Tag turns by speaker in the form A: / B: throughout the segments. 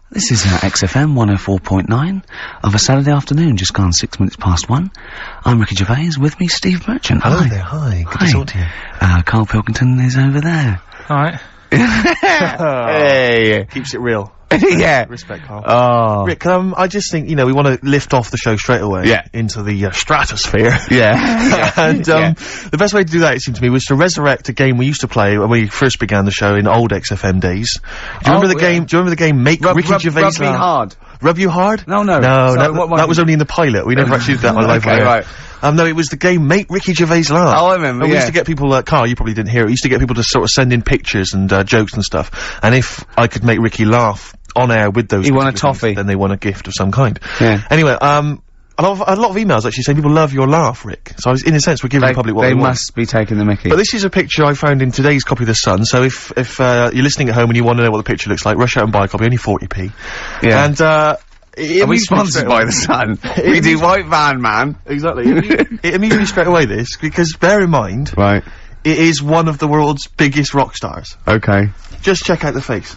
A: This is XFM 104.9 of a Saturday afternoon, just gone 6 minutes past 1. I'm Ricky Gervais, with me Steve Merchant.
B: Hello there, hi. Good to talk to you.
A: Karl Pilkington is over there.
C: Alright.
A: Hey!
B: Keeps it real.
A: Yeah.
B: Respect, Karl.
A: Oh.
B: Rick, I just think, you know, we want to lift off the show straight away.
A: Yeah.
B: Into the, stratosphere.
A: Yeah.
B: And, the best way to do that, it seemed to me, was to resurrect a game we used to play when we first began the show in old XFM days. Do you remember the game? Do you remember the game Make Ricky Gervais
A: Rub me hard.
B: Rub you hard?
A: No.
B: No, that was only in the pilot. We never actually did that on live.
A: Okay, right.
B: No, it was the game Make Ricky Gervais Laugh.
A: Oh, I remember,
B: and we used to get people, Karl, you probably didn't hear it, we used to get people to sort of send in pictures and, jokes and stuff. And if I could make Ricky laugh on air with those,
A: he won a toffee.
B: Then they won a gift of some kind.
A: Yeah.
B: Anyway, a lot of emails actually saying people love your laugh, Rick. So in a sense, we're giving the public what they want.
A: They must be taking the mickey.
B: But this is a picture I found in today's copy of The Sun, so if you're listening at home and you want to know what the picture looks like, rush out and buy a copy, only 40p.
A: Yeah.
B: And,
A: are we sponsored by The Sun? We do White Van Man.
B: Exactly. It amused me straight away, this, because bear in mind,
A: right,
B: it is one of the world's biggest rock stars.
A: Okay.
B: Just check out the face.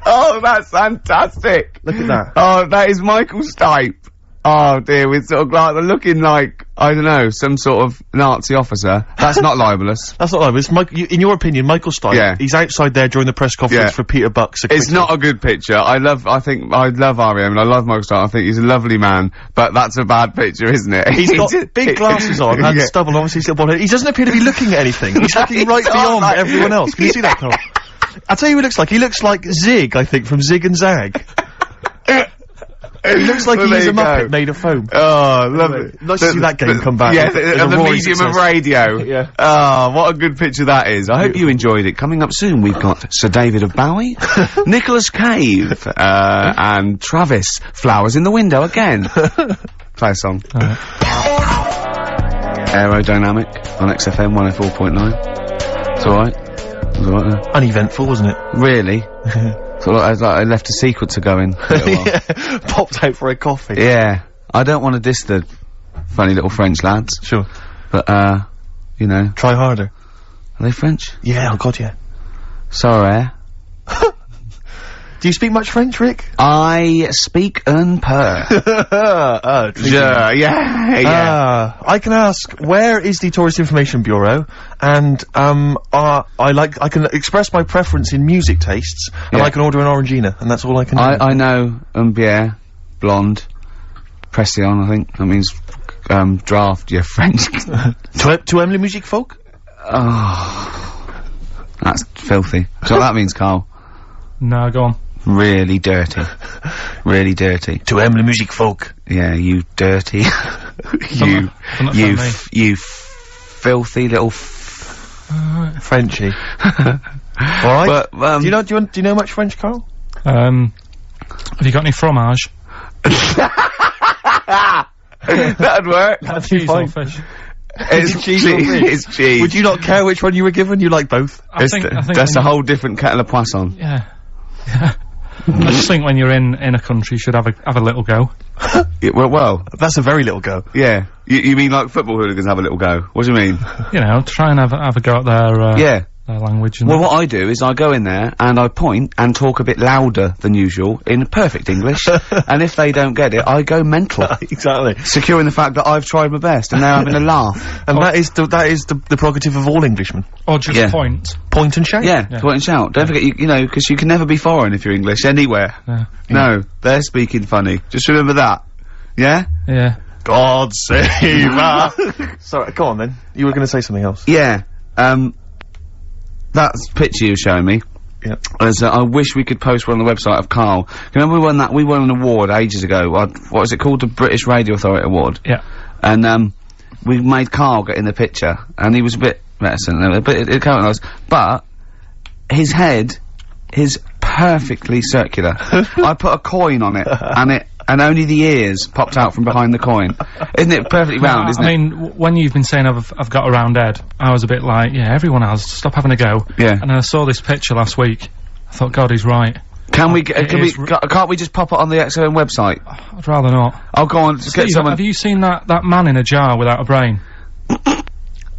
A: Oh, that's fantastic!
B: Look at that.
A: Oh, that is Michael Stipe. Oh dear, with sort of like looking like, I don't know, some sort of Nazi officer. That's not libelous.
B: That's not libelous. In your opinion, Michael Stipe,
A: yeah,
B: he's outside there during the press conference for Peter Buck's.
A: It's not a good picture. I love R.E.M. and I love Michael Stipe. I think he's a lovely man, but that's a bad picture, isn't it?
B: He's got big glasses on and stubble, obviously still bald head. He doesn't appear to be looking at anything. He's looking right beyond everyone else. Can you see that, Karl? I'll tell you who he looks like. He looks like Zig, I think, from Zig and Zag. He looks like he's a Muppet made of foam.
A: Oh, lovely.
B: Nice to see that game come back.
A: Yeah, the medium of radio.
B: Yeah.
A: Oh, what a good picture that is. I hope you enjoyed it. Coming up soon, we've got Sir David of Bowie, Nicholas Cave, and Travis. Flowers in the Window again. Play a song. Aerodynamic on XFM 104.9. It's alright. It was alright there.
B: Uneventful, wasn't it?
A: Really? Sort of like I left a secret to go in.
B: Yeah, popped out for a coffee.
A: Yeah. I don't want to diss the funny little French lads.
B: Sure.
A: But, you know.
B: Try harder.
A: Are they French?
B: Yeah, oh god, yeah.
A: Sorry.
B: Do you speak much French, Rick?
A: I speak un peu. Yeah.
B: I can ask, where is the Tourist Information Bureau? And, I can express my preference in music tastes, and I can order an Orangina, and that's all I can do.
A: I know, bière, blonde, pression, I think. That means, draft, yeah, French.
B: To Emily Music Folk?
A: Oh. That's filthy. So that means, Karl?
C: No, go on.
A: Really dirty. Really dirty.
B: To Emily Music Folk.
A: Yeah, you dirty. you filthy little
B: Frenchie. Alright. But, do you know much French, Karl?
C: Have you got any fromage?
A: That'd work.
C: That'd be fine. Fish.
A: It's cheese. It's cheese.
B: Would you not care which one you were given? You like both?
C: I think
A: that's a whole different kettle of poisson.
C: Yeah. I just think when you're in a country, you should have a little go.
A: Well,
B: that's a very little go.
A: Yeah. You mean like football hooligans have a little go? What do you mean?
C: You know, try and have a go at their language. And
A: well, what I do is I go in there and I point and talk a bit louder than usual in perfect English, and if they don't get it, I go mental.
B: Exactly.
A: Securing the fact that I've tried my best and they're having a laugh.
B: And that is the prerogative of all Englishmen.
C: Or just point.
B: Point and shout.
A: Yeah, point and shout. Don't forget, you know, because you can never be foreign if you're English anywhere. No, they're speaking funny. Just remember that. Yeah?
C: Yeah.
B: God save us. Sorry, go on then. You were going to say something else.
A: Yeah. That picture you were showing me.
B: Yeah.
A: I wish we could post one on the website of Karl. Remember we won an award ages ago. What was it called? The British Radio Authority Award.
C: Yeah.
A: And, we made Karl get in the picture, and he was a bit reticent, but it came nice. But his head is perfectly circular. I put a coin on it, and only the ears popped out from behind the coin. Isn't it perfectly round, isn't it?
C: I mean, when you've been saying I've got a round head, I was a bit like, yeah, everyone has, stop having a go.
A: Yeah.
C: And then I saw this picture last week, I thought, God, he's right.
A: Can't we just pop it on the XFM website?
C: I'd rather not.
A: I'll go on, just get someone—
C: have you seen that man in a jar without a brain?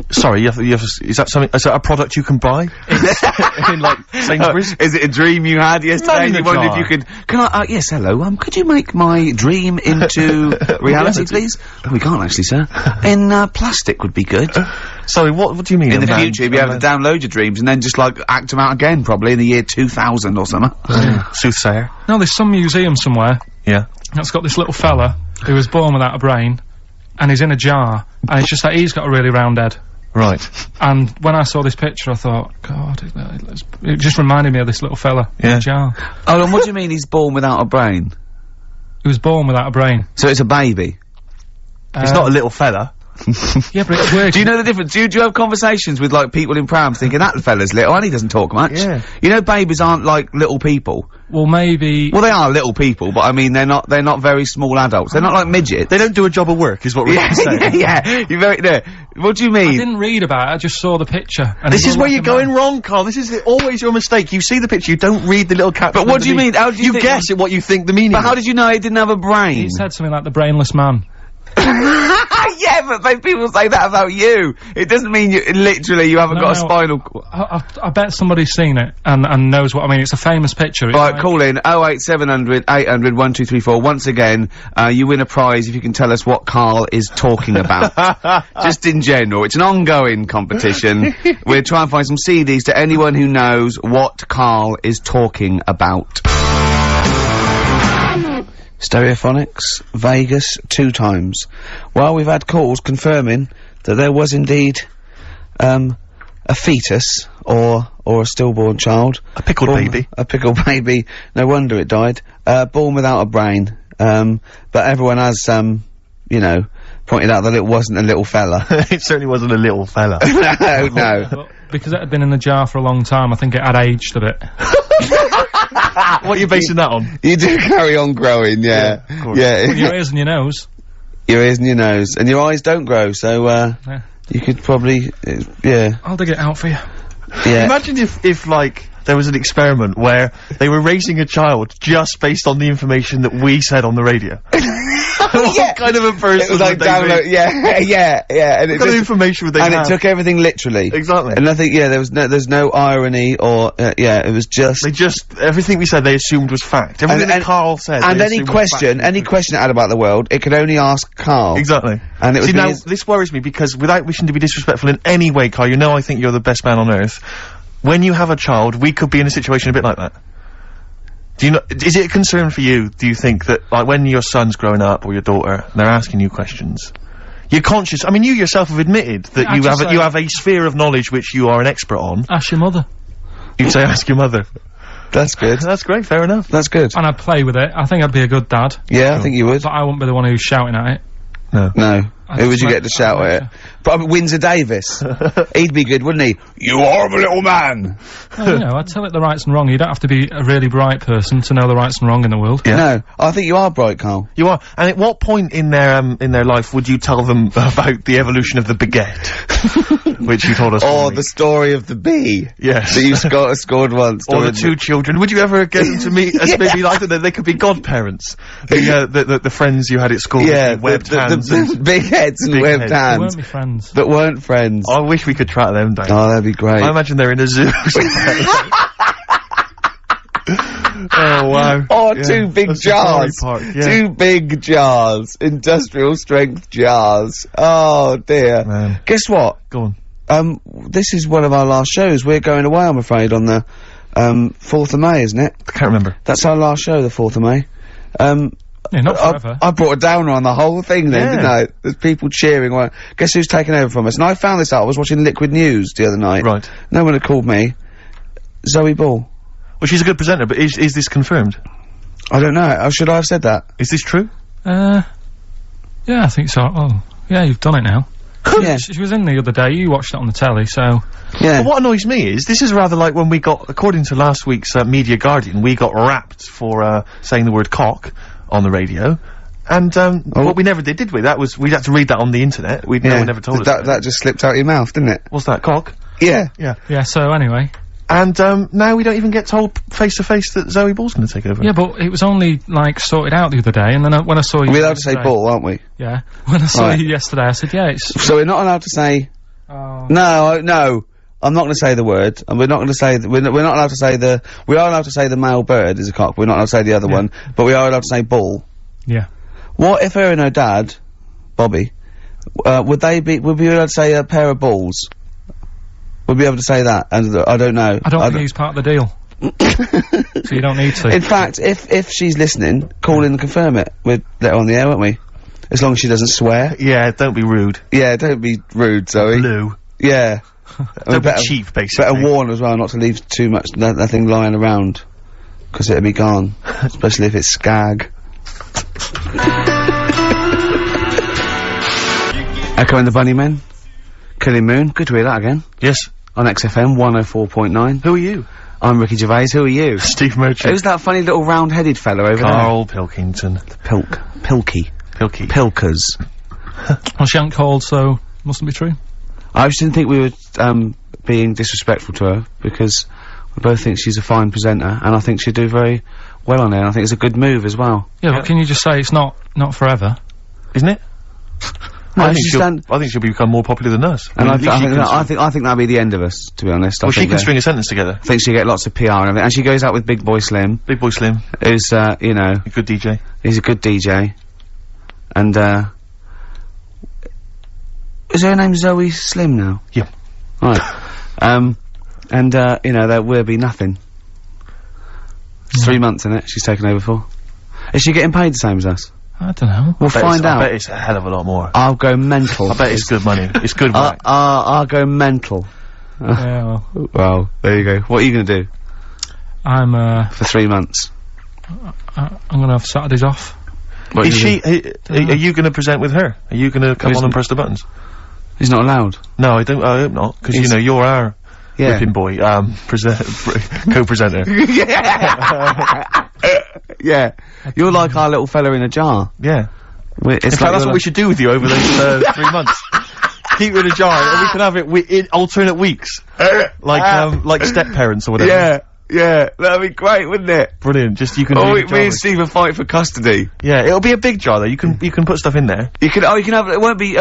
B: Sorry, you have is that something? Is that a product you can buy? in like Sainsbury's?
A: Is it a dream you had yesterday? You wondered if you could. Can I? Yes, hello. Could you make my dream into reality, please? Oh, we can't actually, sir. In plastic would be good.
B: Sorry, what do you mean?
A: In the future, you'll be able to download your dreams and then just like act them out again, probably in the year 2000 or something.
B: Soothsayer.
C: No, there's some museum somewhere.
B: Yeah.
C: That's got this little fella who was born without a brain, and he's in a jar, and it's just that he's got a really round head.
B: Right.
C: And when I saw this picture, I thought, God, it just reminded me of this little fella in a jar.
A: Oh, and what do you mean he's born without a brain?
C: He was born without a brain.
A: So it's a baby?
B: It's not a little fella.
C: Yeah, but it's weird.
A: Do you know the difference? Do you have conversations with, like, people in prams thinking, that fella's little, and he doesn't talk much?
B: Yeah.
A: You know babies aren't, like, little people.
C: Well, maybe...
A: Well, they are little people, but I mean, they're not very small adults. They're not like midgets.
B: They don't do a job of work, is what we're saying.
A: Yeah, you're very, no. What do you mean?
C: I didn't read about it, I just saw the picture. And
B: This is where you're going wrong, Carl. This is always your mistake. You see the picture, you don't read the little caption.
A: But what do you mean? How do you think
B: guess at what you think the meaning
A: But
B: is.
A: how did you know he didn't have a brain?
C: He said something like the brainless man.
A: Yeah, but people say that about you. It doesn't mean you haven't got a spinal cord.
C: I bet somebody's seen it and knows what I mean. It's a famous picture.
A: Right, like call in 08700 800 1234. Once again, you win a prize if you can tell us what Karl is talking about. Just in general. It's an ongoing competition. We're trying to find some CDs to anyone who knows what Karl is talking about. Stereophonics, Vegas, 2 times. Well, we've had calls confirming that there was indeed, a fetus, or a stillborn child.
B: A pickled baby.
A: A pickled baby. No wonder it died. Born without a brain. But everyone has, you know, pointed out that it wasn't a little fella.
B: It certainly wasn't a little fella.
A: No.
C: But because it had been in the jar for a long time, I think it had aged a bit.
B: What are you basing that on?
A: You do carry on growing, yeah.
B: Of course.
A: Yeah.
C: Well, your ears and your nose.
A: Your ears and your nose. And your eyes don't grow, so, you could probably, yeah.
C: I'll dig it out for you.
A: Yeah.
B: Imagine if, like, there was an experiment where they were raising a child just based on the information that we said on the radio. What kind of a person
A: it was like
B: would they be?
A: yeah. And
B: What kind of information would they
A: and
B: have?
A: it took everything literally.
B: Exactly.
A: And I think, yeah, there's no irony or, it was just...
B: They just, everything we said they assumed was fact. Everything that Karl said.
A: And
B: they
A: any
B: assumed was fact.
A: question it had about the world, it could only ask Karl.
B: Exactly.
A: And it was
B: See, now, this worries me because without wishing to be disrespectful in any way, Karl, you know I think you're the best man on earth. When you have a child, we could be in a situation a bit like that. Do you know, is it a concern for you, do you think, that, like, when your son's growing up, or your daughter, and they're asking you questions, you're conscious, I mean, you yourself have admitted that you have a sphere of knowledge which you are an expert on.
C: Ask your mother.
B: You'd say ask your mother.
A: That's good.
B: That's great, fair enough.
A: That's good.
C: And I'd play with it. I think I'd be a good dad.
A: Yeah, I think you would.
C: But I wouldn't be the one who's shouting at it.
A: No. Who would you get to shout at it? Probably Windsor Davis. He'd be good, wouldn't he? You horrible little man!
C: Well, you know, I'd tell it the rights and wrong. You don't have to be a really bright person to know the rights and wrong in the world.
A: Yeah. No, I think you are bright, Karl.
B: You are. And at what point in their life would you tell them about the evolution of the baguette? Which you told us.
A: Or the story of the bee.
B: Yes.
A: That you scored once.
B: Or the 2 children. Would you ever get them to meet as maybe like that? They could be godparents. The friends you had at school.
A: Yeah,
B: with webbed hands.
A: the big heads and
B: Big
A: webbed
B: heads.
C: They
A: hands.
C: weren't my friends.
A: That weren't friends.
B: I wish we could track them down.
A: Oh, that'd be great.
B: I imagine they're in a zoo. Oh, wow.
A: Oh,
B: Yeah.
A: 2 big
B: That's
A: jars.
B: Park, yeah.
A: 2 big jars. Industrial strength jars. Oh, dear.
B: Man.
A: Guess what?
B: Go on.
A: This is one of our last shows. We're going away, I'm afraid, on the, 4th of May, isn't it?
B: I can't remember.
A: That's our last show, the 4th of May.
C: Yeah, not forever.
A: I brought a downer on the whole thing then,
B: Yeah.
A: didn't I? There's people cheering. Well, guess who's taken over from us? And I found this out. I was watching Liquid News the other night.
B: Right.
A: No one had called me. Zoe Ball.
B: Well, she's a good presenter, but is this confirmed?
A: I don't know. Or should I have said that?
B: Is this true?
C: Yeah, I think so. Oh, yeah, you've done it now.
A: Yeah.
C: She was in the other day, you watched it on the telly, so...
A: Yeah.
B: But what annoys me is, this is rather like when we got, according to last week's Media Guardian, we got rapped for saying the word cock on the radio. And, what we never did we? We had to read that on the internet. No one ever told us
A: that just slipped out your mouth, didn't it?
B: What's that, cock?
A: Yeah.
B: Yeah.
C: Yeah, so anyway.
B: And, now we don't even get told face to face that Zoe Ball's gonna take over.
C: Yeah, but it was only, like, sorted out the other day, and then when I saw you
A: We're allowed to say ball, aren't we?
C: Yeah. When I saw you yesterday, I said, yeah, it's...
A: So we're not allowed to say
C: Oh.
A: No. I'm not going to say the word, and we're not going to say. We're not allowed to say the. We are allowed to say the male bird is a cock. We're not allowed to say the other one, but we are allowed to say bull.
C: Yeah.
A: What if her and her dad, Bobby, would we be allowed to say a pair of balls? Would we be able to say that? And I don't know.
C: I don't think he's part of the deal. So you don't need to.
A: In fact, if she's listening, call in and confirm it. We'll let her on the air, won't we? As long as she doesn't swear.
B: Yeah, don't be rude.
A: Yeah, don't be rude, Zoe.
B: Blue.
A: Yeah.
B: Don't be cheap, basically.
A: Better warn as well not to leave too much nothing lying around, because it'll be gone. Especially if it's skag. Echo and the Bunnymen. Killing Moon. Good to hear that again.
B: Yes.
A: On XFM 104.9.
B: Who are you?
A: I'm Ricky Gervais. Who are you?
B: Steve Merchant.
A: Who's that funny little round-headed fella over there?
B: Karl Pilkington.
A: Pilky. Pilkers.
C: Well, she ain't called, so mustn't be true.
A: I just didn't think we were, being disrespectful to her, because we both think she's a fine presenter, and I think she'd do very well on there, and I think it's a good move as well.
C: Yeah, but can you just say it's not forever?
B: Isn't it?
A: No,
B: I think she'll become more popular than us.
A: And I think that'll be the end of us, to be honest.
B: Well, she can string a sentence together.
A: I think she'll get lots of PR and everything, and she goes out with Big Boy Slim.
B: Big Boy Slim.
A: Who's, you know...
B: A good DJ.
A: He's a good DJ. And, is her name Zoe Slim now?
B: Yeah.
A: Right. You know, there will be nothing. It's 3 months, innit, she's taken over for. Is she getting paid the same as us?
C: I don't know.
A: We'll find out.
B: I bet it's a hell of a lot more.
A: I'll go mental.
B: I bet it's good money. It's good work.
A: I'll go mental.
C: Yeah, well.
A: Well, there you go. What are you gonna do?
C: I'm,
A: for 3 months.
C: I'm gonna have Saturdays off.
B: Is she, are you gonna present with her? Are you gonna come on and press the buttons?
A: He's not allowed.
B: No, I hope not, because, you know, you're our whipping boy, co-presenter.
A: Yeah. You're like our little fella in a jar.
B: Yeah.
A: In fact,
B: that's what we should do with you over those 3 months. Keep it in a jar, and we can have it in alternate weeks. Like step-parents or whatever.
A: Yeah, that'd be great, wouldn't it?
B: Brilliant, just you can
A: me and Steve will fight for custody.
B: Yeah, it'll be a big jar though, you can put stuff in there.
A: You can have, it won't be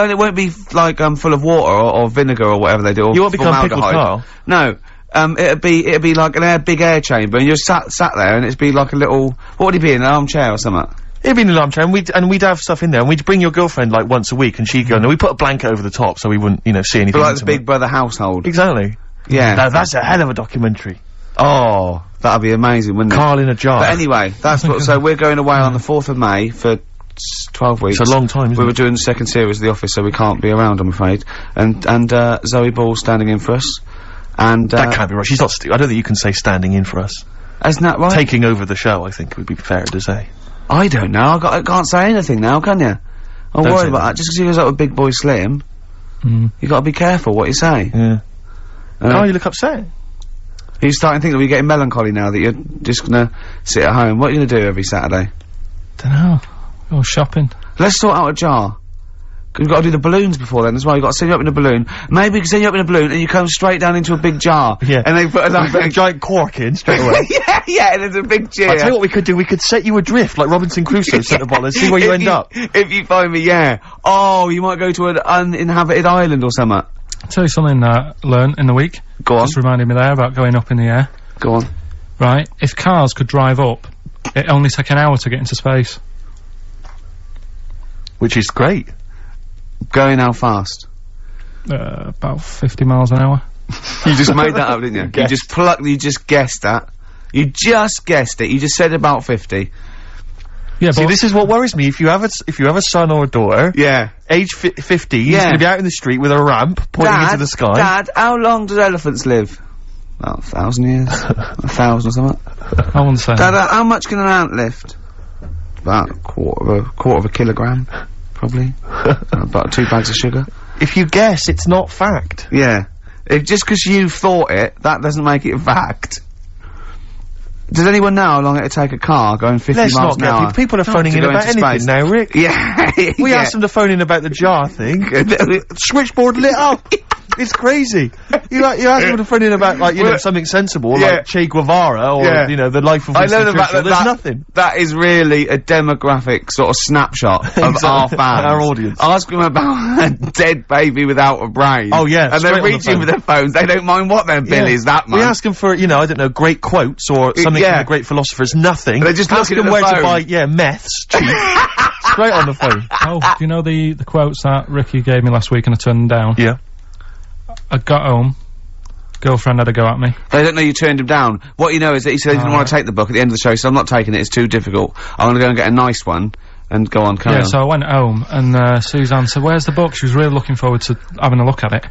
A: like, full of water or vinegar or whatever they do, or
B: you won't become Pickled Carl.
A: No. It'd be like an big air chamber, and you're sat there, and it'd be like a little, what would it be, an armchair or something?
B: It'd be in an armchair, and we'd have stuff in there, and we'd bring your girlfriend, like, once a week, and she'd go, no, we put a blanket over the top, so we wouldn't, you know, see anything.
A: But like the Big Brother household.
B: Exactly.
A: Yeah.
B: Now, that's a hell of a documentary.
A: Oh, that'd be amazing, wouldn't it?
B: Carl in a jar.
A: But anyway, that's what, so we're going away on the 4th of May for 12 weeks.
B: It's a long time, isn't it?
A: We were doing the second series of The Office, so we can't be around, I'm afraid. And Zoe Ball's standing in for us. And,
B: that can't be right. She's not I don't think you can say standing in for us.
A: Isn't that right?
B: Taking over the show, I think, would be fair to say.
A: I don't know. I can't say anything now, can you? I'm worried about that. Just because he goes up with Big Boy Slim, you gotta be careful what you say.
B: Yeah. Carl, you look upset.
A: Are you starting to think that we're getting melancholy now, that you're just gonna sit at home? What are you gonna do every Saturday?
C: Dunno. Go shopping.
A: Let's sort out a jar. We've got to do the balloons before then as well. You've got to send you up in a balloon. Maybe we can send you up in a balloon and you come straight down into a big jar.
B: Yeah.
A: And they put a
B: giant cork in straight away.
A: yeah, and there's a big chair.
B: I'll tell you what we could do. We could set you adrift like Robinson Crusoe, set the bottle and see where you end up.
A: If you find me, yeah. Oh, you might go to an uninhabited island or something.
C: I'll tell you something learned in the week.
A: Go on.
C: Just reminded me there about going up in the air.
A: Go on.
C: Right, if cars could drive up, it only take an hour to get into space.
B: Which is great.
A: Going how fast?
C: About 50 miles an hour.
A: You just made that up, didn't you? You just guessed that. You just guessed it. You just said about 50.
C: Yeah,
B: see, this is what worries me. If you have a son or a daughter, age 50, he's gonna be out in the street with a ramp pointing into the sky.
A: Dad, how long do elephants live? About 1,000 years. 1,000 or something.
C: I wouldn't say.
A: Dad, how much can an ant lift? About a quarter of a kilogram, probably. About 2 bags of sugar.
B: If you guess, it's not fact.
A: Yeah. Just because you thought it, that doesn't make it fact. Does anyone know how long it'd take a car going 50 miles an hour?
B: People are phoning in about anything now, Rick.
A: Yeah.
B: We asked them to phone in about the jar thing. Switchboard lit up. It's crazy. You ask him to friend in about, like, you know, something sensible, like Che Guevara, or, you know, the life of Winston Churchill. There's nothing.
A: That is really a demographic sort of snapshot of our fans.
B: Our audience.
A: Ask them about a dead baby without a brain.
B: Oh, yeah.
A: And they're reaching for their phones. They don't mind what their bill is that much.
B: We ask them for, you know, I don't know, great quotes or something from the great philosophers. Nothing.
A: They're just
B: asking them
A: at
B: where
A: the
B: to buy,
A: phone.
B: meths cheap. Straight on the phone.
C: Oh, do you know the quotes that Ricky gave me last week and I turned them down?
B: Yeah.
C: I got home, girlfriend had a go at me.
A: They don't know you turned him down. What you know is that he said he didn't want to take the book at the end of the show, so I'm not taking it, it's too difficult. I'm gonna go and get a nice one, and go on, carry on.
C: So I went home, and Suzanne said, where's the book? She was really looking forward to having a look at it.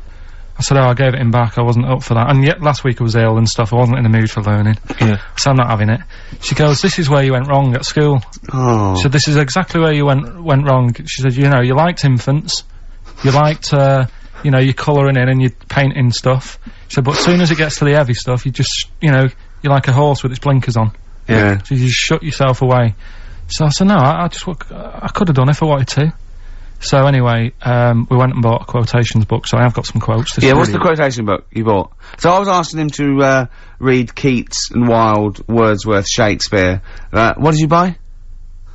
C: I said, I gave it him back, I wasn't up for that. And yet, last week I was ill and stuff, I wasn't in the mood for learning.
B: Yeah.
C: So I'm not having it. She goes, this is where you went wrong at school.
A: Oh.
C: She said, this is exactly where you went wrong. She said, you know, you liked infants, you liked, you know, you're colouring in and you're painting stuff. She said, but as soon as it gets to the heavy stuff, you just, you know, you're like a horse with its blinkers on.
A: Yeah.
C: So you just shut yourself away. So I said, no, I could have done if I wanted to. So anyway, we went and bought a quotations book, so I have got some quotes.
A: Yeah, what's the quotation book you bought? So I was asking him to, read Keats and Wilde, Wordsworth, Shakespeare. What did you buy?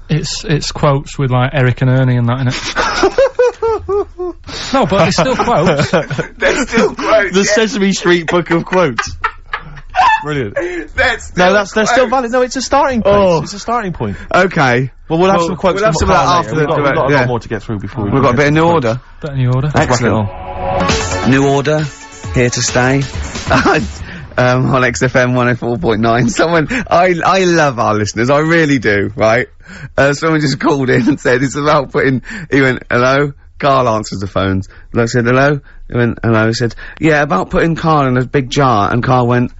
C: It's quotes with, like, Eric and Ernie and that in it. No, but it's still quotes.
A: They're still quotes.
B: The Sesame Street book of quotes. Brilliant.
A: They're
B: still valid. No, it's a starting place.
A: Oh.
B: It's a starting point.
A: Okay.
B: Well, we'll have some quotes.
A: We'll have some of that after
B: We've got a lot more to get through before
A: we've got a bit of new order.
C: Bit of new order.
A: Excellent. New order, here to stay. On XFM 104.9. Someone, I love our listeners, I really do, right? Someone just called in and said it's about putting, he went, hello? Carl answers the phones. The bloke said, hello? He went, hello? He said, yeah, about putting Carl in a big jar, and Carl went,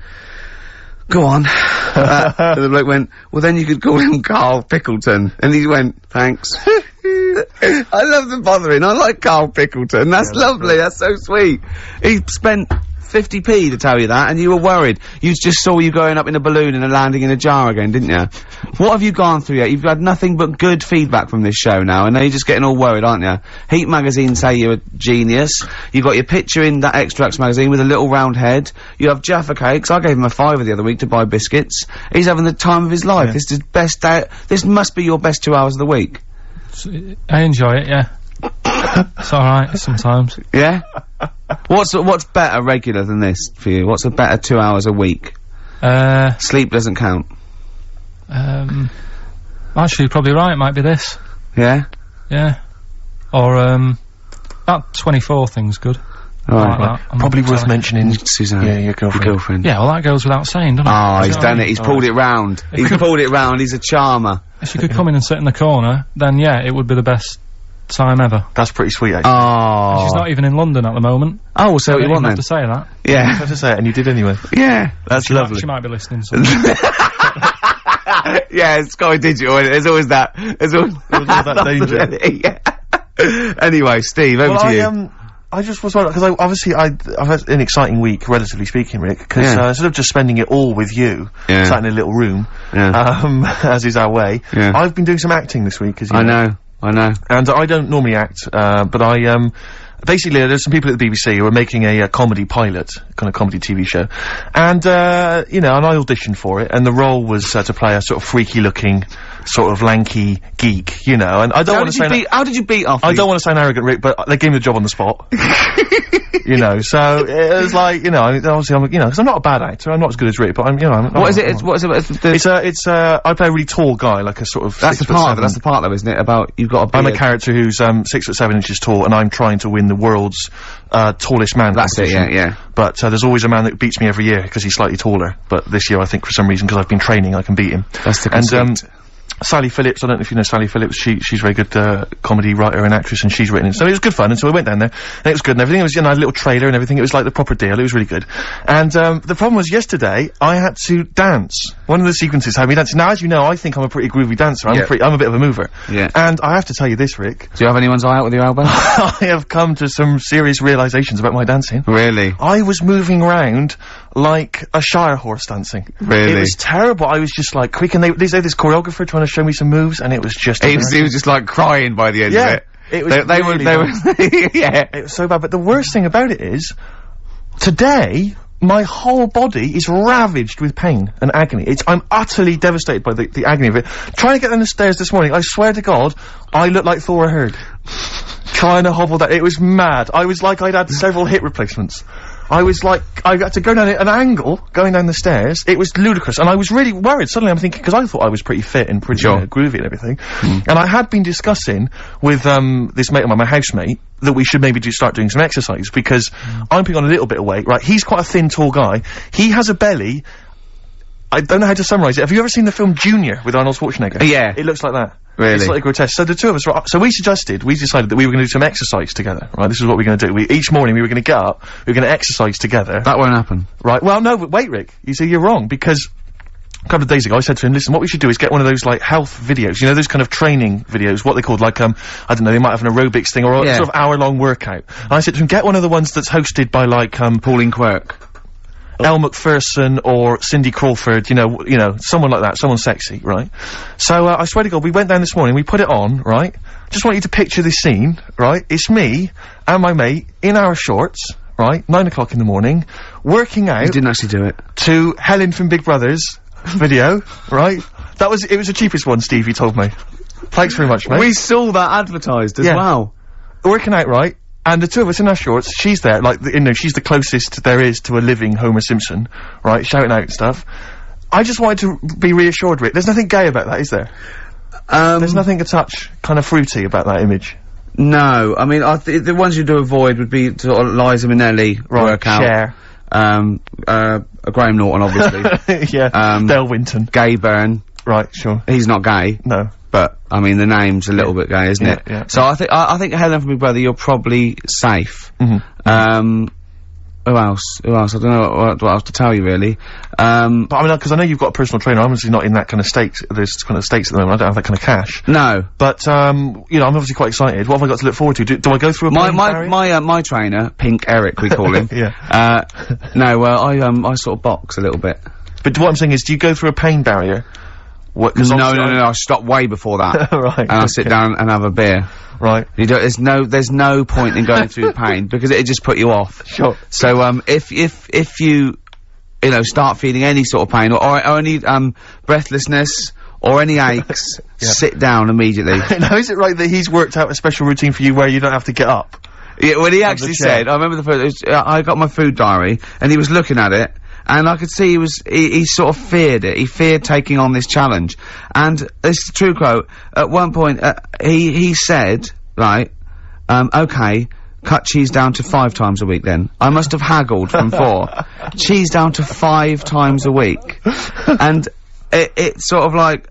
A: go on. And the bloke went, well then you could call him Karl Pilkington. And he went, thanks. I love the bothering, I like Karl Pilkington, that's lovely, that's so sweet. He spent 50p to tell you that, and you were worried. You just saw you going up in a balloon and landing in a jar again, didn't you? What have you gone through yet? You've had nothing but good feedback from this show now, and now you're just getting all worried, aren't you? Heat magazine say you're a genius. You got your picture in that Extracts magazine with a little round head. You have Jaffa cakes. I gave him a £5 the other week to buy biscuits. He's having the time of his life. Yeah. This is his best day. This must be your best 2 hours of the week.
C: I enjoy it, yeah. It's alright sometimes.
A: Yeah? What's better regular than this for you? What's a better 2 hours a week? Sleep doesn't count.
C: Actually, you're probably right, it might be this.
A: Yeah?
C: Yeah. Or, that 24 thing's good.
A: Alright.
B: Probably worth mentioning
A: Suzanne.
B: Yeah, your girlfriend.
C: Yeah, well that goes without saying, doesn't it?
A: Oh, he's done it, he's pulled it round. He's pulled it round, he's a charmer.
C: If she could come in and sit in the corner, then yeah, it would be the best time ever.
B: That's pretty sweet, actually.
A: Oh.
C: And she's not even in London at the moment.
A: Oh, so you want then?
C: have to say that.
A: Yeah.
B: You have to say it, and you did anyway.
A: Yeah. That's lovely.
C: She might be listening, so.
B: Yeah, it's Sky Digital, and there's always that. There's always that danger.
A: Yeah. Anyway, Steve, over to you.
B: I just was wondering, because I've had an exciting week, relatively speaking, Rick, because instead of just spending it all with you, sat in a little room, as is our way, I've been doing some acting this week, as you know.
A: I know.
B: And I don't normally act, but I, basically, there's some people at the BBC who are making a comedy pilot, kind of comedy TV show, and, you know, and I auditioned for it, and the role was to play a sort of freaky-looking, sort of lanky geek, you know, and I don't want to say—
A: How did you beat off?
B: I don't want to sound arrogant, Rick, but they gave me the job on the spot. You know, so it was like, you know, obviously I'm, you know, because I'm not a bad actor, I'm not as good as Rick, but I'm, you know,
A: What is it?
B: I play a really tall guy, like a sort of—
A: That's the part though, isn't it? About, you've got a beard.
B: I'm a character who's, 6'7" tall, and I'm trying to win the world's, tallest man.
A: That's it, yeah.
B: But, there's always a man that beats me every year, because he's slightly taller. But this year, I think, for some reason, because I've been training, I can beat him.
A: That's the conceit.
B: Sally Phillips, I don't know if you know Sally Phillips, she's a very good, comedy writer and actress, and she's written it. So it was good fun, and so I went down there, and it was good and everything. It was, you know, I had a little trailer and everything. It was like the proper deal. It was really good. And, the problem was yesterday, I had to dance. One of the sequences had me dancing. Now, as you know, I think I'm a pretty groovy dancer. I'm a bit of a mover.
A: Yeah.
B: And I have to tell you this, Rick.
A: Do you have anyone's eye out with your elbow?
B: I have come to some serious realizations about my dancing.
A: Really?
B: I was moving around like a Shire horse dancing.
A: Really?
B: It was terrible. I was just like quick, and they had this choreographer trying to show me some moves, and it was just—
A: He was just like crying by the end of it.
B: It was
A: they were, yeah.
B: It was so bad, but the worst thing about it is, Today, my whole body is ravaged with pain and agony. I'm utterly devastated by the agony of it. Trying to get down the stairs this morning, I swear to God, I looked like Thor Hurd. Trying to hobble down. It was mad. I was like I'd had several hip replacements. I was like, I had to go down at an angle, going down the stairs. It was ludicrous, and I was really worried. Suddenly I'm thinking, because I thought I was pretty fit and pretty groovy and everything. And I had been discussing with, this mate of mine, my housemate, that we should maybe start doing some exercise, because I'm putting on a little bit of weight, right? He's quite a thin, tall guy. He has a belly. I don't know how to summarise it. Have you ever seen the film Junior with Arnold Schwarzenegger?
A: Yeah.
B: It looks like that.
A: Really?
B: It's slightly grotesque. So the two of us, so we decided that we were going to do some exercise together, right? This is what we're going to do. Each morning we were going to get up, we were going to exercise together.
A: That won't happen.
B: Right, well, no, but wait, Rick. You see, you're wrong, because a couple of days ago I said to him, listen, what we should do is get one of those, like, health videos, you know, those kind of training videos, what they called, like, I don't know, they might have an aerobics thing, or a sort of hour-long workout. And I said to him, get one of the ones that's hosted by, like,
A: Pauline Quirk.
B: Elle Macpherson or Cindy Crawford, you know, someone like that, someone sexy, right? So, I swear to God, we went down this morning, we put it on, right? Just want you to picture this scene, right? It's me and my mate in our shorts, right? 9 o'clock in the morning, working out.
A: You didn't actually do it.
B: To Helen from Big Brother's video, right? It was the cheapest one, Steve, you told me. Thanks very much, mate.
A: We saw that advertised as well.
B: Working out, right? And the two of us in our shorts, she's there, like, you know, she's the closest there is to a living Homer Simpson, right, shouting out stuff. I just wanted to be reassured, Rick. There's nothing gay about that, is there? There's nothing a touch kind of fruity about that image.
A: No, I mean, the ones you do avoid would be sort of Liza Minnelli workout.
B: Cher.
A: Graham Norton, obviously.
B: Yeah. Dale Winton.
A: Gay Byrne.
B: Right, sure.
A: He's not gay.
B: No.
A: But, I mean, the name's a little bit gay, isn't it?
B: Yeah.
A: So I think Helen from Big Brother, you're probably safe. Who else? I don't know what else to tell you, really.
B: But I mean, because I know you've got a personal trainer, I'm obviously not in that kind of state, there's kind of states at the moment, I don't have that kind of cash.
A: No.
B: But, you know, I'm obviously quite excited. What have I got to look forward to? Do I go through a pain barrier?
A: My trainer, Pink Eric, we call him.
B: Yeah.
A: No, I sort of box a little bit.
B: But what I'm saying is, do you go through a pain barrier?
A: No, I stopped way before that.
B: Right.
A: And I sit down and have a beer.
B: Right.
A: There's no point in going through pain, because it'd just put you off.
B: Sure.
A: So, if you start feeling any sort of pain, or any, breathlessness, or any aches, sit down immediately.
B: Now, is it right that he's worked out a special routine for you where you don't have to get up?
A: Yeah, well, he actually said, I remember the first, I got my food diary, and he was looking at it, and I could see he sort of feared it. He feared taking on this challenge. And this is a true quote. At one point, he said, right, okay, cut cheese down to 5 times a week then. I must have haggled from 4. Cheese down to 5 times a week. And it's sort of like,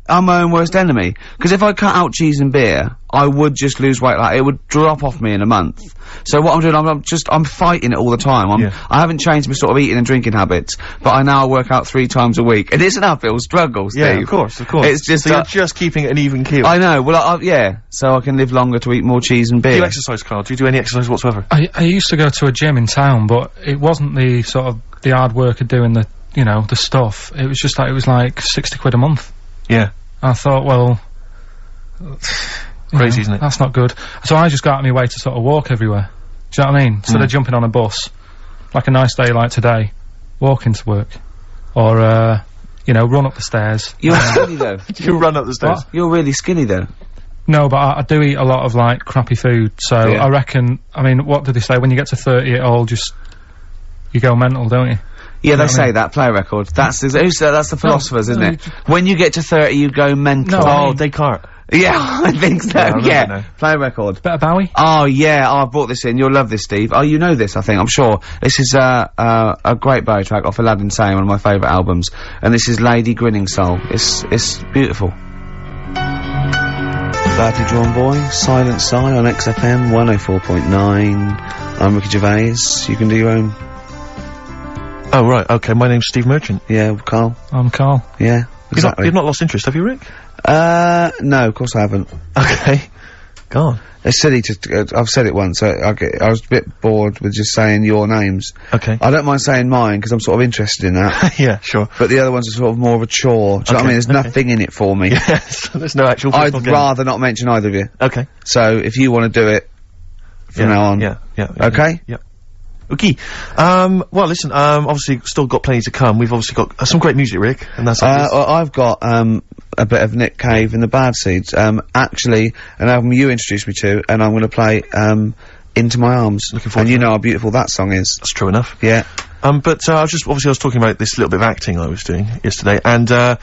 A: I'm my own worst enemy. Because if I cut out cheese and beer, I would just lose weight. Like, it would drop off me in a month. So what I'm doing, I'm fighting it all the time. I haven't changed my sort of eating and drinking habits, but I now work out 3 times a week. It is an uphill struggle, Steve.
B: Yeah, of course.
A: It's just,
B: so you're just keeping an even keel.
A: I know, well, yeah, so I can live longer to eat more cheese and beer.
B: Do you exercise, Carl? Do you do any exercise whatsoever?
C: I used to go to a gym in town, but it wasn't the sort of, the hard work of doing the, you know, the stuff. It was just like, it was like 60 quid a month.
B: Yeah.
C: I thought, well,
B: crazy, isn't it?
C: That's not good. So I just got out of my way to sort of walk everywhere. Do you know what I mean? Instead of jumping on a bus, like a nice day like today, walk into work. Or, you know, run up the stairs.
A: You're skinny though.
B: You run up the stairs.
C: What?
A: You're really skinny though.
C: No, but I do eat a lot of, like, crappy food, so I reckon, I mean, what did they say? When you get to 30, it all just, you go mental, don't you?
A: Yeah, they say that, play record. That's the philosophers, isn't it? When you get to 30, you go mental.
B: No, Descartes.
A: Yeah, I think so, yeah. Play record.
C: Bit of Bowie?
A: Oh, yeah, I brought this in. You'll love this, Steve. Oh, you know this, I think, I'm sure. This is, a great Bowie track off Aladdin Sane, one of my favourite albums. And this is Lady Grinning Soul. It's beautiful. Badly Drawn Boy, Silent Sigh on XFM 104.9. I'm Ricky Gervais. You can do your own.
B: Oh, right, okay, my name's Steve Merchant.
A: Yeah, Carl.
C: I'm Carl.
A: Yeah, exactly.
B: You've not lost interest, have you, Rick?
A: No, of course I haven't.
B: Okay. Go on.
A: It's silly to, I've said it once, I was a bit bored with just saying your names.
B: Okay.
A: I don't mind saying mine, because I'm sort of interested in that.
B: Yeah, sure.
A: But the other ones are sort of more of a chore. Do you know what I mean? There's nothing in it for me.
B: Yes, there's no actual
A: I'd rather not mention either of you.
B: Okay.
A: So, if you want to do it, from now on.
B: Yeah.
A: Okay?
B: Yeah. Okay. Well, listen, obviously still got plenty to come. We've obviously got some great music, Rick, and that's
A: I've got, a bit of Nick Cave and the Bad Seeds. Actually, an album you introduced me to, and I'm gonna play, Into My Arms.
B: Looking forward
A: and
B: to
A: you
B: that.
A: know how beautiful that song is.
B: That's true enough.
A: Yeah.
B: But, I was talking about this little bit of acting I was doing yesterday, and,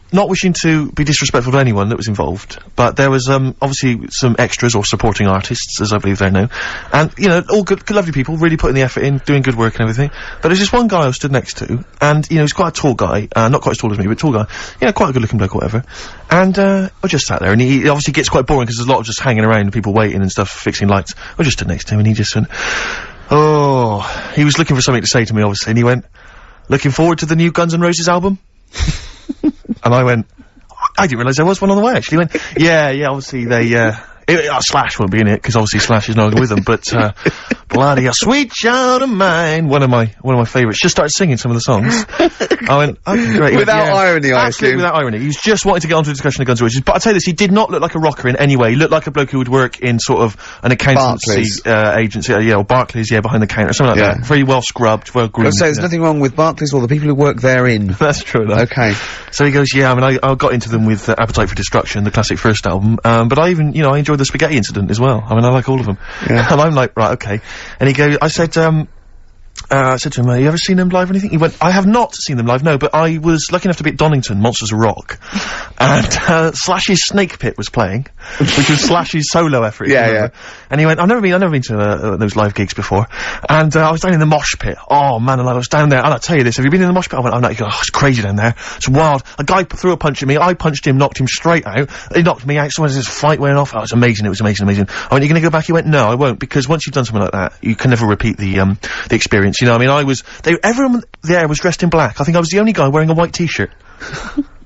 B: not wishing to be disrespectful to anyone that was involved, but there was, obviously some extras or supporting artists, as I believe they're known, and, you know, all good, lovely people, really putting the effort in, doing good work and everything, but there's just one guy I was stood next to, and, you know, he's quite a tall guy, not quite as tall as me, but tall guy, you know, quite a good looking bloke or whatever, and, I just sat there, and he obviously gets quite boring, because there's a lot of just hanging around and people waiting and stuff, fixing lights. I just stood next to him, and he just went, oh, he was looking for something to say to me, obviously, and he went, looking forward to the new Guns N' Roses album? And I went, I didn't realise there was one on the way, actually. He went, yeah, obviously they, Slash won't be in it, because obviously Slash is no longer with them, but, bloody a sweet child of mine, one of my favourites, just started singing some of the songs. I went, okay, great.
A: Without irony, I assume.
B: Without irony. He was just wanting to get onto a discussion of Guns N' Roses, but I'll tell you this, he did not look like a rocker in any way. He looked like a bloke who would work in sort of an accountancy, agency, or Barclays, behind the counter, something like that. Very well scrubbed, well groomed.
A: I was saying, there's nothing wrong with Barclays or the people who work therein.
B: That's true enough.
A: Okay.
B: So he goes, yeah, I mean, I got into them with Appetite for Destruction, the classic first album, but I even, you know, I enjoyed the Spaghetti Incident as well. I mean, I like all of them.
A: Yeah.
B: And I'm like, right, okay. And he goes, I said to him, you ever seen them live or anything? He went, I have not seen them live, no, but I was lucky enough to be at Donington, Monsters of Rock, and, Slash's Snake Pit was playing, which was Slash's solo effort.
A: Yeah.
B: And he went, I've never been to, those live gigs before, and, I was down in the mosh pit. Oh, man, and I was down there, and I'll tell you this, have you been in the mosh pit? I went, I'm not, oh, it's crazy down there, it's wild. A guy threw a punch at me, I punched him, knocked him straight out, he knocked me out, so there was this fight went off, oh, it was amazing. I went, you gonna go back? He went, no, I won't, because once you've done something like that, you can never repeat the experience, you know, I mean, everyone there was dressed in black. I think I was the only guy wearing a white t-shirt.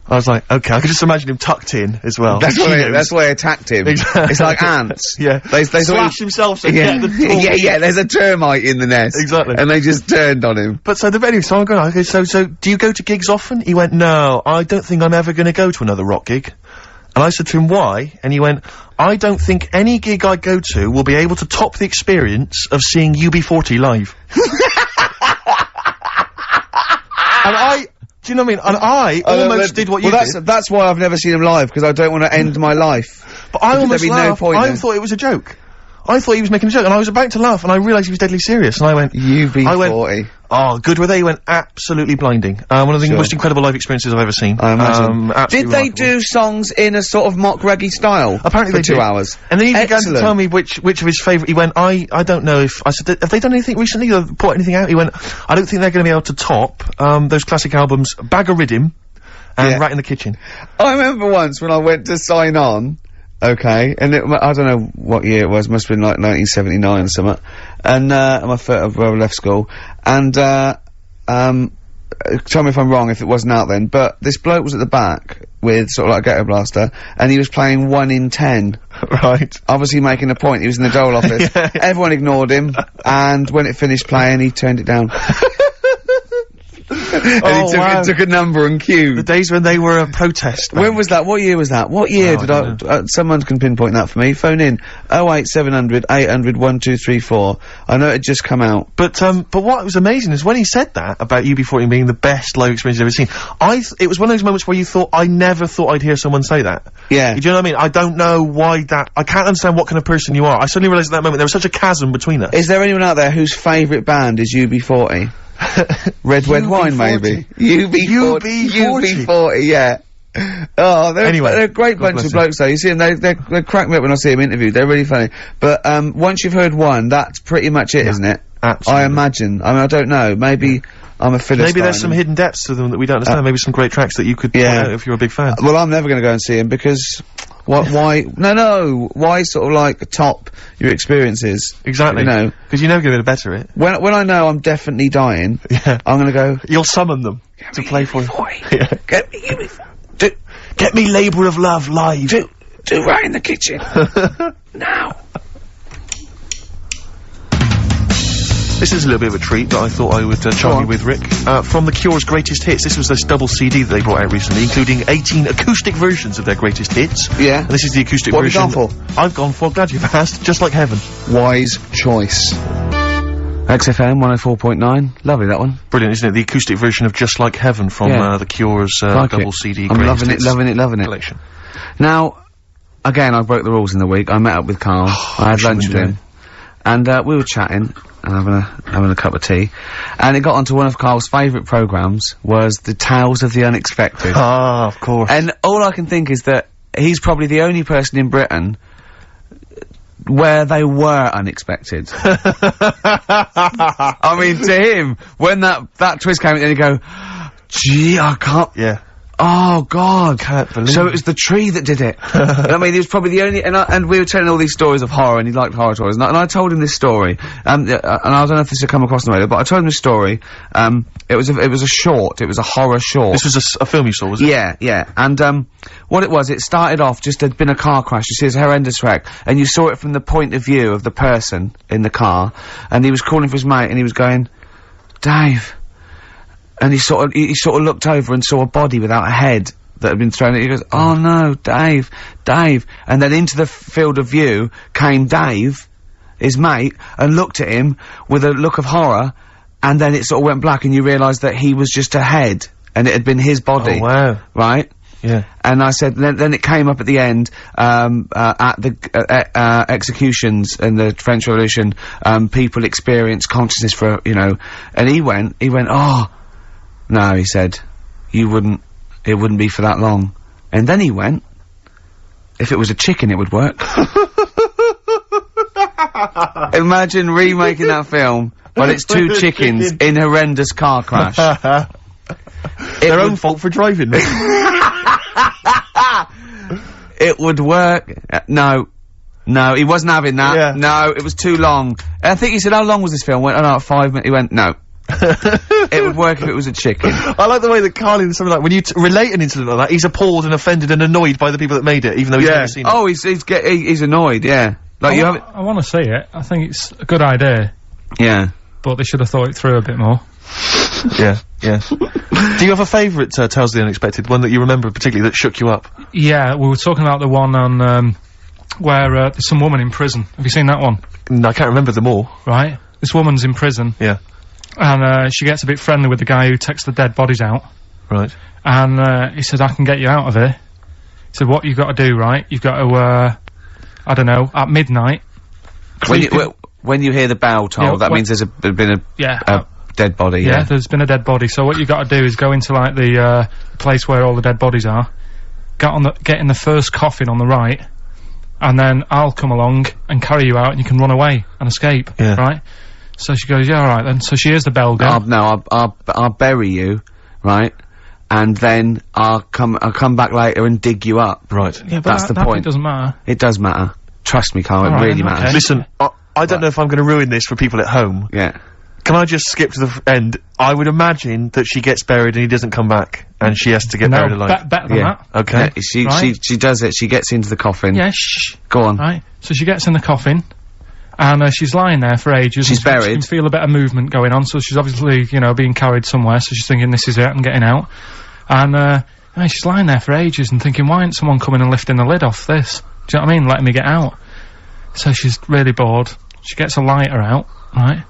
B: I was like, okay, I could just imagine him tucked in as well.
A: That's why I attacked him. Exactly. It's like ants.
B: Yeah.
A: They
B: Slash himself, so
A: yeah, there's a termite in the nest.
B: Exactly.
A: And they just turned on him.
B: But so I'm going, okay, so do you go to gigs often? He went, no, I don't think I'm ever gonna go to another rock gig. And I said to him, why? And he went, I don't think any gig I go to will be able to top the experience of seeing UB40 live. And do you know what I mean? And I almost did what you did.
A: That's why I've never seen him live, because I don't want to end my life.
B: But I almost laughed.
A: No
B: I thought it was a joke. I thought he was making a joke, and I was about to laugh, and I realised he was deadly serious, and I went,
A: UB40.
B: Oh, good were they? He went, absolutely blinding. One of the most incredible live experiences I've ever seen.
A: I imagine. Did they
B: remarkable.
A: do songs in a sort of mock reggae style?
B: Apparently
A: for 2 hours.
B: And then he began to tell me which of his favourite, he went, I don't know if, I said, have they done anything recently, or put anything out? He went, I don't think they're gonna be able to top, those classic albums, Bag of Riddim, and Rat in the Kitchen. I
A: remember once when I went to sign on, okay, and I don't know what year it was, must have been like 1979 or something, and, I left school, and, tell me if I'm wrong if it wasn't out then, but this bloke was at the back with sort of like a ghetto blaster, and he was playing 1 in 10.
B: Right.
A: Obviously making a point, he was in the dole office. Everyone ignored him, and when it finished playing, he turned it down. And he took a number and queued.
B: The days when they were a protest.
A: When was that? What year was that? What year did someone can pinpoint that for me. Phone in 08700 800 1234. I know it just come out.
B: But what was amazing is when he said that about UB40 being the best live experience you've ever seen, it was one of those moments where you thought, I never thought I'd hear someone say that.
A: Yeah.
B: Do you know what I mean? I don't know why I can't understand what kind of person you are. I suddenly realised at that moment there was such a chasm between us.
A: Is there anyone out there whose favourite band is UB40? Red Wine, maybe. UB40, yeah. Oh, they're a great bunch of blokes though. You see them, they crack me up when I see them interviewed. They're really funny. But, once you've heard one, that's pretty much it, isn't it?
B: Absolutely.
A: I imagine. I mean, I don't know. Maybe I'm a Philistine.
B: Maybe there's some hidden depths to them that we don't understand. Maybe some great tracks that you could point out if you're a big fan.
A: Well, I'm never gonna go and see him because why? No. Why sort of like top your experiences?
B: Exactly.
A: You know,
B: because you're never gonna better it.
A: When I know I'm definitely dying, I'm gonna go.
B: You'll summon them to play for you.
A: Get me
B: Get me Labour of Love live.
A: Do Right in the Kitchen now.
B: This is a little bit of a treat that I thought I would charm you with, Rick. From The Cure's Greatest Hits. This was this double CD that they brought out recently, including 18 acoustic versions of their greatest hits.
A: Yeah.
B: And this is the acoustic version.
A: What have you gone for?
B: I've gone for, glad you've asked, Just Like Heaven.
A: Wise choice. XFM 104.9. Lovely, that one.
B: Brilliant, isn't it? The acoustic version of Just Like Heaven from The Cure's double CD
A: I'm loving it.
B: collection.
A: Now, again, I broke the rules in the week. I met up with Karl. I had lunch with him. And we were chatting and having a cup of tea. And it got onto one of Karl's favourite programmes, was the Tales of the Unexpected.
B: Ah, of course.
A: And all I can think is that he's probably the only person in Britain where they were unexpected. I mean, to him, when that twist came in, you go, gee, I can't...
B: Yeah.
A: Oh, God.
B: Can't believe
A: So it was the tree that did it. I mean, he was probably the only... And we were telling all these stories of horror, and he liked horror stories. And I told him this story. And I don't know if this had come across the radio, but I told him this story. It was a short. It was a horror short.
B: This was a film you saw, was it?
A: Yeah, yeah. And, what it was, it started off just there'd been a car crash. You see, it's a horrendous wreck. And you saw it from the point of view of the person in the car. And he was calling for his mate, and he was going, Dave... And he sort of looked over and saw a body without a head that had been thrown at. He goes, oh no, Dave. And then into the field of view came Dave, his mate, and looked at him with a look of horror, and then it sort of went black, and you realised that he was just a head, and it had been his body.
B: Oh, wow.
A: Right?
B: Yeah.
A: And I said, then it came up at the end, at the, executions in the French Revolution, people experienced consciousness for, you know, and he went, oh, no, he said, it wouldn't be for that long. And then he went, if it was a chicken, it would work. Imagine remaking that film, but it's two chickens in horrendous car crash.
B: Their own fault for driving.
A: It would work. No, he wasn't having that.
B: Yeah.
A: No, it was too long. I think he said, how long was this film? Went, oh no, 5 minutes. He went, no. It would work if it was a chicken.
B: I like the way that Karl, in something like, when you relate an incident like that, he's appalled and offended and annoyed by the people that made it, even though he's never seen it.
A: Oh, he's annoyed, yeah. Like,
C: I want to see it. I think it's a good idea.
A: Yeah.
C: But they should have thought it through a bit more.
B: Yeah. Do you have a favourite, Tales of the Unexpected, one that you remember particularly that shook you up?
C: Yeah, we were talking about the one on, where, there's some woman in prison. Have you seen that one?
B: No, I can't remember them all.
C: Right. This woman's in prison.
B: Yeah.
C: And, she gets a bit friendly with the guy who takes the dead bodies out.
B: Right.
C: And, he said, I can get you out of here. He said, what you've got to do, right? You've got to, I don't know, at midnight.
A: When you hear the bell toll, that means there's been a dead body.
C: Yeah, there's been a dead body. So what you got to do is go into, like, the, place where all the dead bodies are. Get in the first coffin on the right. And then I'll come along and carry you out, and you can run away and escape. Yeah. Right? So she goes, yeah, alright then. So she hears the bell go.
A: I'll bury you, right? And then I'll come back later and dig you up.
B: Right.
C: Yeah, but that's the point. It doesn't matter.
A: It does matter. Trust me, Karl, it really matters.
B: Okay. Listen, I don't know if I'm gonna ruin this for people at home.
A: Yeah.
B: Can I just skip to the end? I would imagine that she gets buried and he doesn't come back, and she has to get buried alive.
C: Better than that.
B: Okay.
A: Yeah, she does it. She gets into the coffin.
C: Yeah, shh.
A: Go on.
C: Right. So she gets in the coffin. And, she's lying there for ages.
A: She's buried.
C: She can feel a bit of movement going on, so she's obviously, you know, being carried somewhere, so she's thinking, this is it, I'm getting out. And, she's lying there for ages and thinking, why ain't someone coming and lifting the lid off this? Do you know what I mean? Letting me get out. So she's really bored. She gets a lighter out, right?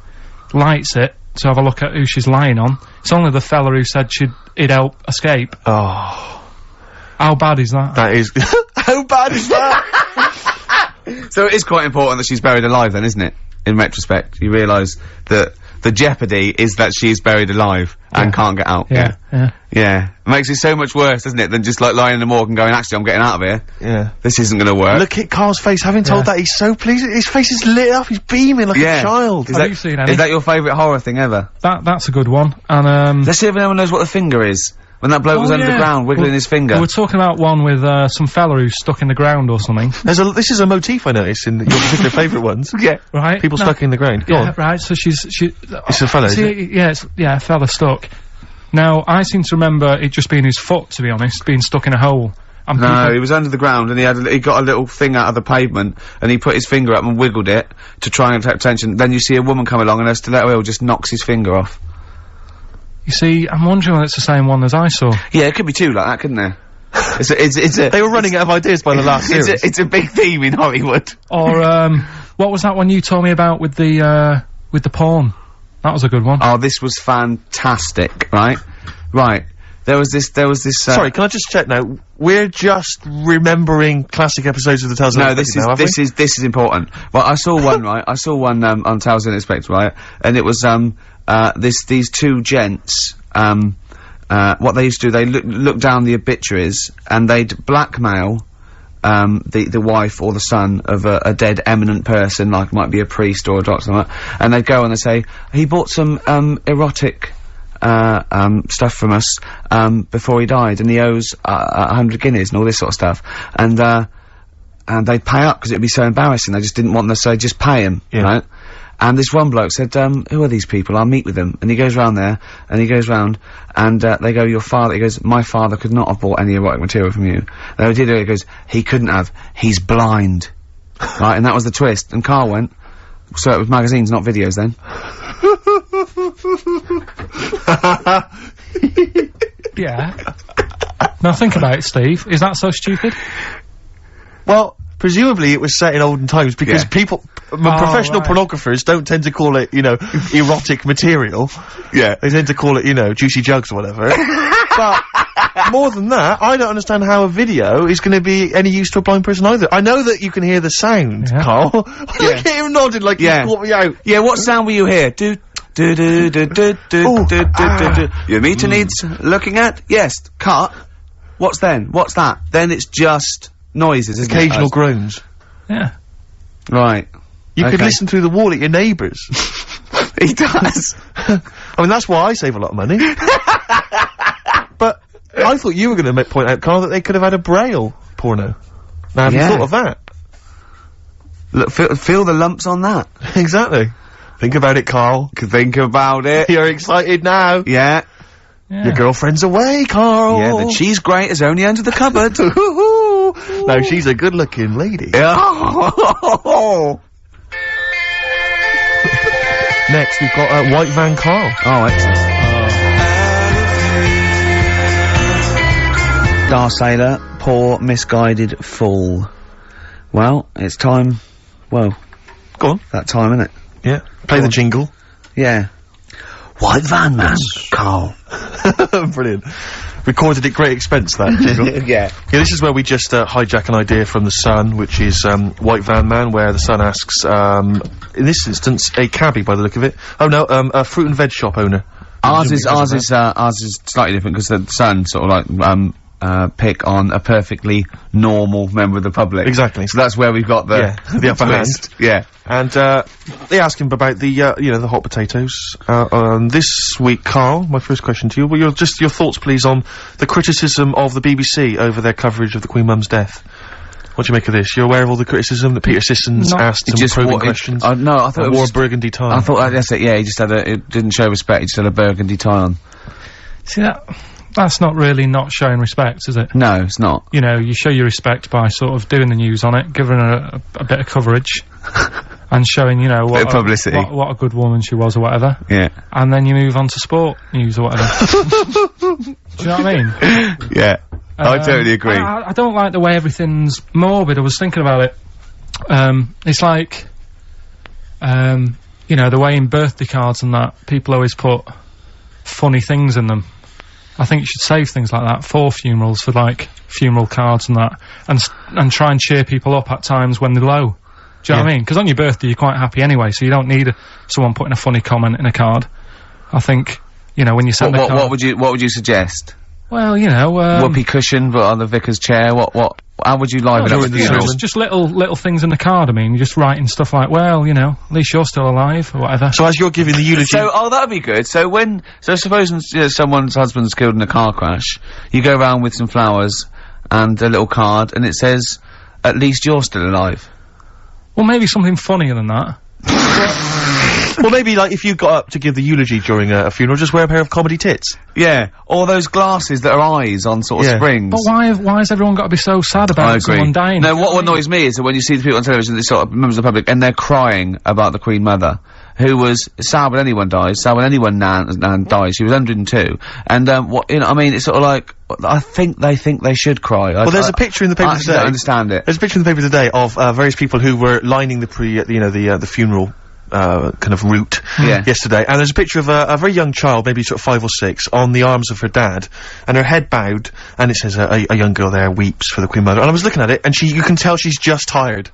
C: Lights it to have a look at who she's lying on. It's only the fella who said he'd help escape.
B: Oh.
C: How bad is that?
B: That is... How bad is that?
A: So it is quite important that she's buried alive then, isn't it? In retrospect, you realise that the jeopardy is that she is buried alive and can't get out. Yeah. It makes it so much worse, doesn't it, than just like lying in the morgue and going, actually, I'm getting out of here.
B: Yeah.
A: This isn't gonna work.
B: Look at Karl's face, having told that, he's so pleased. His face is lit up, he's beaming like a child.
C: Have you seen any?
A: Is that your favourite horror thing ever?
C: That's a good one. And,
A: let's see if anyone knows what the finger is. When that bloke was underground, wiggling his finger.
C: We were talking about one with, some fella who's stuck in the ground or something.
B: This is a motif I noticed in your particular favourite ones.
A: Yeah.
C: Right.
B: People stuck in the ground. Go on.
C: Right, so
B: it's a fella, is it?
C: Yeah, a fella stuck. Now, I seem to remember it just being his foot, to be honest, being stuck in a hole. And
A: no, he was under the ground and he got a little thing out of the pavement and he put his finger up and wiggled it to try and attract attention. Then you see a woman come along and her stiletto heel just knocks his finger off.
C: You see, I'm wondering whether it's the same one as I saw.
A: Yeah, it could be two like that, couldn't there? It's a...
B: They were running out of ideas by the last series.
A: It's a big theme in Hollywood.
C: Or, what was that one you told me about with the porn? That was a good one.
A: Oh, this was fantastic, right? Right. There was this,
B: Sorry, can I just check now? We're just remembering classic episodes of the Tales of
A: no,
B: the
A: this is important. Well, I saw one, right? I saw one, on Tales of the Unexpected, right? And it was, these two gents, what they used to do, they look down the obituaries, and they'd blackmail, the wife or the son of a dead eminent person, like might be a priest or a doctor, something like that, and they'd go and they'd say, he bought some, erotic, stuff from us, before he died, and he owes, 100 guineas and all this sort of stuff. And they'd pay up because it'd be so embarrassing. They just didn't want them to say, just pay him, right? And this one bloke said, who are these people? I'll meet with them. And he goes round there, and he goes round, and, they go, your father, he goes, my father could not have bought any erotic material from you. They did it, he goes, he couldn't have, he's blind. Right, and that was the twist. And Karl went, so it was magazines, not videos then.
C: Yeah. Now think about it, Steve. Is that so stupid?
B: Well, presumably it was set in olden times because people, professional pornographers don't tend to call it, you know, erotic material.
A: Yeah.
B: They tend to call it, you know, juicy jugs or whatever. But more than that, I don't understand how a video is going to be any use to a blind person either. I know that you can hear the sound, Karl. Look at him nodding like you caught me out.
A: Yeah, what sound will you hear? Do do do do do do do do do. Your meter needs looking at? Yes. Cut. What's then? What's that? Then it's just noises, isn't
B: occasional groans.
C: Yeah.
A: Right.
B: You could listen through the wall at your neighbours.
A: He does.
B: I mean, that's why I save a lot of money. But I thought you were going to point out, Karl, that they could have had a Braille porno. Now, have you thought of that?
A: Look, feel the lumps on that.
B: Exactly. Think about it, Karl.
A: Think about it.
B: You're excited now.
A: Yeah.
B: Your girlfriend's away, Karl.
A: Yeah, the cheese grate is only under the cupboard.
B: No, she's a good-looking lady. Next, we've got White Van Karl.
A: Oh, excellent. Star Sailor, poor, misguided fool. Well, it's time. Well,
B: go on.
A: That time, isn't it?
B: Yeah. Play the jingle.
A: Yeah. White Van Man, Karl.
B: Brilliant. Recorded at great expense, that jingle.
A: Yeah,
B: this is where we just hijack an idea from The Sun, which is White Van Man, where The Sun asks, in this instance, a cabbie by the look of it. Oh no, a fruit and veg shop owner.
A: Ours is slightly different because The Sun sort of like pick on a perfectly normal member of the public.
B: Exactly.
A: So that's where we've got the
B: upper hand.
A: Yeah.
B: And they ask him about the you know, the hot potatoes. This week, Karl, my first question to you, well, your thoughts please on the criticism of the BBC over their coverage of the Queen Mum's death. What do you make of this? You're aware of all the criticism that Peter Sissons asked some probing questions?
A: No, I thought it
B: wore a burgundy tie.
A: I thought that's it. Yeah, he just had it didn't show respect. He just had a burgundy tie on.
C: See that's not really not showing respect, is it?
A: No, it's not.
C: You know, you show your respect by sort of doing the news on it, giving her a bit of coverage, and showing, you know, what
A: publicity.
C: What a good woman she was or whatever.
A: Yeah.
C: And then you move on to sport news or whatever. Do you know what I mean?
A: Yeah. I totally agree.
C: I don't like the way everything's morbid. I was thinking about it. It's like, you know, the way in birthday cards and that, people always put funny things in them. I think you should save things like that for funerals, for like funeral cards and that, and try and cheer people up at times when they're low. Do you know what I mean? Because on your birthday you're quite happy anyway, so you don't need someone putting a funny comment in a card. I think, you know, when you send a card.
A: What would you suggest?
B: Well, you know,
A: whoopee cushion, but on the vicar's chair. How would you liven up the funeral?
C: Just little things in the card. I mean, you're just writing stuff like, well, you know, at least you're still alive, or whatever.
B: So as you're giving the eulogy.
A: So, that'd be good. So suppose someone's husband's killed in a car crash, you go around with some flowers and a little card, and it says, at least you're still alive.
C: Well, maybe something funnier than that.
B: Well, maybe, like, if you got up to give the eulogy during a funeral, just wear a pair of comedy tits.
A: Yeah. Or those glasses that are eyes on sort of springs.
C: But why has everyone got to be so sad about someone dying?
A: No, what annoys me is that when you see the people on television, they sort of members of the public, and they're crying about the Queen Mother, who was sad when anyone dies, sad when anyone dies. She was 102. And, you know, I mean, it's sort of like, I think they should cry.
B: Well, there's a picture in the paper today.
A: I don't understand it.
B: There's a picture in the paper today of, various people who were lining the funeral kind of route yesterday, and there's a picture of a very young child, maybe sort of 5 or 6, on the arms of her dad, and her head bowed, and it says a young girl there weeps for the Queen Mother. And I was looking at it, and you can tell she's just tired.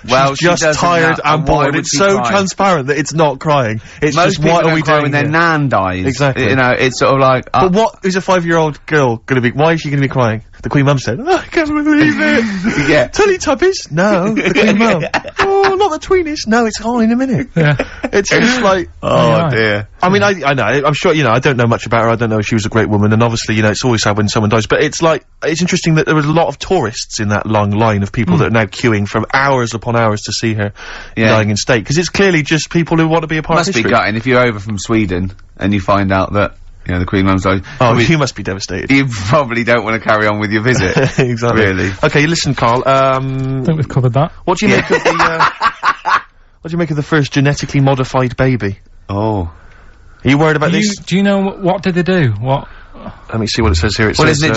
A: Well,
B: she's just tired and bored. It's so transparent that it's not crying. It's
A: most
B: just, what are we doing
A: when their nan dies.
B: Exactly.
A: You know, it's sort of like...
B: but what is a 5-year-old girl gonna be... Why is she gonna be crying? The Queen Mum said, I can't believe it.
A: Yeah.
B: Teletubbies? No. The Queen Mum. Oh, not the tweenies. No, it's on in a minute.
C: Yeah.
B: It's just like...
A: Oh, dear.
B: I mean, I know, I'm sure, you know, I don't know much about her, I don't know if she was a great woman, and obviously, you know, it's always sad when someone dies, but it's like, it's interesting that there was a lot of tourists in that long line of people that are now queuing from hours upon hours to see her dying in state, because it's clearly just people who want to be a part of history.
A: Must be gutting if you're over from Sweden, and you find out that, you know, the Queen Mum's died.
B: Oh, you must be devastated.
A: You probably don't want to carry on with your visit.
B: Exactly.
A: Really.
B: Okay, listen, Carl,
C: I think we've covered that.
B: what do you make of the, what do you make of the first genetically modified baby?
A: Oh.
B: Are you worried about this?
C: Do you know what did they do? What?
B: Let me see what it says here. It
A: Well,
B: says,
A: isn't it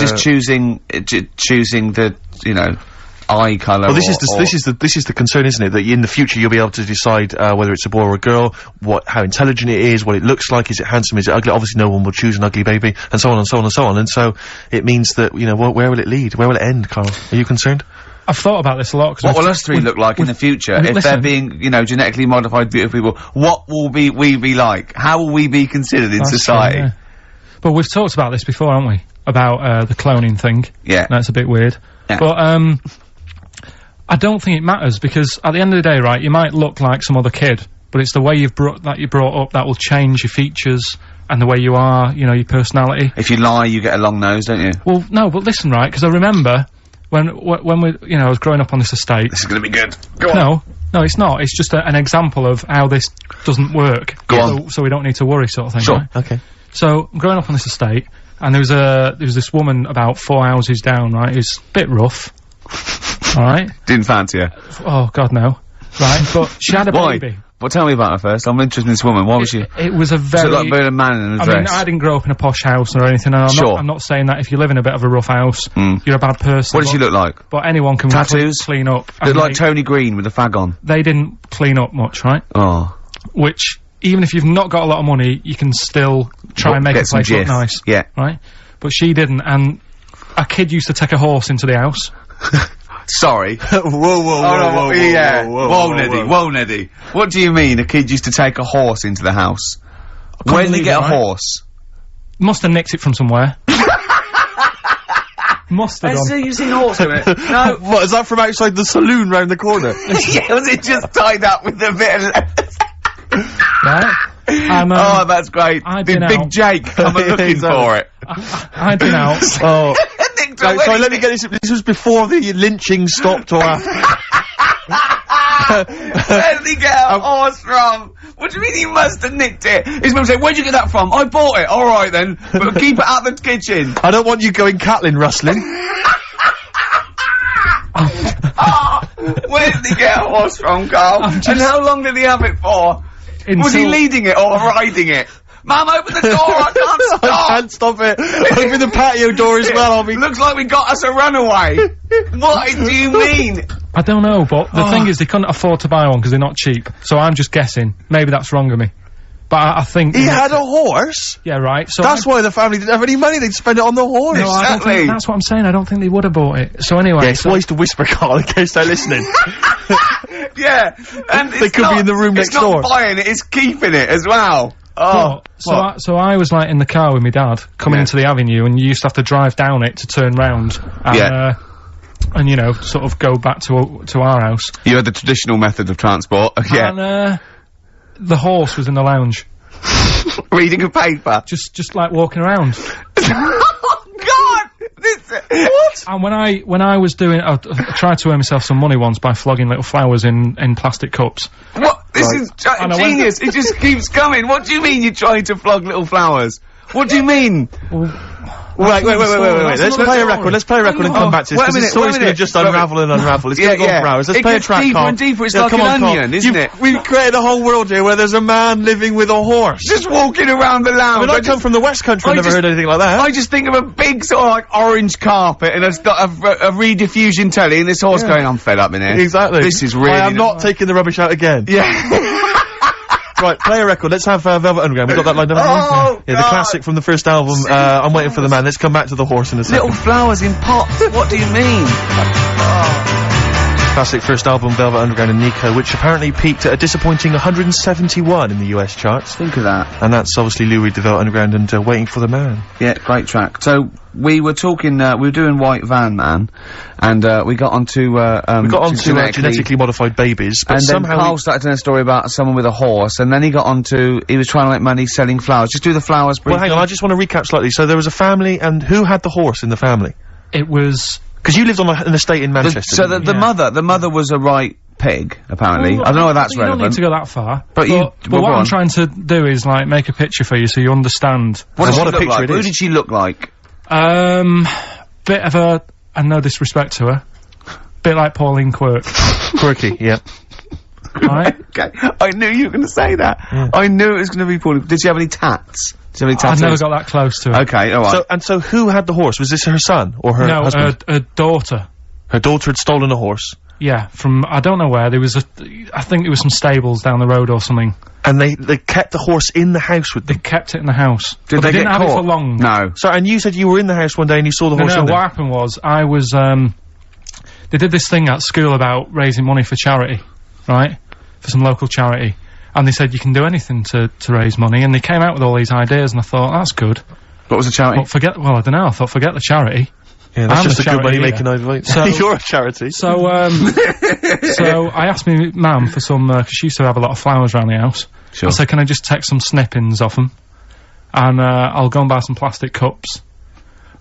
A: just choosing the, you know, eye colour?
B: Well, this is the concern, isn't it? That in the future you'll be able to decide whether it's a boy or a girl, how intelligent it is, what it looks like, is it handsome, is it ugly? Obviously, no one will choose an ugly baby, and so on and so on and so on. And so it means that, you know, where will it lead? Where will it end, Carl? Are you concerned?
C: I've thought about this a lot.
A: What will us three look like in the future if they're being, you know, genetically modified beautiful people? What will we be like? How will we be considered in society?
C: True, yeah. But we've talked about this before, haven't we? About the cloning thing.
A: Yeah.
C: That's a bit weird.
A: Yeah.
C: But I don't think it matters, because at the end of the day, right, you might look like some other kid, but it's the way you're brought up that will change your features and the way you are, you know, your personality.
A: If you lie, you get a long nose, don't you?
C: Well, no, but listen, right, because I remember when we, you know, I was growing up on this estate.
A: This is gonna be good. Go on.
C: No, it's not. It's just an example of how this doesn't work.
A: Go on.
C: So we don't need to worry, sort of thing.
A: Sure.
C: Right?
B: Okay.
C: So I'm growing up on this estate, and there was this woman about 4 houses down, right? Who's a bit rough. All right.
A: Didn't fancy her.
C: Oh God, no. Right, but she had a baby.
A: Well, tell me about her first. I'm interested in this woman. Why was she?
C: It was a very...
A: So like a man in a dress.
C: I mean, I didn't grow up in a posh house or anything, and I'm not saying that if you live in a bit of a rough house, you're a bad person.
A: What did she look like?
C: But anyone can
A: tattoos?
C: clean up.
A: Looked like Tony Green with a fag on.
C: They didn't clean up much, right?
A: Oh.
C: Which, even if you've not got a lot of money, you can still try and make a place look nice.
A: Yeah.
C: Right? But she didn't, and a kid used to take a horse into the house.
A: Sorry. Whoa, Neddy. What do you mean a kid used to take a horse into the house? Where did he get a horse?
C: Must have nicked it from somewhere. Must have done.
A: You've seen a horse in it? No.
B: What, is that from outside the saloon round the corner?
A: Yeah, was it just tied up with a bit of...
C: Right? And,
A: oh, that's great. Did Big Jake come looking for it?
C: I'd been out.
B: Oh. Sorry, let me get this. This was before the lynching stopped or after.
A: Where did he get a horse from? What do you mean he must have nicked it? His mum said, where'd you get that from? I bought it. Alright then. But keep it out the kitchen.
B: I don't want you going Catlin rustling.
A: Where did he get a horse from, Carl? And how long did he have it for? Was he leading it or riding it? Mum, open the door, I can't stop!
B: I can't stop it! Open the patio door as well,
A: Looks like we got us a runaway! What do you mean?
C: I don't know, but the thing is, they couldn't afford to buy one because they're not cheap. So I'm just guessing. Maybe that's wrong of me. But I think...
B: He had a horse?
C: Yeah, right. So
B: that's why the family didn't have any money, they'd spend it on the horse.
C: No, I don't think, that's what I'm saying, I don't think they would have bought it. So anyway...
B: Yeah, it's wise to whisper, Carl, in case they're listening.
A: Yeah, and
B: they could be in the room next door.
A: It's not buying it, it's keeping it as well. Oh,
C: so I was like in the car with my dad coming into the avenue, and you used to have to drive down it to turn round and and you know, sort of go back to our house. You had the traditional method of transport. And the horse was in the lounge reading a paper, just like walking around. Oh God! What? And when I was doing, I tried to earn myself some money once by flogging little flowers in plastic cups. What? This is genius. It just keeps coming. What do you mean you're trying to flog little flowers? What do you mean? Wait. Let's play a record. Let's play a record and come back to this, because this story's going to just unravel and unravel. It's going to go on for hours. Let's play a track, Carl. It gets deeper and deeper. It's like an onion, isn't it? We've created a whole world here where there's a man living with a horse. Just walking around the lounge. I mean, I come from the West Country, I've never heard anything like that. I just think of a big sort of like orange carpet, and it's got a rediffusion telly, and this horse going, I'm fed up in here. Exactly. This is really... I am not taking the rubbish out again. Yeah.
B: Right, play a record. Let's have Velvet Underground. We got that lined up.
A: Oh,
B: yeah, the classic from the first album. I'm Waiting for the Man. Let's come back to the horse in a second.
A: Little flowers in pots. What do you mean?
B: Classic first album, Velvet Underground and Nico, which apparently peaked at a disappointing 171 in the US charts.
A: Think of that.
B: And that's obviously Lou Reed, the Velvet Underground, and Waiting for the Man.
A: Yeah, great track. So, we were talking, we were doing White Van Man, and, we got onto,
B: genetically modified babies, but
A: and then
B: somehow
A: Carl started telling a story about someone with a horse, and then he got onto, he was trying to make money selling flowers. Just do the flowers briefly.
B: Well, hang on, I just want to recap slightly. So there was a family, and who had the horse in the family?
C: It was...
B: Because you lived on an estate in Manchester.
A: So the mother was a right pig, apparently.
C: Well,
A: I don't know whether that's
C: you
A: relevant.
C: don't need to go that far.
A: But
C: what I'm trying to do is, like, make a picture for you so you understand.
A: What
B: a
A: a
B: picture
A: like?
B: it is.
A: Who did she look like?
C: Bit of a, and no disrespect to her, bit like Pauline Quirk.
B: Quirky, yeah.
C: Right?
A: Okay, I knew you were going to say that.
B: Yeah.
A: I knew it was going to be Pauline. Did she have any tats? Did she have any tattoos?
C: I've never got that close to her.
A: Okay, alright.
B: So who had the horse? Was this her son or her husband?
C: No, her daughter.
B: Her daughter had stolen a horse.
C: Yeah, from, I don't know where, there was I think there was some stables down the road or something.
B: And they kept the horse in the house with them?
C: They kept it in the house.
A: Did
C: they
A: they
C: didn't
A: get
C: have
A: caught?
C: it for long.
A: No.
B: So, and you said you were in the house one day and you saw the horse in
C: No,
B: there?
C: what happened was, I was, they did this thing at school about raising money for charity, right? For some local charity. And they said you can do anything to raise money, and they came out with all these ideas, and I thought, that's good.
A: What was the charity?
C: Well, I don't know, I thought, forget the charity.
B: Yeah, that's
C: I'm
B: just a good
C: charity
B: money-making idea.
C: So-
B: You're a charity.
C: So, so I asked me mum for some, cause she used to have a lot of flowers around the house.
A: Sure.
C: I said, can I just take some snippings off them? And, I'll go and buy some plastic cups.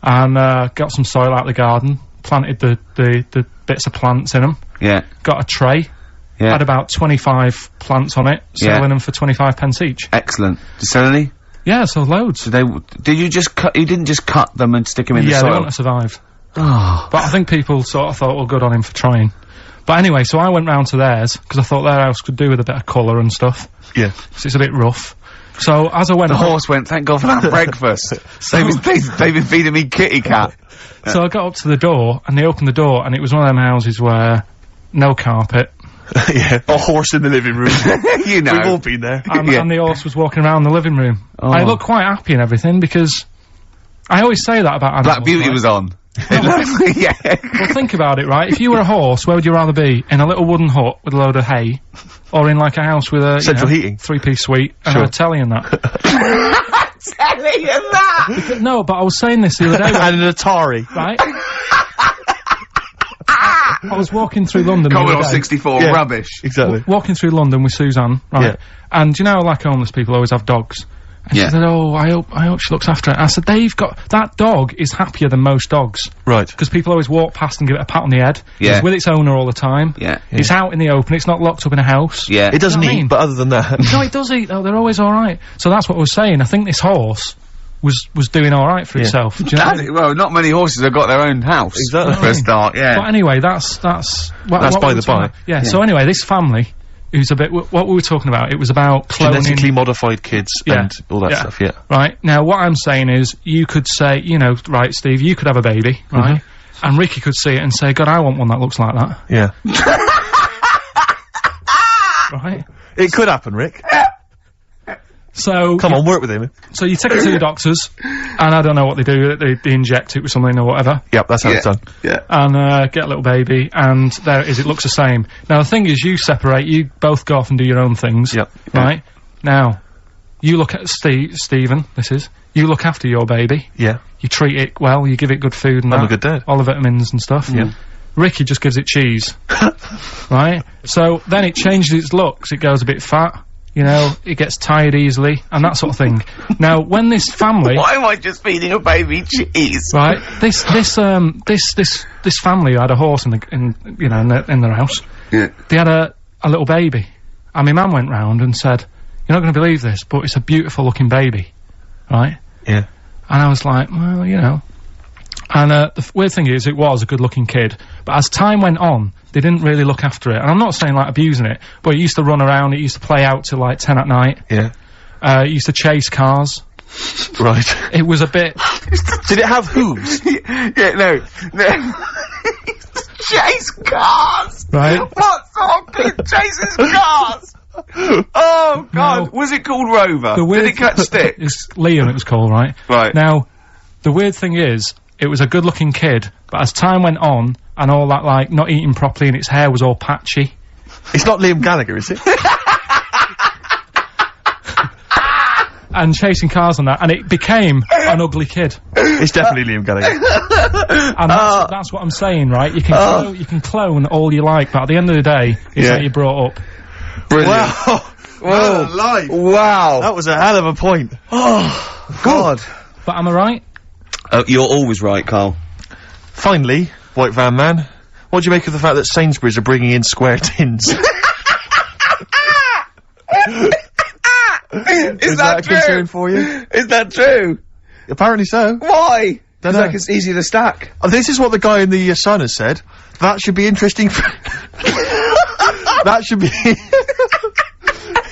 C: And, got some soil out of the garden, planted the bits of plants in them.
A: Yeah.
C: Got a tray.
A: Yeah.
C: Had about 25 plants on it, selling them for 25 pence each.
A: Excellent. Did you sell any?
C: Yeah, so loads.
A: Did you just cut, you didn't just cut them and stick them in the
C: Yeah,
A: soil?
C: they wouldn't have survived.
A: Oh.
C: But I think people sort of thought, well, good on him for trying. But anyway, so I went round to theirs, because I thought their house could do with a bit of colour and stuff.
B: Yeah.
C: So it's a bit rough. So, as I went
A: The horse went, thank God for that breakfast. They've been feeding me kitty cat.
C: So I got up to the door, and they opened the door, and it was one of them houses where no carpet.
B: Yeah. A horse in the living room.
A: You know.
B: We've all been there.
C: And the horse was walking around the living room.
A: Oh.
C: I looked quite happy and everything, because I always say that about animals.
A: Black Beauty
C: right?
A: was on. Yeah.
C: Well, think about it, right? If you were a horse, where would you rather be? In a little wooden hut with a load of hay? Or in like a house with a
B: central heating,
C: 3-piece suite and
B: Sure.
C: a telly and that?
A: Telly and that!
C: No, but I was saying this the other day.
B: and an Atari.
C: Right? I was walking through London the
A: Commodore
C: other day.
A: 64,
B: Yeah.
A: rubbish.
B: Exactly.
C: Walking through London with Suzanne, right?
B: Yeah.
C: And you know, like homeless people always have dogs. And
A: Yeah.
C: she said, oh, I hope she looks after it. I said, that dog is happier than most dogs.
B: Right.
C: Because people always walk past and give it a pat on the head.
A: Yeah.
C: It's with its owner all the time.
A: Yeah.
C: It's out in the open, it's not locked up in a house.
A: Yeah.
B: It doesn't
C: You know what I
B: eat,
C: mean?
B: but other than that.
C: No, it does eat though, they're always alright. So that's what I was saying, I think this horse was doing alright for itself. Do you know what I mean?
A: Well, not many horses have got their own house.
B: Exactly.
A: For a start, yeah.
C: But anyway, that's
B: That's
C: what
B: by
C: we
B: the
C: were talking
B: by.
C: about. Yeah, so anyway, this family, who's a bit, what we were talking about, it was about cloning.
B: Genetically modified kids and all that stuff, yeah.
C: Right, now what I'm saying is, you could say, you know, right, Steve, you could have a baby, right? And Ricky could see it and say, God, I want one that looks like that.
B: Yeah.
C: Right?
B: It could happen, Rick.
C: So...
B: Come on, work with him.
C: So you take it to the doctors, and I don't know what they do, they inject it with something or whatever.
B: Yep, that's how it's done.
A: Yeah.
C: And, get a little baby, and there it is, it looks the same. Now, the thing is, you separate, you both go off and do your own things.
B: Yep.
C: Right? Now, you look at Stephen, you look after your baby.
B: Yeah.
C: You treat it well, you give it good food and
B: I'm
C: that.
B: a good dad.
C: All the vitamins and stuff.
B: Yeah.
C: Ricky just gives it cheese. Right? So, then it changes its looks, it goes a bit fat. You know, it gets tired easily, and that sort of thing. Now, when this family...
A: Why am I just feeding a baby cheese?
C: Right, this family had a horse in their house.
A: Yeah.
C: They had a little baby. And my mum went round and said, you're not going to believe this, but it's a beautiful looking baby. Right?
B: Yeah.
C: And I was like, well, you know. And, the weird thing is, it was a good looking kid. But as time went on, they didn't really look after it. And I'm not saying, like, abusing it, but it used to run around, it used to play out till, like, 10 at night.
B: Yeah.
C: It used to chase cars.
B: Right.
C: It was a bit...
B: Did it have hooves?
A: Yeah, no. Chase cars!
C: Right?
A: What sort of kid chases cars? Oh, God.
C: Now,
A: was it called Rover?
C: the weird
A: Did it catch stick?
C: It's Liam, it was called, right?
A: Right.
C: Now, the weird thing is, it was a good-looking kid, but as time went on, and all that, like, not eating properly and its hair was all patchy.
B: It's not Liam Gallagher, is it?
C: And chasing cars on that, and it became an ugly kid.
B: It's definitely Liam Gallagher.
C: And that's what I'm saying, right? You can clone all you like, but at the end of the day, it's how you brought up.
A: Brilliant.
B: Wow. Wow. Life.
A: Wow.
B: That was a hell of a point.
A: Oh, God.
C: But am I right?
A: You're always right, Carl.
B: Finally, White Van Man, what do you make of the fact that Sainsbury's are bringing in square tins?
A: Is that
B: a concern for you?
A: Is that true?
B: Apparently so.
A: Why?
B: Don't
A: It's
B: know.
A: like it's easy to stack.
B: This is what the guy in the Sun has said. That should be interesting for... That should be...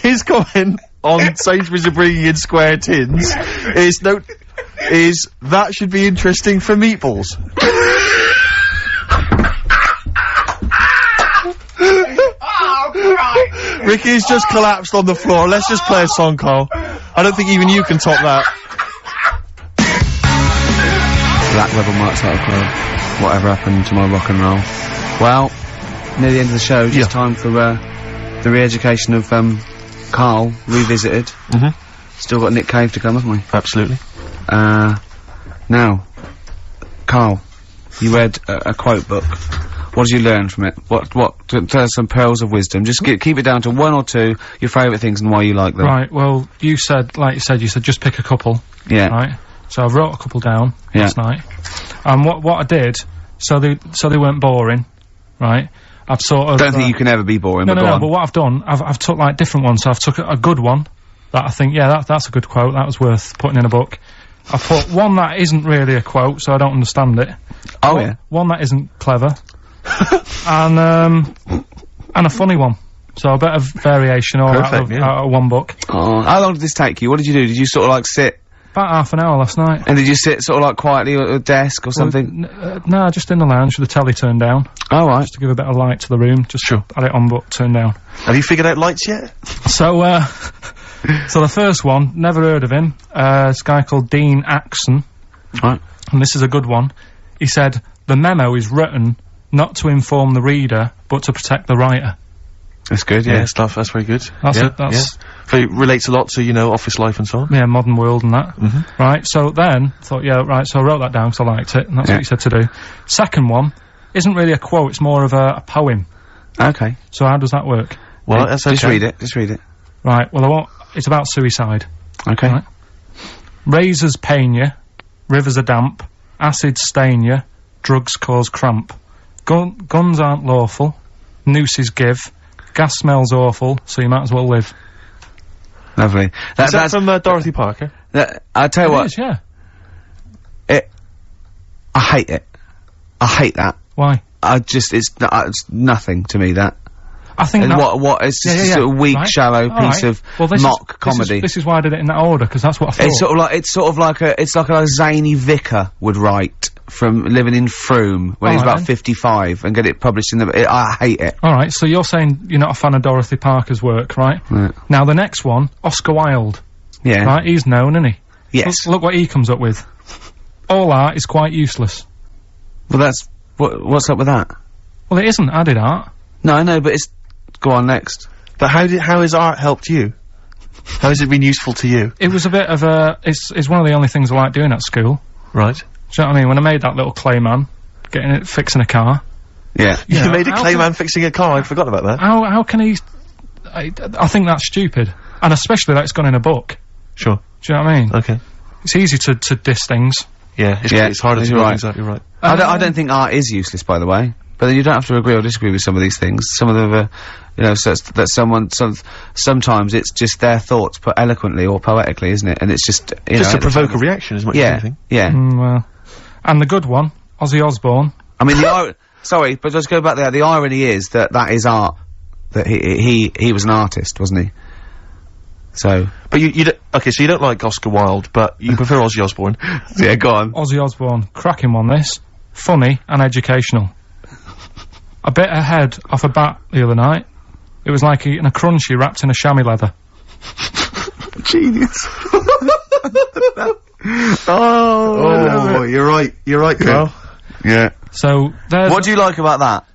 B: His comment on Sainsbury's are bringing in square tins is that should be interesting for meatballs. Ricky's just collapsed on the floor. Let's just play a song, Carl. I don't think even you can top that.
A: Black Rebel Motorcycle Club. Whatever happened to my rock and roll? Well, near the end of the show, just time for the re-education of Carl revisited. Still got Nick Cave to come, haven't we?
B: Absolutely.
A: Now, Carl, you read a quote book. What did you learn from it? Tell us some pearls of wisdom. Just keep it down to one or two, your favourite things and why you like them.
C: Right, well, you said just pick a couple.
A: Yeah.
C: Right? So I wrote a couple down last night. And what I did, so they weren't boring, right? I've sort of...
A: Don't think you can ever be boring,
C: No,
A: but go on.
C: but what I've done, I've took, like, different ones. So I've took a good one, that I think, that's a good quote, that was worth putting in a book. I put one that isn't really a quote, so I don't understand it.
A: Oh, yeah.
C: One that isn't clever. and a funny one. So a bit of variation all out of one book.
A: Oh, how long did this take you? What did you do? Did you sort of, like, sit...
C: About half an hour last night.
A: And did you sit sort of, like, quietly at a desk or something?
C: No, just in the lounge with the telly turned down.
A: Oh, right.
C: Just to give a bit of light to the room. Just had it on but turned down.
B: Have you figured out lights yet?
C: So, so the first one, never heard of him. This guy called Dean Axon.
A: Right.
C: And this is a good one. He said, the memo is written not to inform the reader, but to protect the writer.
A: That's good, yeah.
B: Stuff, that's very good.
C: That's it, that's...
B: So it relates a lot to, you know, office life and so on.
C: Yeah, modern world and that. Right, so then, thought, so I wrote that down because I liked it, and that's what he said to do. Second one, isn't really a quote, it's more of a poem.
A: Okay.
C: So how does that work?
B: Well, that's okay.
A: Just read it.
C: Right, well, it's about suicide.
A: Okay.
C: Right. Razors pain you, rivers are damp, acids stain you, drugs cause cramp. Guns aren't lawful, nooses give, gas smells awful, so you might as well live.
A: Lovely.
B: That's from Dorothy Parker.
A: I'll tell you what.
C: It is, yeah.
A: I hate it. I hate that.
C: Why?
A: It's nothing to me, that.
C: I think
A: and
C: that...
A: it's just a sort of weak, shallow piece of mock comedy.
C: This is why I did it in that order, because that's what I thought.
A: It's sort of like a zany vicar would write from living in Frome when he's about 55 and get it published in the... I hate it.
C: Alright, so you're saying you're not a fan of Dorothy Parker's work, right? Now the next one, Oscar Wilde.
A: Yeah.
C: Right, he's known, isn't he?
A: Yes.
C: Look what he comes up with. All art is quite useless.
A: Well, that's... What's up with that?
C: Well, it isn't added art.
A: No, I know, but it's... Go on, next.
B: But how has art helped you? How has it been useful to you?
C: It was a bit of a... It's one of the only things I like doing at school.
B: Right.
C: Do you know what I mean? When I made that little clay man, fixing a car.
A: Yeah.
B: You made a clay man fixing a car, I forgot about that.
C: How can he... I think that's stupid. And especially that it's gone in a book.
B: Sure.
C: Do you know what I mean?
B: Okay.
C: It's easy to diss things.
B: Yeah, it's harder to do things out, you're right.
A: I don't think art is useless, by the way. But then you don't have to agree or disagree with some of these things. Some of them are, you know, sometimes it's just their thoughts put eloquently or poetically, isn't it? And it's just, you know,
B: to provoke a reaction as much as anything.
A: Yeah.
C: Well. And the good one, Ozzy Osbourne.
A: I mean, sorry, but let's go back there. The irony is that is art. That he was an artist, wasn't he? So.
B: But okay, so you don't like Oscar Wilde, but you prefer Ozzy Osbourne.
A: Yeah, go on.
C: Ozzy Osbourne, cracking one this. Funny and educational. I bit a head off a bat the other night, It was like eating a crunchy wrapped in a chamois leather.
A: Genius.
B: You're right, Carl.
A: Yeah.
C: So there's.
A: What do you like about that?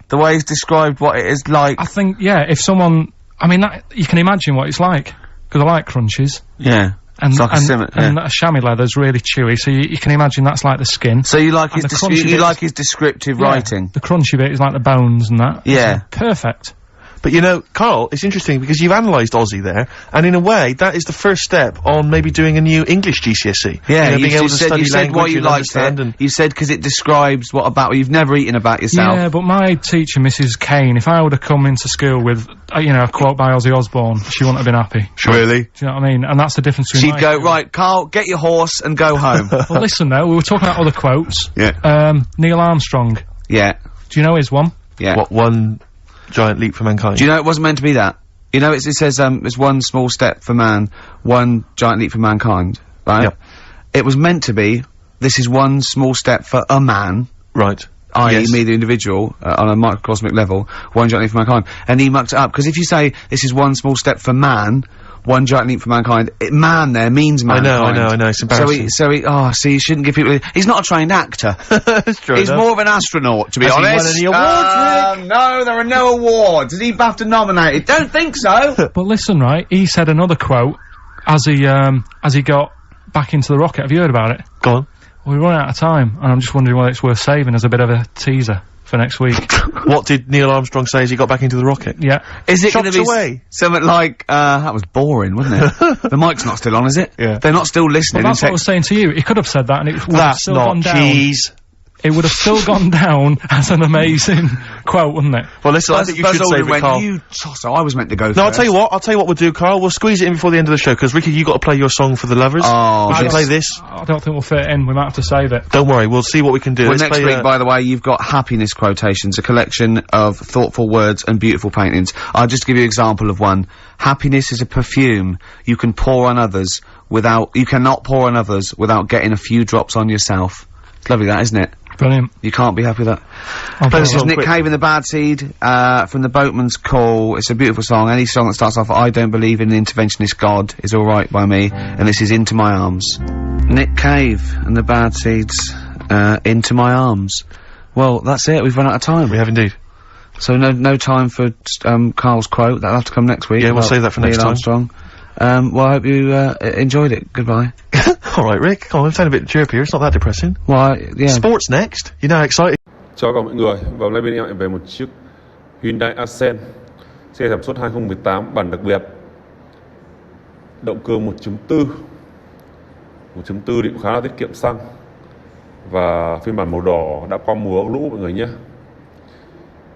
A: The way he's described what it is like.
C: I think, yeah, if someone, I mean, you can imagine what it's like, because I like crunchies.
A: Yeah.
C: And,
A: it's like
C: and a chamois leather's really chewy, so you can imagine that's like the skin.
A: So you like his his descriptive writing?
C: The crunchy bit is like the bones and that.
A: Yeah.
C: Perfect.
B: But you know, Carl, it's interesting because you've analysed Aussie there, and in a way, that is the first step on maybe doing a new English GCSE.
A: Yeah,
B: you know, being able to
A: said,
B: study
A: you said
B: language
A: why you
B: and
A: liked
B: understand
A: it.
B: and
A: You said because it describes what you've never eaten about yourself.
C: Yeah, but my teacher, Mrs. Kane, if I would have come into school with, you know, a quote by Ozzy Osbourne, she wouldn't have been happy.
A: Really?
C: Do you know what I mean? And that's the difference between
A: She'd go, right, Carl, get your horse and go home.
C: Well, listen though, we were talking about other quotes.
A: Yeah.
C: Neil Armstrong.
A: Yeah.
C: Do you know his one?
A: Yeah.
B: what one giant leap for mankind.
A: Do you know it wasn't meant to be that? You know, it says, it's one small step for man, one giant leap for mankind, right?
B: Yep.
A: It was meant to be, this is one small step for a man,
B: Right.
A: i.e.
B: Yes.
A: me, the individual, on a microcosmic level, one giant leap for mankind. And he mucked it up, because if you say, this is one small step for man, one giant leap for mankind, man there means mankind.
B: I know, it's embarrassing.
A: So you shouldn't give people, he's not a trained actor.
B: That's true.
A: He's more of an astronaut, to be
B: Has he
A: honest.
B: won any awards, Rick?
A: No, there are no awards. Is he BAFTA nominated? Don't think so.
C: But listen, right, he said another quote as he got back into the rocket. Have you heard about it?
B: Go on.
C: Well, we're running out of time, and I'm just wondering whether it's worth saving as a bit of a teaser for next week.
B: What did Neil Armstrong say as he got back into the rocket?
C: Yeah.
A: Is it going to
B: Shots
A: be
B: away.
A: something like, that was boring, wasn't it? The mic's not still on, is it?
B: Yeah.
A: They're not still listening.
C: Well, that's what I was saying to you. He could have said that, and it would have
B: That's
C: still
B: not
C: gone down.
B: cheese.
C: It would have still gone down as an amazing quote, wouldn't it?
B: Well, listen, I think you should save it, Carl.
A: You tosser, I was meant to go
B: No,
A: first.
B: I'll tell you what we'll do, Carl. We'll squeeze it in before the end of the show, because Ricky, you got to play your song for the lovers.
A: Oh,
B: we should
A: this-
B: play this.
C: I don't think we'll fit it in. We might have to save it.
B: Don't worry, we'll see what we can do.
A: Well,
B: Let's
A: next
B: play,
A: week, by the way, you've got happiness quotations, a collection of thoughtful words and beautiful paintings. I'll just give you an example of one. Happiness is a perfume you can pour on others you cannot pour on others without getting a few drops on yourself. It's lovely that, isn't it?
C: Brilliant.
A: You can't be happy with that.
C: Okay.
A: This is
B: song
A: Nick
B: quick.
A: Cave and the Bad Seed, from the Boatman's Call. It's a beautiful song. Any song that starts off, I don't believe in an interventionist God is alright by me. And this is Into My Arms. Nick Cave and the Bad Seeds, Into My Arms. Well, that's it. We've run out of time.
B: We have indeed.
A: So no time for, Carl's quote. That'll have to come next week.
B: Yeah, we'll
A: about
B: save that for next
A: Neil
B: time.
A: Armstrong. Well, I hope you, enjoyed it. Goodbye.
B: Alright, Rick, come on, I'm sounding a bit chirpier. It's not that depressing.
A: Well, yeah.
B: Sports next. You're now excited.
D: Chào các mọi người, và hôm nay bên em về một chiếc Hyundai Accent xe sản xuất 2018 bản đặc biệt, động cơ 1.4 thì cũng khá là tiết kiệm xăng, và phiên bản màu đỏ đã qua mùa ống lũ mọi người nhé,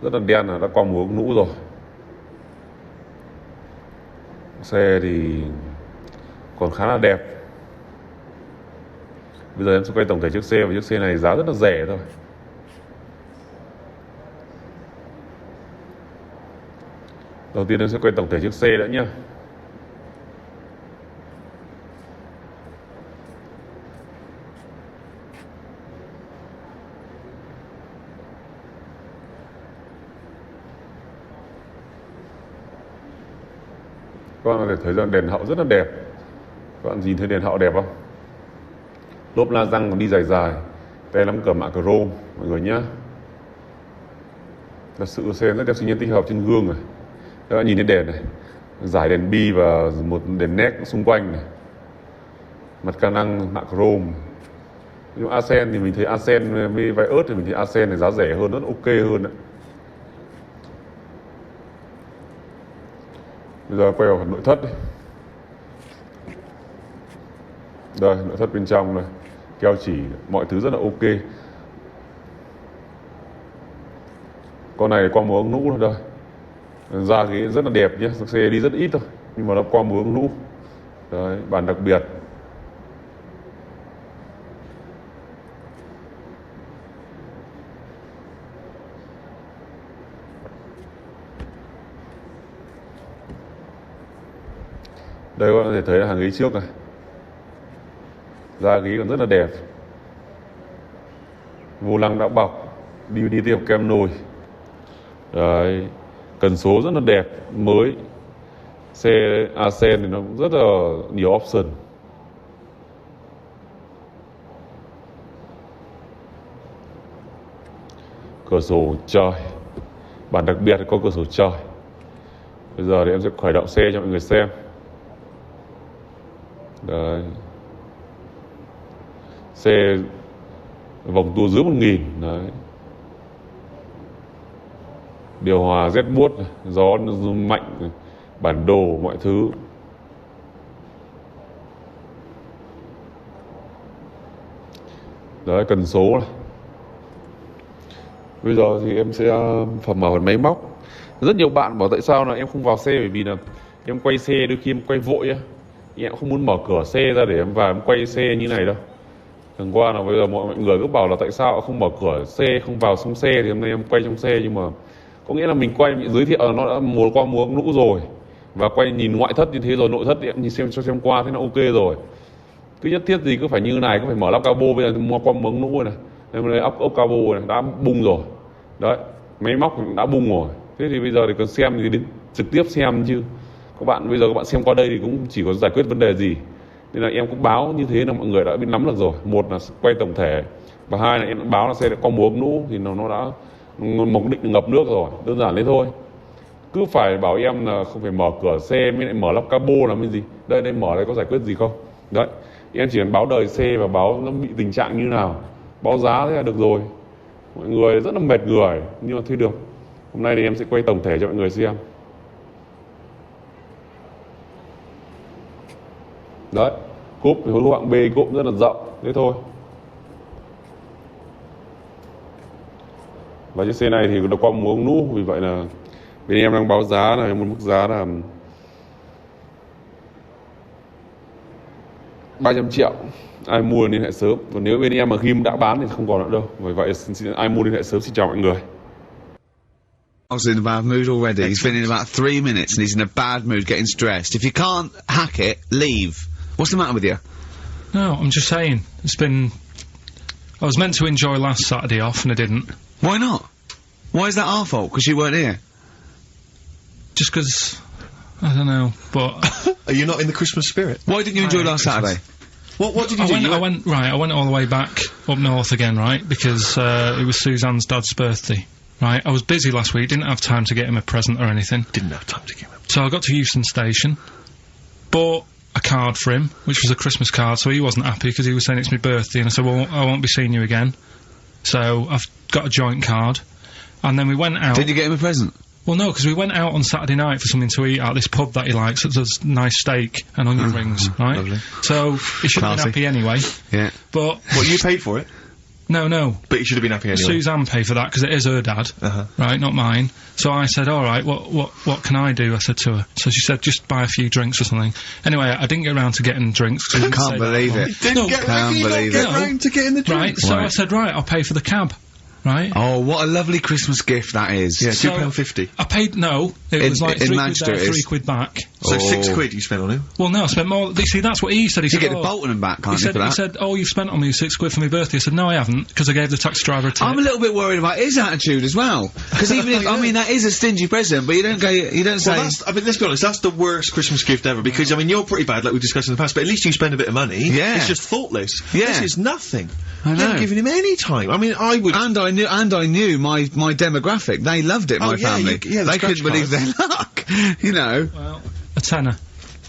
D: rất là đen là đã qua mùa ống lũ rồi. Xe thì còn khá là đẹp. Bây giờ em sẽ quay tổng thể chiếc xe, và chiếc xe này giá rất là rẻ thôi. Đầu tiên em sẽ quay tổng thể chiếc xe đã nhé. Các bạn có thể thấy rằng đèn hậu rất là đẹp. Các bạn nhìn thấy đèn hậu đẹp không? Lốp la răng còn đi dài dài, tay nắm cửa mạ chrome mọi người nhé. Thật sự xe rất đẹp, sinh nhiên tích hợp trên gương này. Các bạn nhìn thấy đèn này, giải đèn bi và một đèn nét xung quanh này, mặt ca năng mạ chrome. Nhưng Accent thì mình thấy Accent với vài ớt thì mình thấy Accent này giá rẻ hơn, rất ok hơn đấy. Bây giờ quay vào phần nội thất đi. Đây, nội thất bên trong này, keo chỉ, mọi thứ rất là ok. Con này qua mùa ống lũ rồi đây. Da ghế rất là đẹp nhé, xe đi rất ít thôi, nhưng mà nó qua mùa ống lũ. Đấy, bản đặc biệt. Đây các bạn có thể thấy là hàng ghế trước này, da ghế còn rất là đẹp. Vô lăng đã bọc, DVD tiếp kem nồi. Đấy, Cần số rất là đẹp, mới. Xe Ascend thì nó cũng rất là nhiều option. Cửa sổ trời. Bản đặc biệt có cửa sổ trời. Bây giờ thì em sẽ khởi động xe cho mọi người xem. Đấy. Xe vòng tua dưới 1.000. Đấy. Điều hòa rét buốt, gió mạnh, bản đồ, mọi thứ. Đấy, cần số này. Bây giờ thì em sẽ mở phần máy móc. Rất nhiều bạn bảo tại sao là em không vào xe, bởi vì là em quay xe đôi khi em quay vội á. Em không muốn mở cửa xe ra để em vào em quay xe như này đâu. Thường qua là bây giờ mọi người cứ bảo là tại sao không mở cửa xe, không vào trong xe, thì hôm nay em quay trong xe, nhưng mà có nghĩa là mình quay bị giới thiệu là nó đã múa qua múa lũ rồi, và quay nhìn ngoại thất như thế rồi, nội thất thì em nhìn xem qua thế là ok rồi. Cứ nhất thiết gì cứ phải như này, cứ phải mở lắp cabo, bây giờ mua qua mướng lũ này, em lấy ốc cabo này đã bung rồi. Đấy, máy móc đã bung rồi. Thế thì bây giờ thì cần xem thì đến trực tiếp xem chứ. Các bạn bây giờ các bạn xem qua đây thì cũng chỉ có giải quyết vấn đề gì. Nên là em cũng báo như thế là mọi người đã biết nắm được rồi. Một là quay tổng thể, và hai là em báo là xe đã có múa lũ thì nó đã mục đích ngập nước rồi, đơn giản thế thôi. Cứ phải bảo em là không phải mở cửa xe mới lại mở lắp cabo làm cái gì. Đây mở đây có giải quyết gì không? Đấy, em chỉ cần báo đời xe và báo nó bị tình trạng như nào, báo giá thế là được rồi. Mọi người rất là mệt người, nhưng mà thôi được. Hôm nay thì em sẽ quay tổng thể cho mọi người xem. Đấy, cốp thì hố hạng B, cốp rất là rộng, thế thôi. Và chiếc xe này thì nó có múa nũ, vì vậy là bên em đang báo giá là một mức giá là 300 triệu. Ai mua liên hệ sớm. Còn nếu bên em mà ghim đã bán thì không còn nữa đâu. Vì vậy ai mua liên hệ sớm, xin chào mọi người.
A: I was in a bad mood already. He's been in about 3 minutes and he's in a bad mood, getting stressed. If you can't hack it, leave. What's the matter with you?
C: No, I'm just saying. I was meant to enjoy last Saturday off and I didn't.
A: Why not? Why is that our fault? Because you weren't here?
C: Just because, I don't know, but...
B: Are you not in the Christmas spirit?
A: Why didn't you enjoy last Saturday?
C: What did you do? I went all the way back up north again, right? Because it was Suzanne's dad's birthday, right? I was busy last week, didn't have time to get him a present or anything.
B: Didn't have time to get him a present.
C: So I got to Euston Station, bought a card for him, which was a Christmas card, so he wasn't happy because he was saying it's my birthday, and I said, well, I won't be seeing you again. So I've got a joint card, and then we went out.
A: Did you get him a present?
C: Well, no, because we went out on Saturday night for something to eat at this pub that he likes. It does nice steak and onion rings, right?
A: Lovely.
C: So he should have been happy anyway.
A: Yeah.
C: But
B: what, you paid for it?
C: No.
B: But you should have been happy anyway.
C: Suzanne paid for that because it is her dad, right, not mine. So I said, all right, what can I do? I said to her. So she said, just buy a few drinks or something. Anyway, I didn't get around to getting drinks.
A: I can't believe it.
B: Didn't get round to getting the drinks.
C: So I said, right, I'll pay for the cab. Right.
A: Oh, what a lovely Christmas gift that is.
B: Yeah, £2.50.
C: I paid, no, it was like 3 quid there, 3 quid back.
B: So 6 quid you spent on him?
C: Well, no, I spent more. See, that's what he said. He said,
A: get the Bolton and back, can't you, for that?
C: He said, oh, you've spent on me 6 quid for my birthday. I said, no, I haven't, because I gave the taxi driver a tip.
A: I'm a little bit worried about his attitude as well. Because even if, I mean, that is a stingy present, but you don't say...
B: Well, I mean, let's be honest, that's the worst Christmas gift ever, because, I mean, you're pretty bad, like we discussed in the past, but at least you spend a bit of money.
A: Yeah.
B: It's just thoughtless.
A: Yeah.
B: This is nothing.
A: I know.
B: You haven't given him any time. I mean, I would...
A: And I knew my demographic. They loved it, my family. They couldn't believe their luck. You know.
C: Well, a tenner.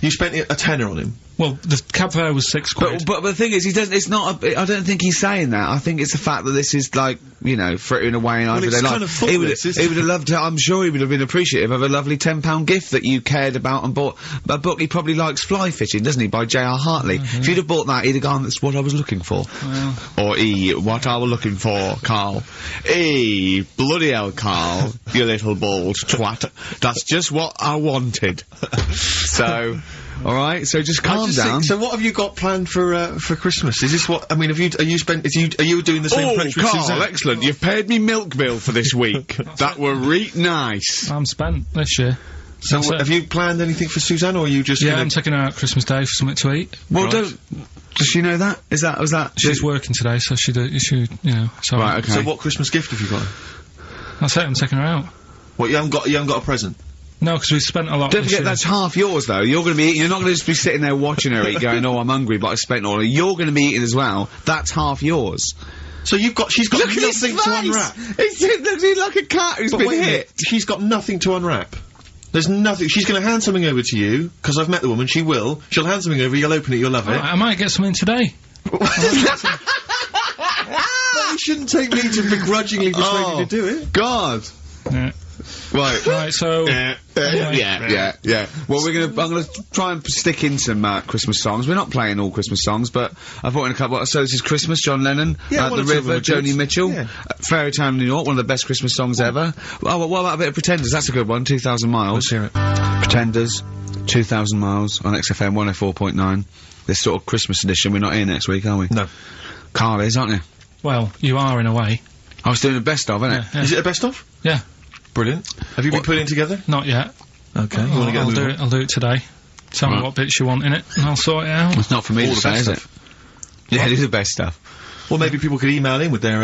B: You spent a tenner on him?
C: Well, the cab fare was 6 quid.
A: But the thing is, I don't think he's saying that. I think it's the fact that this is like, you know, frittering away in everyday life.
B: Kind of thoughtless,
A: he would have loved to, I'm sure he would have been appreciative of a lovely £10 gift that you cared about and bought. A book, he probably likes Fly Fishing, doesn't he, by J.R. Hartley. If you'd have bought that, he'd have gone, that's what I was looking for.
C: Well.
A: Or what I was looking for, Carl. Bloody hell, Carl, you little bald twat. That's just what I wanted. So... All right, so just calm down.
B: So what have you got planned for Christmas? Is this what I mean? Are you doing the same approach with
A: Carl,
B: Suzanne?
A: Excellent! You've paid me milk bill for this week. That were nice.
C: I'm spent this year.
B: So have you planned anything for Suzanne, or are you just?
C: Yeah, I'm taking her out Christmas Day for something to eat.
A: Well, does she know that? Was that?
C: She's working today, so you know. So
A: right, okay.
B: So what Christmas gift have you got?
C: That's it. I'm taking her out.
E: What, you haven't got a present?
C: No, because we spent a lot.
A: Don't
C: this
A: forget,
C: year.
A: that's half yours, though. You're gonna be eating, you're not gonna just be sitting there watching her eat, going, oh, I'm hungry, but I spent all. You're gonna be eating as well. That's half yours.
E: So she's got
A: Look at
E: nothing
A: his
E: to
A: face!
E: unwrap.
A: He's like a cat who's
E: But
A: been
E: wait a
A: hit.
E: minute, she's got nothing to unwrap. There's nothing. She's going to hand something over to you, because I've met the woman, she will. She'll hand something over, you'll open it, you'll love it.
C: I might get something today.
E: But you shouldn't take me to begrudgingly persuade you to do it.
A: God.
C: Yeah.
A: Right.
C: So.
A: Yeah. Well, I'm gonna try and stick in some Christmas songs. We're not playing all Christmas songs, but I brought in a couple. So this is Christmas, John Lennon,
E: Yeah,
A: The
E: one or two of them
A: River,
E: are good.
A: Joni Mitchell,
E: Yeah.
A: Fairy Tale in New York, one of the best Christmas songs ever. Oh, what about a bit of Pretenders? That's a good one. 2,000 Miles.
E: Let's hear it.
A: Pretenders, 2,000 Miles on XFM 104.9. This sort of Christmas edition. We're not here next week, are we?
E: No.
A: Carl is, aren't you?
C: Well, you are in a way.
A: I was doing the best of, innit?
C: Yeah.
E: Is it a best of?
C: Yeah.
E: Brilliant. Have you been putting it together?
C: Not yet.
E: Okay. You want to get a
C: I'll
E: move
C: do
E: on?
C: it. I'll do it today. Tell me
A: Right.
C: what bits you want in it, and I'll sort it out.
A: It's not for me
E: All
A: to
E: the
A: say,
E: best
A: is it?
E: stuff.
A: Yeah, it is the best stuff.
E: Well, maybe people could email in with their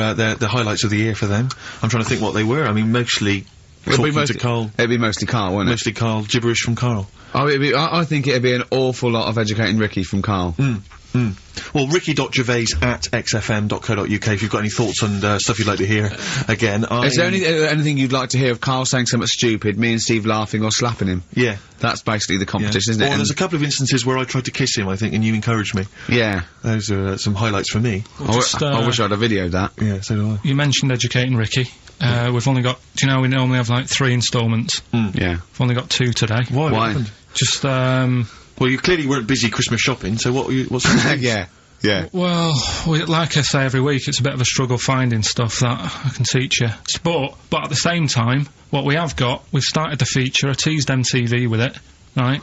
E: highlights of the year for them. I'm trying to think what they were. I mean, mostly talking to Carl.
A: It'd be mostly Carl, wouldn't it?
E: Mostly Carl. Gibberish from Carl.
A: Oh, I think it'd be an awful lot of educating Ricky from Carl.
E: Well, ricky.gervais@xfm.co.uk if you've got any thoughts on stuff you'd like to hear. Again,
A: Is there anything you'd like to hear of Carl saying something stupid, me and Steve laughing or slapping him?
E: Yeah.
A: That's basically the
E: Yeah.
A: competition, isn't it?
E: Well, there's a couple of instances where I tried to kiss him, I think, and you encouraged me.
A: Yeah.
E: Those are some highlights for me.
A: I wish I'd have videoed that.
E: Yeah, so do I.
C: You mentioned educating Ricky. We've only got. Do you know we normally have like 3 instalments?
A: Yeah.
C: We've only got 2 today.
E: Why? What
A: Why?
E: happened?
C: Just
E: Well, you clearly weren't busy Christmas shopping, so what's the
A: Yeah. Yeah.
C: Well, like I say every week, it's a bit of a struggle finding stuff that I can teach you. But at the same time, what we have got, we've started the feature. I teased MTV with it, right?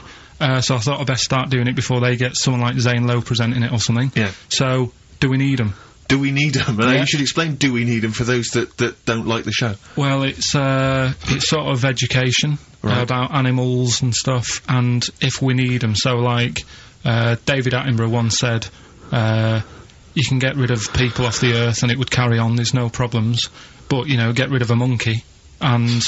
C: So I thought I'd best start doing it before they get someone like Zane Lowe presenting it or something.
E: Yeah.
C: So, do we need them?
E: Do we need them?
C: Yeah.
E: You should explain do we need them for those that don't like the show.
C: Well, it's sort of education about animals and stuff, and if we need them. So, like, David Attenborough once said, you can get rid of people off the earth and it would carry on, there's no problems, but, you know, get rid of a monkey and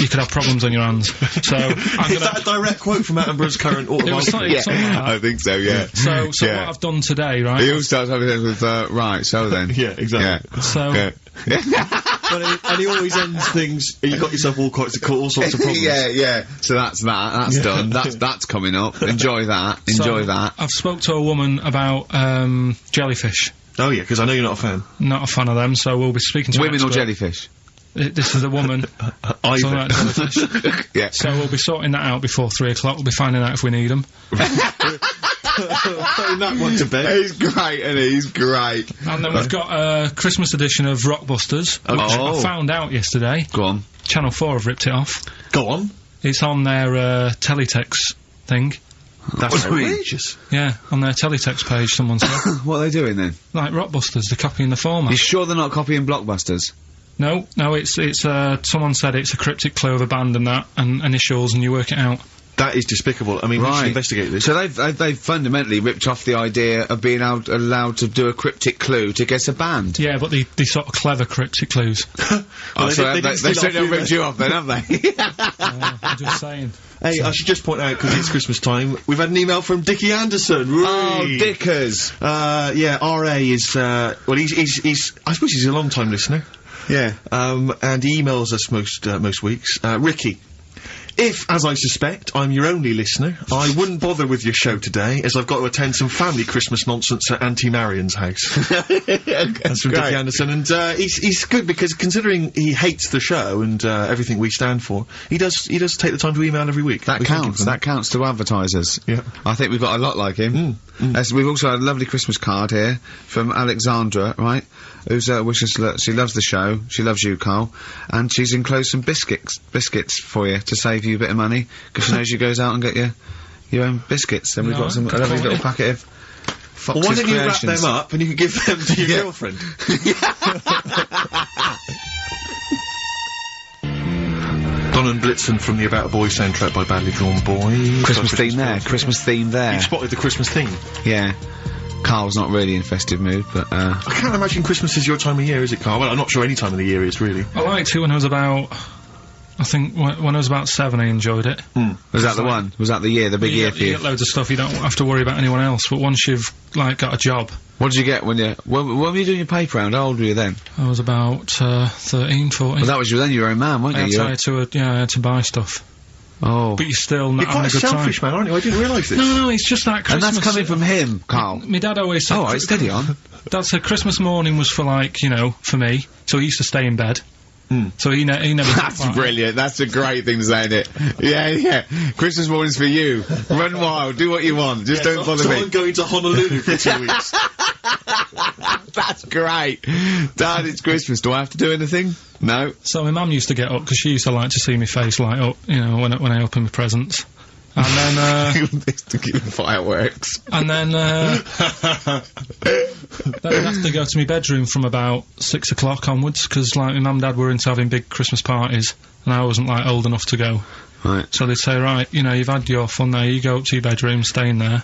C: you could have problems on your hands. So,
E: Is that a direct quote from Attenborough's current
C: It was
E: autobiography?
C: something like that.
A: I think so, yeah.
C: So
A: Yeah.
C: what I've done today, right?
A: He always starts having it with, right, so then.
E: Yeah, exactly.
A: Yeah.
C: So,
A: Yeah.
E: And he always ends things, you got yourself all sorts of problems.
A: yeah. So that's that. That's done. That's coming up. Enjoy that. Enjoy that.
C: I've spoke to a woman about jellyfish.
E: Oh yeah, because I know you're not a fan.
C: Not a fan of them, so we'll be speaking to an
A: Women or
C: expert.
A: jellyfish?
C: This is a woman.
E: Either.
C: Talking about jellyfish.
A: Yeah.
C: So we'll be sorting that out before 3 o'clock. We'll be finding out if we need them.
E: Putting that one to bed.
A: He's great, and he's great.
C: And then we've got a Christmas edition of Rockbusters, which
A: Oh.
C: I found out yesterday.
A: Go on.
C: Channel 4 have ripped it off.
E: Go on.
C: It's on their teletext thing.
E: That's
A: What do you mean?
E: outrageous.
C: Yeah, on their teletext page, someone said.
A: What are they doing then?
C: Like Rockbusters, they're copying the format.
A: You sure they're not copying Blockbusters?
C: No, it's someone said it's a cryptic clue of a band and that, and initials, and you work it out.
E: That is despicable. I mean, we should investigate this.
A: So they've fundamentally ripped off the idea of being allowed to do a cryptic clue to guess a band.
C: Yeah, but they sort of clever cryptic clues.
A: Oh, so they
E: didn't steal
A: certainly
E: off
A: have ripped you off then, have they?
C: I'm just saying.
E: Hey, I should just point out, because it's Christmas time, we've had an email from Dickie Anderson.
A: Oh,
E: Whee!
A: Dickers.
E: Yeah, RA is, well, he's, I suppose he's a long-time listener.
A: Yeah.
E: And he emails us most weeks. Ricky, if, as I suspect, I'm your only listener, I wouldn't bother with your show today, as I've got to attend some family Christmas nonsense at Auntie Marion's house. That's from Dickie Anderson, and he's good because considering he hates the show and everything we stand for, he does take the time to email every week.
A: That counts. That counts to advertisers.
E: Yeah.
A: I think we've got a lot like him. As we've also had a lovely Christmas card here from Alexandra, right? Who's wishes she loves the show. She loves you, Carl, and she's enclosed some biscuits for you to save you a bit of money because she knows you goes out and get your own biscuits. And we've got a lovely little packet of Fox's
E: Well, why don't you wrap
A: Creations.
E: them up and you can give them to your girlfriend? Don and Blitzen from the About a Boy soundtrack by Badly Drawn Boy.
A: Christmas theme there.
E: films.
A: Christmas theme there.
E: You've spotted the Christmas theme.
A: Yeah. Carl's not really in festive mood, but
E: I can't imagine Christmas is your time of year, is it, Carl? Well, I'm not sure any time of the year is, really.
C: I liked it when I was about I think when I was about 7, I enjoyed it.
A: Was that the one? Was that the year, the big year for you?
C: You get loads of stuff, you don't have to worry about anyone else, but once you've, like, got a job...
A: What did you get when were you doing your paper round? How old were you then?
C: I was about, 13, 14.
A: Well, that was then you were a man, weren't you?
C: I had to buy stuff.
A: Oh.
C: But you're still not
E: You're quite a selfish man, aren't you? I didn't realise this.
C: No, it's just that Christmas...
A: And that's coming from him, Carl.
C: My dad always said...
A: Alright, steady on.
C: Dad said Christmas morning was for, like, you know, for me, so he used to stay in bed. So he never...
A: That's brilliant. That's a great thing to say, isn't it? Yeah. Christmas morning's for you. Run wild. Do what you want. Just don't bother me.
E: I'm going to Honolulu for 2 weeks.
A: That's great. Dad, it's Christmas. Do I have to do anything? No.
C: So my mum used to get up, because she used to like to see my face light up, you know, when I open my presents. And then,
A: to keep fireworks.
C: And then I'd have to go to my bedroom from about 6 o'clock onwards, because, like, my mum and dad were into having big Christmas parties, and I wasn't, like, old enough to go.
A: Right.
C: So they'd say, right, you know, you've had your fun there, you go up to your bedroom, stay in there.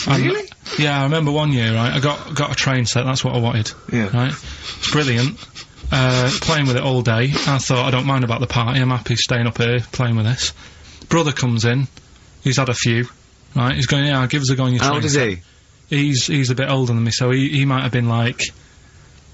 E: Really?
C: Yeah, I remember one year, right, I got a train set, that's what I wanted.
E: Yeah.
C: Right? It's brilliant. Playing with it all day. I thought, I don't mind about the party, I'm happy staying up here, playing with this. Brother comes in, he's had a few, right, he's going, yeah, give us a go on your train.
A: How old is he?
C: He's a bit older than me, so he might have been like,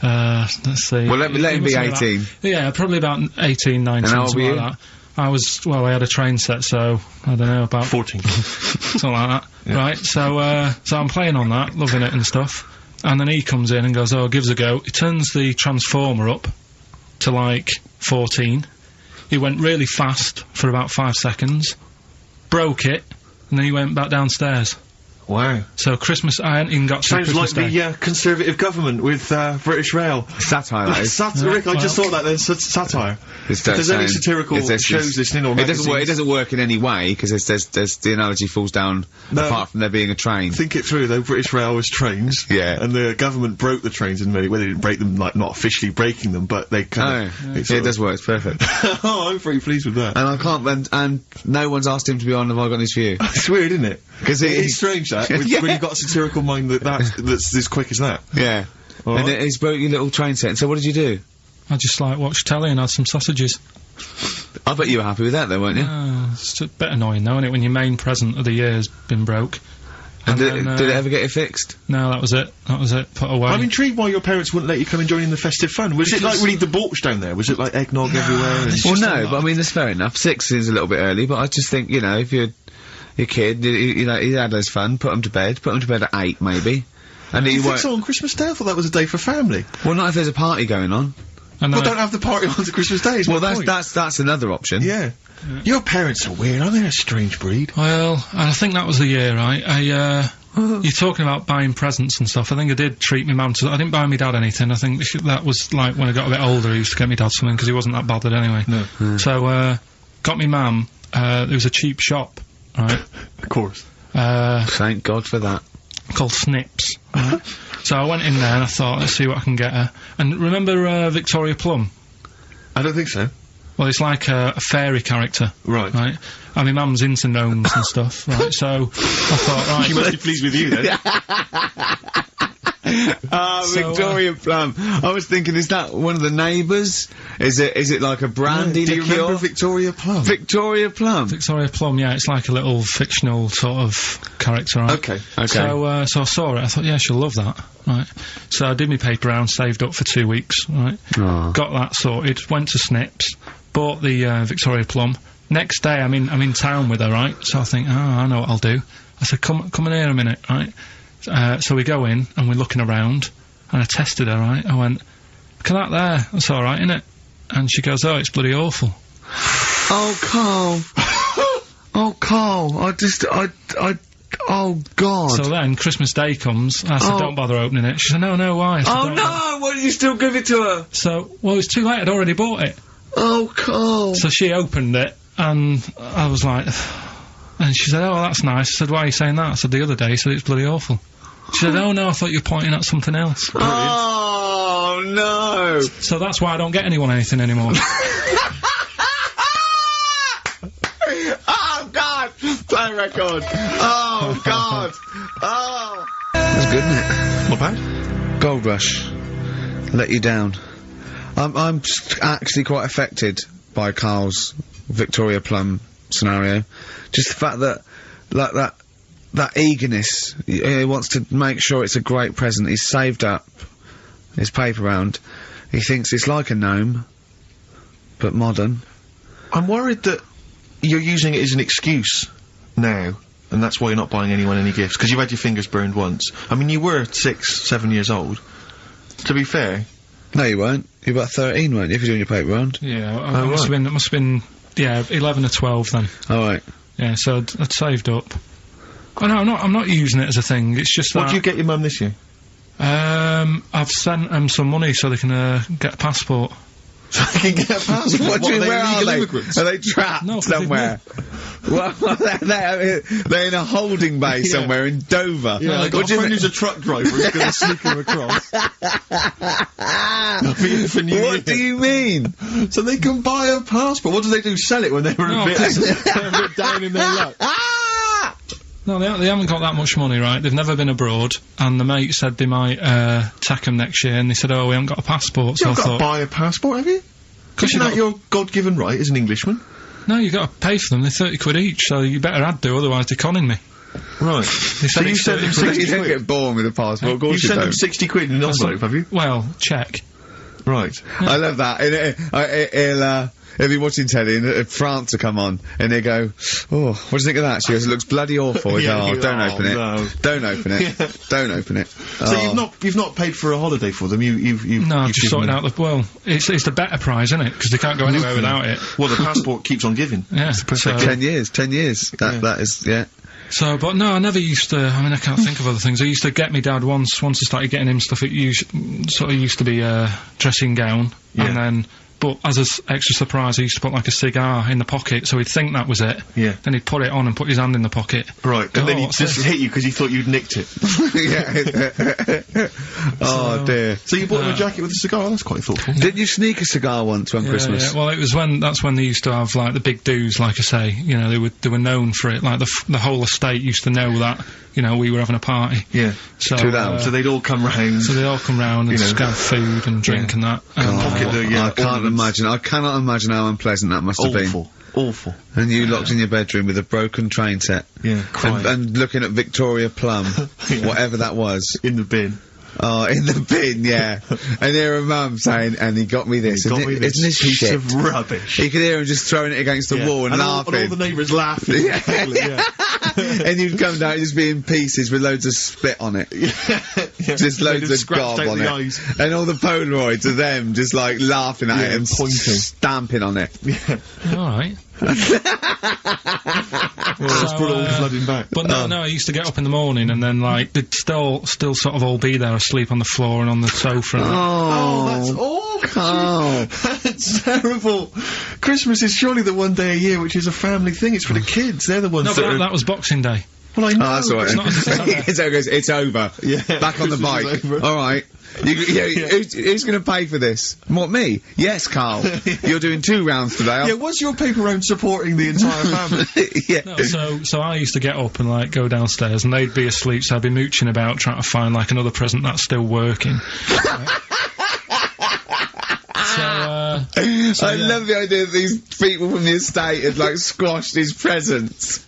C: let's see.
A: Well, let him be 18.
C: Yeah, probably about 18, 19,
A: And how old were you?
C: like that. I had a train set, so, I don't know, about
E: 14.
C: something like that. Yeah. Right, so I'm playing on that, loving it and stuff, and then he comes in and goes, oh, give us a go. He turns the transformer up to, like, 14. He went really fast for about 5 seconds, broke it, and then he went back downstairs.
E: Wow.
C: So Christmas, I hadn't even got to
E: Sounds
C: Christmas
E: like
C: Day.
E: the Conservative government with British Rail.
A: Satire, that is.
E: Rick, I just thought that there's satire. If there's any satirical shows listening or magazines...
A: It doesn't work in any way, because there's the analogy falls down, apart from there being a train.
E: Think it through, though. British Rail was trains.
A: Yeah.
E: And the government broke the trains in many... Well, they didn't break them, like, not officially breaking them, but they kind of...
A: It does work, it's perfect.
E: Oh, I'm very pleased with that.
A: And I can't... And no one's asked him to be on Have I Got News For You?
E: It's weird, isn't it?
A: Because
E: it's strange, that, when you've got a satirical mind that's as quick as that.
A: Yeah.
E: Right.
A: And he's broke your little train set. So what did you do?
C: I just, like, watched telly and had some sausages.
A: I bet you were happy with that, though, weren't you?
C: It's a bit annoying, though, isn't it, when your main present of the year has been broke.
A: And did it ever get it fixed?
C: No, that was it. Put away.
E: I'm intrigued why your parents wouldn't let you come and join in the festive fun. Was it like really debauched down there? Was it like eggnog everywhere?
A: Well, no, but I mean, that's fair enough. 6 is a little bit early, but I just think, you know, if you're your kid, you know, he had his fun, put him to bed at 8, maybe. And
E: you think so on Christmas Day? I thought that was a day for family.
A: Well, not if there's a party going on.
E: Well, don't have the party on Christmas Day.
A: Well, that's another option.
E: Yeah. Your parents are weird. Aren't they a strange breed?
C: Well, I think that was the year, right? You're talking about buying presents and stuff. I think I did treat my mum to... I didn't buy my dad anything. I think that was, like, when I got a bit older, I used to get my dad something, because he wasn't that bothered anyway.
E: No.
C: So, got me mum, there was a cheap shop, right?
E: Of course.
A: Thank God for that.
C: Called Snips. Right? So I went in there and I thought, let's see what I can get her. And remember Victoria Plum?
E: I don't think so.
C: Well, it's like a fairy character.
E: Right.
C: Right? And my mum's into gnomes and stuff, right? So I thought, right...
E: She must be pleased with you, then.
A: Victoria Plum. I was thinking, is that one of the neighbours? Is it like a brandy
E: Do you
A: liqueur?
E: remember Victoria Plum?
A: Victoria Plum?
C: Victoria Plum, yeah, it's like a little fictional sort of character, right?
E: Okay.
C: So I saw it, I thought, yeah, she'll love that, right? So I did my paper round, saved up for 2 weeks, right?
A: Oh.
C: Got that sorted, went to Snips, bought the Victoria Plum. Next day, I'm in town with her, right? So I think, I know what I'll do. I said, come in here a minute, right? So we go in, and we're looking around, and I tested her, right? I went, look at that there, that's alright, innit? And she goes, oh, it's bloody awful.
A: Oh, Carl. Oh, Carl, oh, God.
C: So then, Christmas Day comes, I said, don't bother opening it. She said, no, why? I said,
A: Oh, no, why did you still give it to her?
C: So, well, it's too late, I'd already bought it.
A: Oh, Carl.
C: So she opened it, and I was like... And she said, oh, well, that's nice. I said, why are you saying that? I said, the other day, she said, it's bloody awful. She said, oh, no, I thought you were pointing at something else.
A: Brilliant. Oh, no.
C: So that's why I don't get anyone anything anymore.
A: Oh, God. Play record. Oh, God. Oh. That's good, isn't it?
E: Not bad.
A: Gold Rush. Let you down. I'm actually quite affected by Carl's Victoria Plum scenario. Just the fact that, like, that eagerness, he wants to make sure it's a great present. He's saved up his paper round. He thinks it's like a gnome, but modern.
E: I'm worried that you're using it as an excuse now, and that's why you're not buying anyone any gifts, because you've had your fingers burned once. I mean, you were 6, 7 years old. To be fair.
A: No, you weren't. You were about 13, weren't you, if you're doing your paper round?
C: Yeah, it must have been, yeah, 11 or 12 then.
A: Alright.
C: Yeah, so I'd saved up. Oh no, I'm not using it as a thing, it's just
E: What do you get your mum this year?
C: I've sent them some money so they can, get a passport.
E: So they can get a passport?
A: What do you mean, where are they?
E: Immigrants?
A: Are they trapped
C: No, 'cause
A: somewhere? Well, they're in a holding bay somewhere in Dover.
E: Yeah, I've got a friend who's a truck driver who's going to sneak them across.
A: What do you mean?
E: So they can buy a passport. What do they do? Sell it when they were a bit down in their luck?
C: No, they haven't got that much money, right? They've never been abroad, and the mate said they might, take them next year, and they said, oh, we haven't got a passport, so I
E: You've got
C: thought...
E: to buy a passport, have you? Isn't that your God-given right as an Englishman?
C: No, you got to pay for them, they're 30 quid each, so you better add do, otherwise they're conning me.
E: Right.
C: So
E: you sent them 60
A: You don't
E: quid?
A: get born with a passport, of
E: You
A: course you
E: sent them
A: don't.
E: 60 quid in an envelope, have you?
C: Well, check.
E: Right.
A: I love that. He'll be watching telly and France will come on and he'll go, oh, what do you think of that? She goes, it looks bloody awful. He goes, oh, don't open it.
E: No.
A: Don't open it. Don't open it.
E: So you've not paid for a holiday for them, you've
C: No, I've
E: you've
C: just
E: given
C: sorted
E: them-
C: out the... Well, it's the better prize, isn't it? Because they can't go anywhere without it.
E: Well, the passport keeps on giving.
C: Yeah,
E: It's the perfect
C: so-
A: 10 years. That is, yeah.
C: So, but no, I never used to, I mean, I can't think of other things. I used to get me dad once I started getting him stuff, it sort of used to be a dressing gown, and then, but as an extra surprise, I used to put like a cigar in the pocket, so he'd think that was it.
E: Yeah.
C: Then he'd put it on and put his hand in the pocket.
E: Right, and then he
C: what's
E: just
C: this?
E: hit you because he thought you'd nicked it.
A: Oh dear.
E: So you bought him a jacket with a cigar? That's quite thoughtful.
A: Didn't you sneak a cigar once on Christmas?
C: Yeah, well, it was that's when they used to have, like, the big do's, like I say, you know, they were known for it, like, the whole estate used to know that, you know, we were having a party.
E: Yeah.
C: So,
E: So they'd all come round.
C: so they all come round and
E: You know.
C: just have food and drink and that.
E: pocket the,
A: I can't imagine. I cannot imagine how unpleasant that must have been.
E: Awful.
A: And you locked in your bedroom with a broken train set.
E: Yeah, crying.
A: And looking at Victoria Plum, whatever that was.
E: In the bin.
A: Oh, in the bin, yeah. And hear a mum saying, and he got me this.
E: Got me
A: Isn't this
E: piece
A: shit?
E: of rubbish.
A: You could hear him just throwing it against the wall and laughing.
E: all the neighbours laughing. Yeah.
A: And you'd come down and just be in pieces with loads of spit on it. Just loads of gob on it.
E: Eyes.
A: And all the Polaroids of them just like laughing at it and
E: pointing.
A: stamping on it.
C: Alright.
E: Well, that's brought it all flooding back.
C: But no, I used to get up in the morning and then, like, they'd still sort of all be there asleep on the floor and on the sofa and that.
E: Oh, that's awful.
A: Oh.
E: That's terrible. Christmas is surely the one day a year which is a family thing. It's for the kids. They're the ones
C: No,
E: that
C: but
E: are...
C: that was Boxing Day.
E: Well, I know.
A: Oh, that's all right.
C: It's not as it's over.
A: It's over.
E: Yeah,
A: Back on the
E: Christmas
A: bike.
E: is over.
A: All right. Who's going to pay for this? What, me? Yes, Carl. You're doing 2 rounds today.
E: Yeah, was your paper round supporting the entire family?
A: Yeah.
C: No, so I used to get up and, like, go downstairs and they'd be asleep, so I'd be mooching about trying to find, like, another present that's still working.
A: I love the idea that these people from the estate had, like, squashed his presents.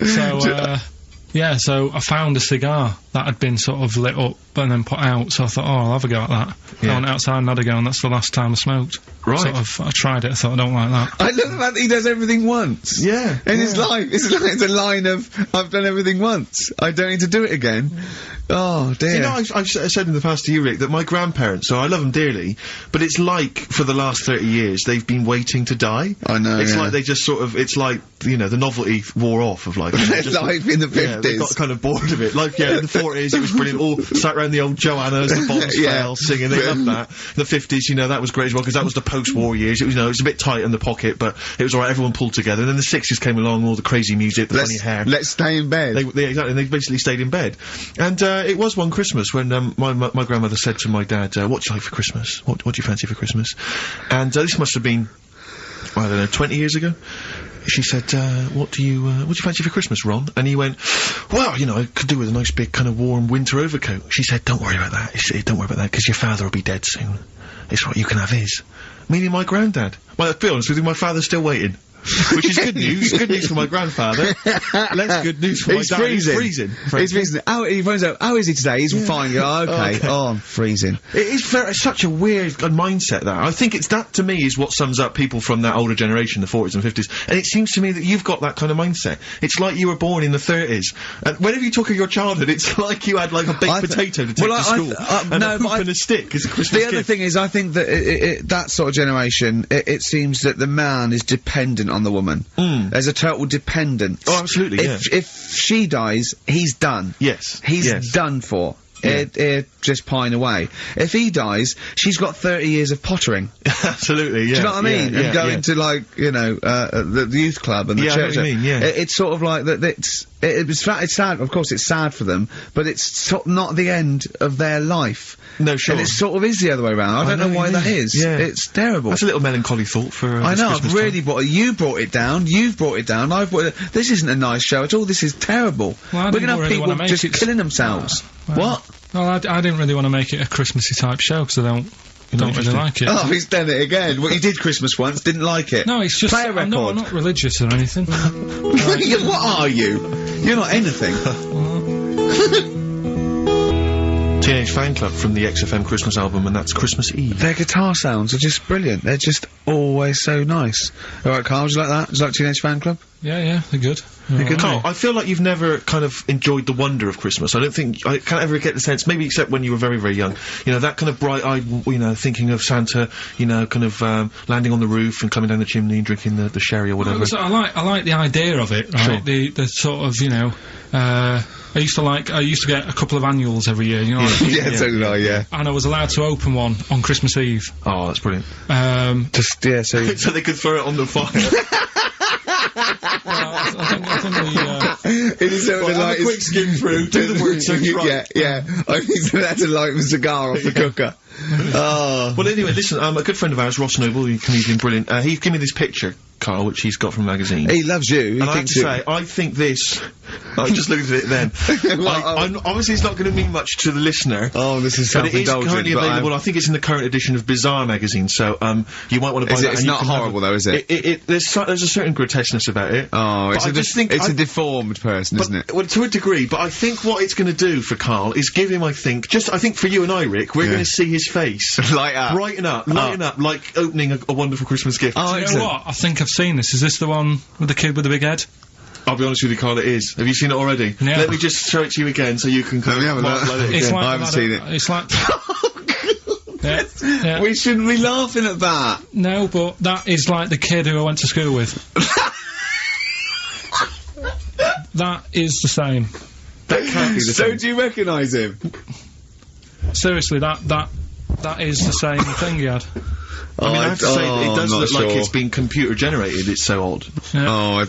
C: So I found a cigar that had been sort of lit up and then put out, so I thought, oh, I'll have a go at that. I went outside and had a go, and that's the last time I smoked.
E: Right.
C: Sort of, I tried it, I thought, I don't like that.
A: I love the fact that he does everything once.
E: Yeah.
A: In his life. It's a line of, I've done everything once. I don't need to do it again. Oh, dear.
E: You know, I've said in the past to you, Rick, that my grandparents, so I love them dearly, but it's like, for the last 30 years, they've been waiting to die.
A: I know,
E: It's
A: yeah.
E: like they just sort of, it's like, you know, the novelty wore off of, like... you know, just
A: Life in the
E: Yeah, they
A: 50s.
E: got kind of bored of it. Like, yeah, in the 40s, it was brilliant. All sat around the old Joannas, the bombs
A: Yeah.
E: fell, singing. They loved that. In the 50s, you know, that was great as well, because that was the post-war years. It was, you know, it was a bit tight in the pocket, but it was alright. Everyone pulled together. And then the 60s came along, all the crazy music, the funny hair.
A: Let's stay in bed.
E: Exactly, and they basically stayed in bed. And, it was one Christmas when, my grandmother said to my dad, what do you like for Christmas? What do you fancy for Christmas? And, this must have been, I don't know, 20 years ago. She said, what do you fancy for Christmas, Ron? And he went, well, you know, I could do with a nice big kind of warm winter overcoat. She said, don't worry about that. He said, don't worry about that, because your father will be dead soon. It's right, you can have his. Meaning my granddad. Well, to be honest with you, my father's still waiting. which is good news. Good news for my grandfather. Less good news for my dad. He's freezing.
A: He's freezing. He finds out, how is he today? He's fine. Oh, okay. Oh, I'm freezing.
E: It is it's such a weird mindset, that. I think that, to me, is what sums up people from that older generation, the 40s and 50s. And it seems to me that you've got that kind of mindset. It's like you were born in the 30s. And whenever you talk of your childhood, it's like you had, like, a baked potato to take to school. And a hoop and a stick as a Christmas gift.
A: The other thing is, I think that that sort of generation, it seems that the man is dependent on the woman. There's a total dependence.
E: Oh, absolutely,
A: If she dies, he's done.
E: Yes.
A: He's done for. Just pine away. If he dies, she's got 30 years of pottering.
E: Absolutely, yeah.
A: Do you know what I mean? And going to, like, you know, the youth club and the church.
E: I know what you mean,
A: It's sort of like that. It's sad. Of course, it's sad for them, but it's not the end of their life.
E: No, sure.
A: And it sort of is the other way around. I don't know why that is.
E: Yeah.
A: It's terrible.
E: That's a little melancholy thought for.
A: I know.
E: Christmas
A: I've really you brought it down. You've brought it down. I've brought it. This isn't a nice show at all. This is terrible.
C: Well,
A: we're gonna have people just killing themselves. What?
C: Well, I didn't really want to make it a Christmassy type show because I don't really like it.
A: Oh, he's done it again. Well, you did Christmas once, didn't like it.
C: No, it's just
A: Play a record.
C: I'm not religious or anything.
A: What are you? You're not anything.
E: Teenage Fan Club from the XFM Christmas album, and that's Christmas Eve.
A: Their guitar sounds are just brilliant. They're just always so nice. All right, Carl, would you like that? Would you like Teenage Fan Club?
C: Yeah, they're good.
E: Carl, I feel like you've never kind of enjoyed the wonder of Christmas. I don't think I can't ever get the sense, maybe except when you were very, very young. You know, that kind of bright-eyed, you know, thinking of Santa, you know, kind of landing on the roof and coming down the chimney and drinking the sherry or whatever.
C: I like the idea of it, right? Sure. The sort of, you know, I used to get a couple of annuals every year, you know.
A: So did I, yeah.
C: And I was allowed to open one on Christmas Eve.
E: Oh, that's brilliant.
A: So
E: they could throw it on the fire.
C: I think
A: it is something like
E: a quick skim through, do the words right.
A: Yeah. I think that's to light a cigar off the cooker. Oh.
E: Well, anyway, listen, a good friend of ours, Ross Noble, the comedian, brilliant, he gave me this picture, Carl, which he's got from a magazine.
A: He loves you.
E: And I have to say, I think this... I just looked at it then. Obviously, it's not going to mean much to the listener.
A: Oh, this is self-indulgent.
E: But it is currently available. I think it's in the current edition of Bizarre magazine, so you might want to buy that.
A: It's not horrible, though, is it?
E: There's a certain grotesqueness about it.
A: Oh, it's a deformed person, isn't it?
E: Well, to a degree, but I think what it's going to do for Carl is give him, I think for you and I, Rick, we're going to see his face
A: light up,
E: brighten up, like opening a wonderful Christmas gift.
C: Oh, you know what? I think I've seen this. Is this the one with the kid with the big head?
E: I'll be honest with you, Carl, it is. Have you seen it already?
C: Yeah.
E: Let me just show it to you again so you can kind of
A: it again. I haven't seen it.
C: It's like... yeah.
A: We shouldn't be laughing at that.
C: No, but that is like the kid who I went to school with. That is the same.
E: That can't be the same.
A: So do you recognise him?
C: Seriously, that is the same thing he had.
E: I mean, I have to say, it does look like it's been computer generated. It's so odd.
C: Yeah.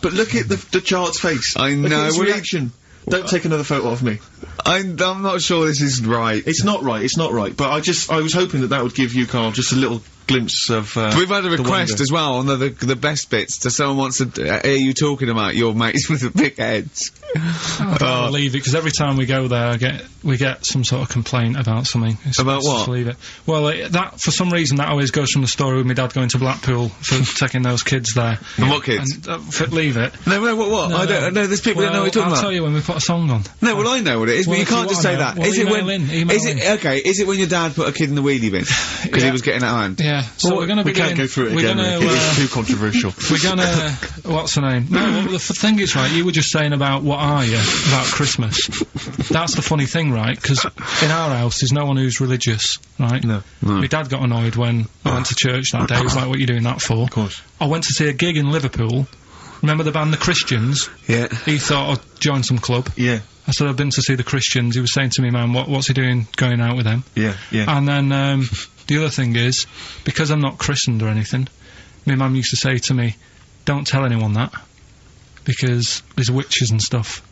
E: But look at the child's face.
A: I know.
E: Look at his reaction. Don't take another photo of me.
A: I'm not sure this is right.
E: It's not right. It's not right. But I was hoping that would give you, Carl, just a little glimpse of.
A: We've had a request as well on the best bits. Someone wants to hear you talking about your mates with the big heads.
C: I don't believe it, because every time we go there, we get some sort of complaint about something.
A: About what?
C: Just leave it. Well, that for some reason that always goes from the story with my dad going to Blackpool for taking those kids there.
A: And what kids?
C: And, leave it.
A: No, what? No, I don't know. There's people that know what you're talking about.
C: I'll tell you when we put a song on.
A: No, well, I know what it is, but you can't just say that.
C: Well,
A: is it when?
C: Okay,
A: is it when your dad put a kid in the wheelie bin because he was getting out of hand?
C: Yeah. So we're gonna.
E: We can't go through it again. It's too controversial.
C: We're gonna. What's the name? No, well, the thing is, right. You were just saying about what are you about Christmas. That's the funny thing, right? Because in our house, there's no one who's religious, right?
E: No.
C: My dad got annoyed when I went to church that day. He was like, "What are you doing that for?"
E: Of course.
C: I went to see a gig in Liverpool. Remember the band The Christians?
A: Yeah.
C: He thought I'd join some club.
E: Yeah.
C: I said I've been to see The Christians. He was saying to me, "Man, what's he doing going out with them?"
E: Yeah.
C: And then the other thing is, because I'm not christened or anything, my mum used to say to me, "Don't tell anyone that, because there's witches and stuff."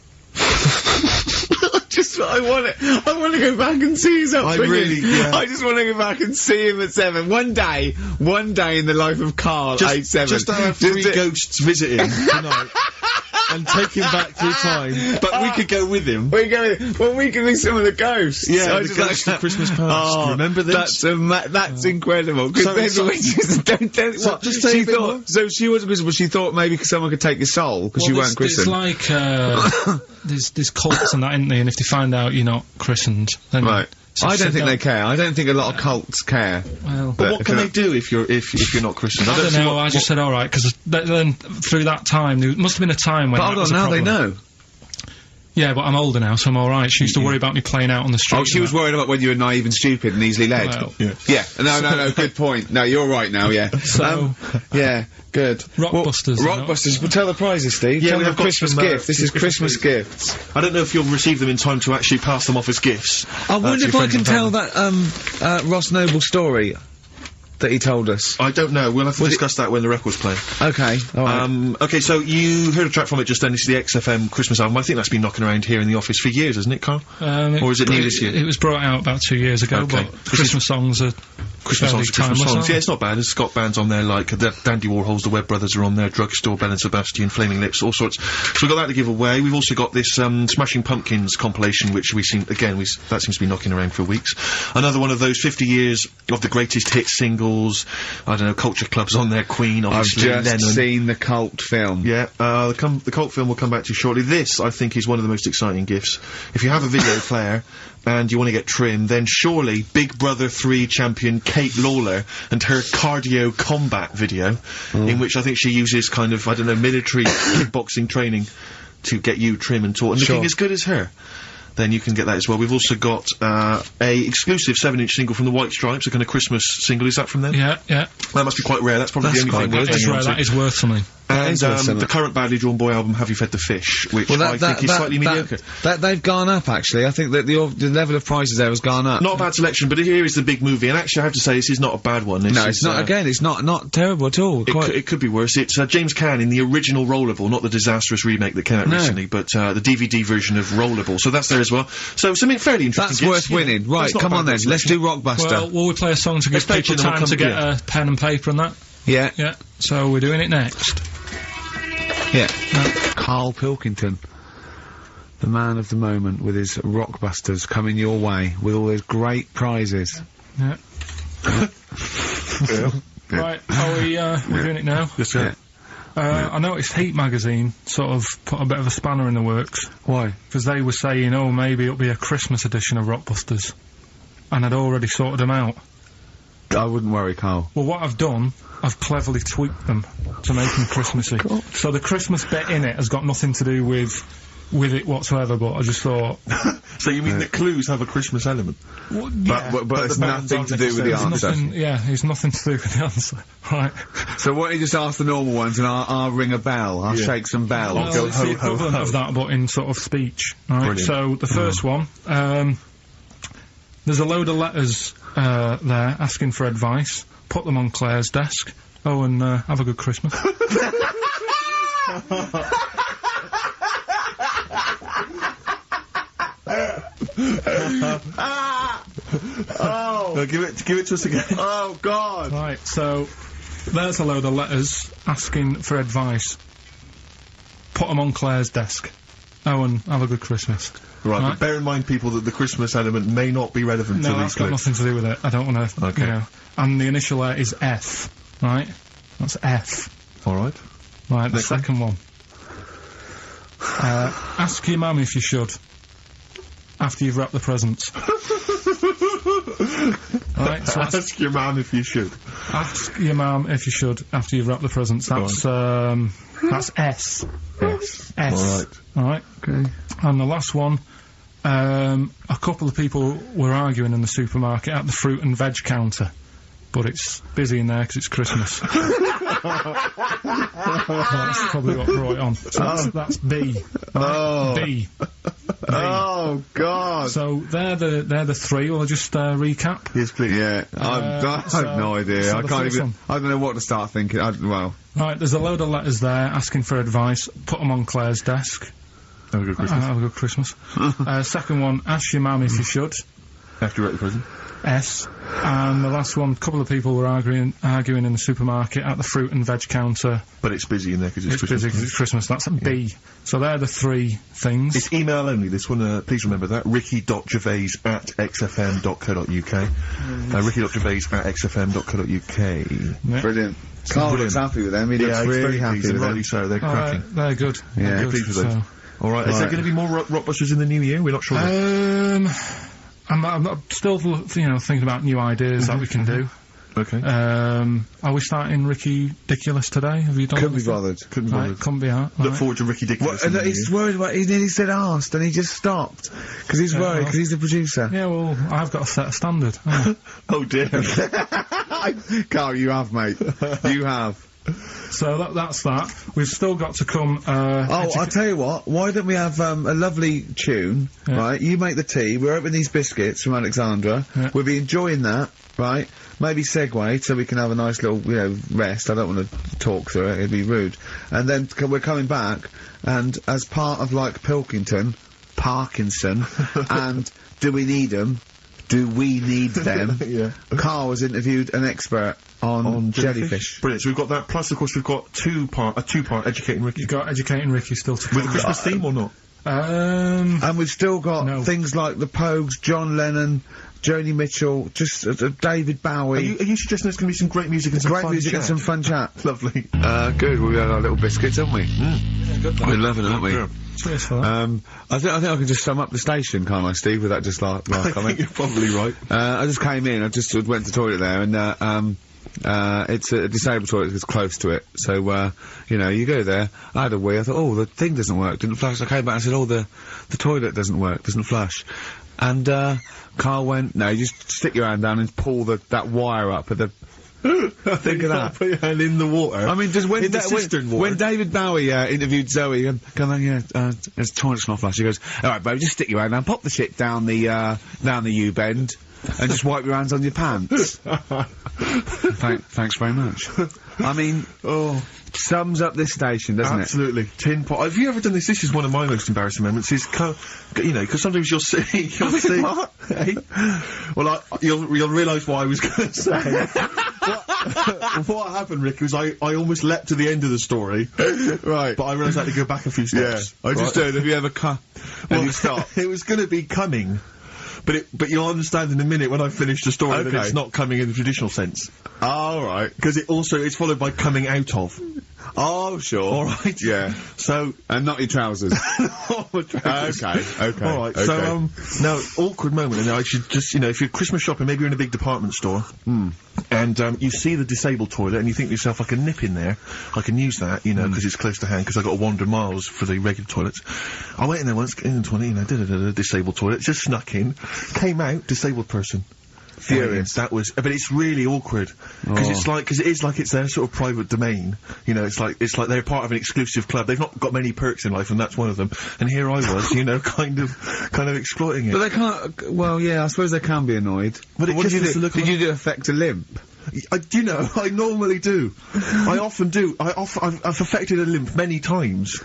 A: I want to go back and see his upbringing. I just want to go back and see him at 7. One day in the life of Carl, age 7.
E: Just to have 3 ghosts visiting tonight. and take him back through time. But we could go with him.
A: We can be some of the ghosts.
E: Yeah, the ghosts of Christmas past.
A: Oh,
E: remember this?
A: That's incredible. Because
E: just say a bit more.
A: So she wasn't visible. She thought maybe someone could take your soul because you weren't christened.
C: It's like there's cults and that, isn't there? And if they find out you're not christened, then
A: right. I don't think they care. I don't think a lot of cults care.
C: Well,
E: but what can they do if you're not christened?
C: I don't know. I just said all right because then through that time there must have been a time when.
A: But hold on, now they know.
C: Yeah, but I'm older now, so I'm alright. She used to worry about me playing out on the street.
A: Oh, she was worried about when you were naive and stupid and easily led.
C: Well,
A: yeah. No, good point. No, you're right now, yeah.
C: So,
A: yeah, good.
C: Rockbusters.
A: Rockbusters. Well, tell the prizes, Steve.
E: Yeah,
A: tell
E: we
A: them
E: have
A: Christmas gift. This is Christmas gifts.
E: I don't know if you'll receive them in time to actually pass them off as gifts.
A: I wonder if I can tell that, Ross Noble story that he told us.
E: I don't know. We'll have to discuss that when the record's playing.
A: Okay, alright.
E: Okay, so you heard a track from it just then. It's the XFM Christmas album. I think that's been knocking around here in the office for years, hasn't it, Carl? Or is it new this year?
C: It was brought out about 2 years ago,
E: Okay.
C: but Christmas songs are
E: Christmas songs. Yeah, it's not bad. It's got bands on there like Dandy Warhols, the Webb Brothers are on there, Drugstore, Bell and Sebastian, Flaming Lips, all sorts. So we've got that to give away. We've also got this Smashing Pumpkins compilation, which that seems to be knocking around for weeks. Another one of those 50 years of the greatest hit singles. I don't know, Culture Club's on there, Queen, obviously,
A: I've just
E: Lennon.
A: seen the cult film.
E: Yeah, the cult film will come back to you shortly. This, I think, is one of the most exciting gifts. If you have a video player and you want to get trimmed, then surely Big Brother 3 champion Kate Lawler and her cardio combat video, in which I think she uses kind of, I don't know, military kickboxing training to get you trim and taut and looking as good as her. Then you can get that as well. We've also got a exclusive 7-inch single from the White Stripes, a kind of Christmas single. Is that from them?
C: Yeah.
E: That must be quite rare. That's probably the only thing
C: That is rare. That is worth something.
E: And the current Badly Drawn Boy album, Have You Fed the Fish, which I think is slightly mediocre.
A: They've gone up, actually. I think that the level of prices there has gone up.
E: Not a bad selection, but here is the big movie, and actually I have to say this is not a bad one.
A: No, it's not, again, it's not terrible at all.
E: It could be worse. It's James Caan in the original Rollerball, not the disastrous remake that came out recently, but the DVD version of Rollerball, so that's there as well. So something fairly interesting.
A: That's worth winning. Right, come on then, let's do Rockbuster.
C: Well, will we play a song to give people time to get a pen and paper and that?
A: Yeah.
C: Yeah, so we're doing it next.
A: Yeah. Karl Pilkington, the man of the moment, with his Rockbusters coming your way with all those great prizes.
C: Yeah. Right, we're doing it now?
E: Yes, sir.
C: I noticed Heat magazine sort of put a bit of a spanner in the works.
A: Why?
C: Because they were saying, oh, maybe it'll be a Christmas edition of Rockbusters. And I'd already sorted them out.
A: I wouldn't worry, Carl.
C: Well, what I've done, I've cleverly tweaked them to make them Christmassy. God. So the Christmas bit in it has got nothing to do with it whatsoever, but I just thought...
E: So you mean that clues have a Christmas element?
C: Well, yeah,
A: but it's nothing to do with the answer.
C: It's nothing to do with the answer. Right.
A: So why don't you just ask the normal ones and I'll ring a bell, I'll shake some bells.
C: Well,
A: Go
C: it's
A: ho,
C: the
A: ho,
C: equivalent
A: ho.
C: of that, but in sort of speech. Right.
E: Brilliant.
C: So the first one, there's a load of letters there asking for advice. Put them on Claire's desk. Oh, and have a good Christmas.
E: No, give it to us again.
A: Oh, God!
C: Right, so there's a load of letters asking for advice. Put them on Claire's desk. Oh, and have a good Christmas.
E: Right, but bear in mind, people, that the Christmas element may not be relevant to
C: No,
E: these
C: that's got
E: clips.
C: nothing to do with it. I don't want to,
E: Okay.
C: you know. And the initial letter is F, right? That's F.
E: Alright.
C: Right, the
E: Next one.
C: second one. Ask your mum if you should. After you've wrapped the presents. Right, so
E: Ask your mum if you should.
C: ask your mum if you should after you've wrapped the presents. That's S.
E: Yes.
C: S. Alright.
A: Okay.
C: And the last one, a couple of people were arguing in the supermarket at the fruit and veg counter. But it's busy in there because it's Christmas. That's probably what brought it on. So that's B.
A: Oh.
C: B.
A: Oh, God!
C: So they're the three. Well, I'll just recap.
E: Yes, please.
A: Yeah, I have no idea.
C: so
A: I
C: the
A: can't
C: first
A: even.
C: one.
A: I don't know what to start thinking. Well,
C: Right, there's a load of letters there asking for advice. Put them on Claire's desk.
E: Have a good Christmas.
C: Have a good Christmas. Second one, ask your mum if you should.
E: After you write the present.
C: S. And the last one, a couple of people were arguing in the supermarket at the fruit and veg counter.
E: But it's busy in there because it's Christmas.
C: Busy 'cause it's Christmas. That's a B. So they're the three things.
E: It's email only, this one, please remember that. ricky.gervais@xfm.co.uk. ricky.gervais@xfm.co.uk.
C: Yeah.
A: Brilliant. Carl looks happy with them. He looks really happy with them.
E: Rightly so, they're cracking.
C: They're good.
A: Yeah,
C: They're good,
E: pleased with those. Alright, is there going to be more Rockbusters in the new year? We're not sure.
C: I'm still, thinking about new ideas that we can do.
E: Okay.
C: Are we starting Ricky Ridiculous today? Have you done
A: Couldn't be
C: anything?
A: bothered.
E: Couldn't
C: Right,
E: bother.
C: couldn't be out.
E: Look
C: Right.
E: forward to Ricky Ridiculous. in the new
A: He's
E: year.
A: worried about, he nearly said asked, and he just stopped. Because he's worried, because he's the producer.
C: Yeah, well, I've got to set a standard.
E: Oh dear.
A: Carl, you have, mate. You have.
C: So that's that. We've still got to come,
A: I'll tell you what, why don't we have a lovely tune,
C: Yeah.
A: right? You make the tea, we're opening these biscuits from Alexandra,
C: Yeah.
A: we'll be enjoying that, right? Maybe segue so we can have a nice little, rest. I don't want to talk through it, it'd be rude. And then we're coming back, and as part of, like, Parkinson, and Do We Need 'Em? Do We Need Them?
E: Yeah.
A: Carl has interviewed an expert on jellyfish.
E: Brilliant. So we've got that. Plus, of course, we've got a two-part Educating Ricky.
C: You've got Educating Ricky still to
E: With a
C: come.
E: Christmas theme or not?
A: And we've still got
C: No.
A: things like the Pogues, John Lennon, Joni Mitchell, just David Bowie.
E: Are you suggesting there's going to be some great music and some
A: Great
E: fun
A: music and
E: chat?
A: some fun chat.
E: Lovely.
A: Good. We've had our little biscuits, haven't we? We're loving it, aren't we?
E: Yeah.
C: Cheers for that.
A: I think I can just sum up the station, can't I, Steve? With that just last
E: I think
A: comment.
E: you're probably right.
A: I just came in. I just went to the toilet there, and it's a disabled toilet that's close to it. So you go there. I had a wee. I thought, oh, the thing doesn't work. Didn't flush. I came back and said, oh, the toilet doesn't work. Doesn't flush. And Carl went, no, you just stick your hand down and pull that wire up at the. Think of that.
E: Put your hand in the water.
A: I mean, just when
E: in the cistern water.
A: when David Bowie interviewed Zoe, come on, there's toilet's not flush. He goes, all right, baby, just stick your hand down, pop the shit down the U bend, and just wipe your hands on your pants. Thanks very much. I mean, sums up this station, doesn't
E: Absolutely. Tin pot. Have you ever done this? This is one of my most embarrassing moments. Is because sometimes you'll see.
A: What?
E: Hey? Well, you'll realise what I was going to say. what happened, Rick, was I almost leapt to the end of the story.
A: Right.
E: But I realised I had to go back a few steps.
A: I just
E: Right?
A: heard, have you ever cut?
E: Well,
A: And you stop.
E: it was going to be coming. But you'll understand in a minute when I finish the story that
A: Okay.
E: it's not coming in the traditional sense.
A: All right.
E: Because it's followed by coming out of.
A: Oh, sure.
E: All right.
A: Yeah.
E: So.
A: And not your trousers. Okay.
E: Alright,
A: okay.
E: so, now, awkward moment, and I should just, if you're Christmas shopping, maybe you're in a big department store, and, you see the disabled toilet, and you think to yourself, I can nip in there, I can use that, because it's close to hand, because I've got to wander miles for the regular toilets. I went in there once, in the toilet, disabled toilet, just snuck in, came out, disabled person.
A: Furious.
E: That was, but it's really awkward because it is like it's their sort of private domain. It's like they're part of an exclusive club. They've not got many perks in life, and that's one of them. And here I was, kind of exploiting it.
A: But they can't. Well, yeah, I suppose they can be annoyed.
E: But it
A: what
E: just
A: did you
E: was
A: do?
E: the look
A: Did
E: of
A: you do affect a limp?
E: I normally do. I often do. I've affected a limp many times.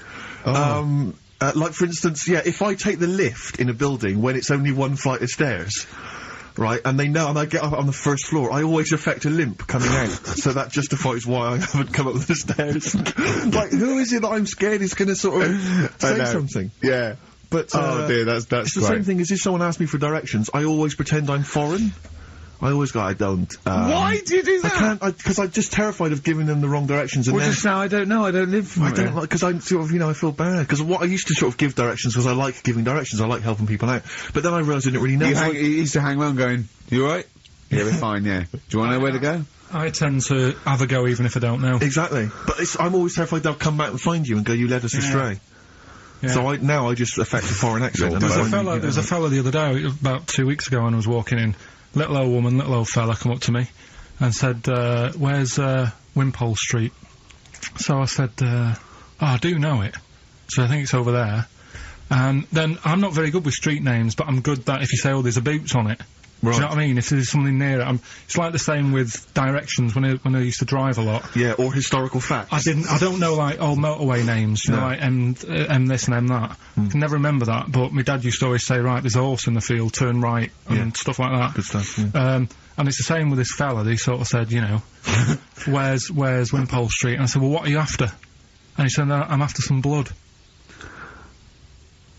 E: Like for instance, if I take the lift in a building when it's only one flight of stairs. Right, and they know, and I get up on the first floor, I always affect a limp coming out, so that justifies why I haven't come up the stairs. Like, who is it that I'm scared is gonna sort of say something?
A: Yeah.
E: But,
A: oh dear, that's
E: it's the same thing as if someone asks me for directions, I always pretend I'm foreign. I always go, I don't,
A: Why do you do that?
E: I can't, because I'm just terrified of giving them the wrong directions, and
A: Well,
E: then.
A: just now, I don't know, I don't live from
E: I don't like, because I'm sort of, I feel bad. Because what I used to sort of give directions was I like giving directions, I like helping people out. But then I realised I didn't really know.
A: You used to hang around going, you alright? Yeah, we're fine, yeah. Do you want to know where to go?
C: I tend to have a go even if I don't know.
E: Exactly. But I'm always terrified they'll come back and find you and go, you led us astray.
C: Yeah.
E: So I just affect a foreign accent. and
C: There's
E: I
C: a
E: find
C: fella,
E: you
C: there's a fella the other day, about 2 weeks ago, and I was walking in. Little old woman, little old fella come up to me and said, where's Wimpole Street? So I said, I do know it. So I think it's over there. And then I'm not very good with street names, but I'm good that if you say, oh, there's a Boots on it, Do you know what I mean? If there's something near it, it's like the same with directions when I used to drive a lot.
E: Yeah, or historical facts.
C: I don't know, like, old motorway names, you know, like M this and M that. I can never remember that, but my dad used to always say, right, there's a horse in the field, turn right, and stuff like that.
E: Good stuff, yeah.
C: And it's the same with this fella. He sort of said, you know, where's Wimpole Street? And I said, well, what are you after? And he said, I'm after some blood.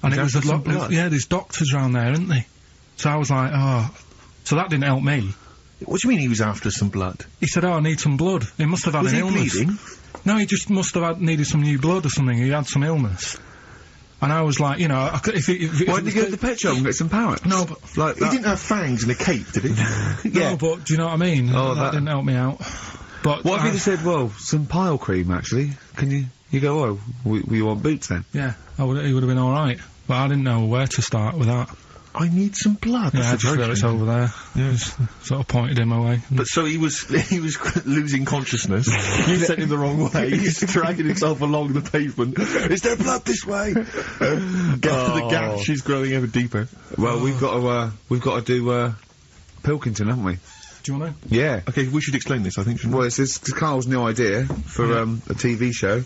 C: And it was a lot, yeah, there's doctors around there, isn't there? So I was like, oh, so that didn't help me.
E: What do you mean he was after some blood?
C: He said, oh, I need some blood. He must have had an illness.
E: Bleeding?
C: No, he just must have needed some new blood or something. He had some illness. And I was like, you know, why
A: didn't he go to the pet shop and get some parrots?
C: No, but
E: like he didn't have fangs and a cape, did he?
C: No, but do you know what I mean?
A: Oh,
C: that didn't help me out. But
A: what if he'd said, well, some pile cream, actually? Can you go, oh, we want boots then?
C: Yeah, he would have been alright. But I didn't know where to start with that.
E: I need some blood.
C: Yeah, I just feel it's over there. Yeah. Just sort of pointed him away.
E: But so he was losing consciousness. You sent him the wrong way. He's dragging himself along the pavement. Is there blood this way? Get to the gap. She's growing ever deeper.
A: Well, we've got to do Pilkington, haven't we?
C: Do you want to?
A: Yeah.
E: Okay, we should explain this, I think.
A: Well, it's Carl's new idea for a TV show.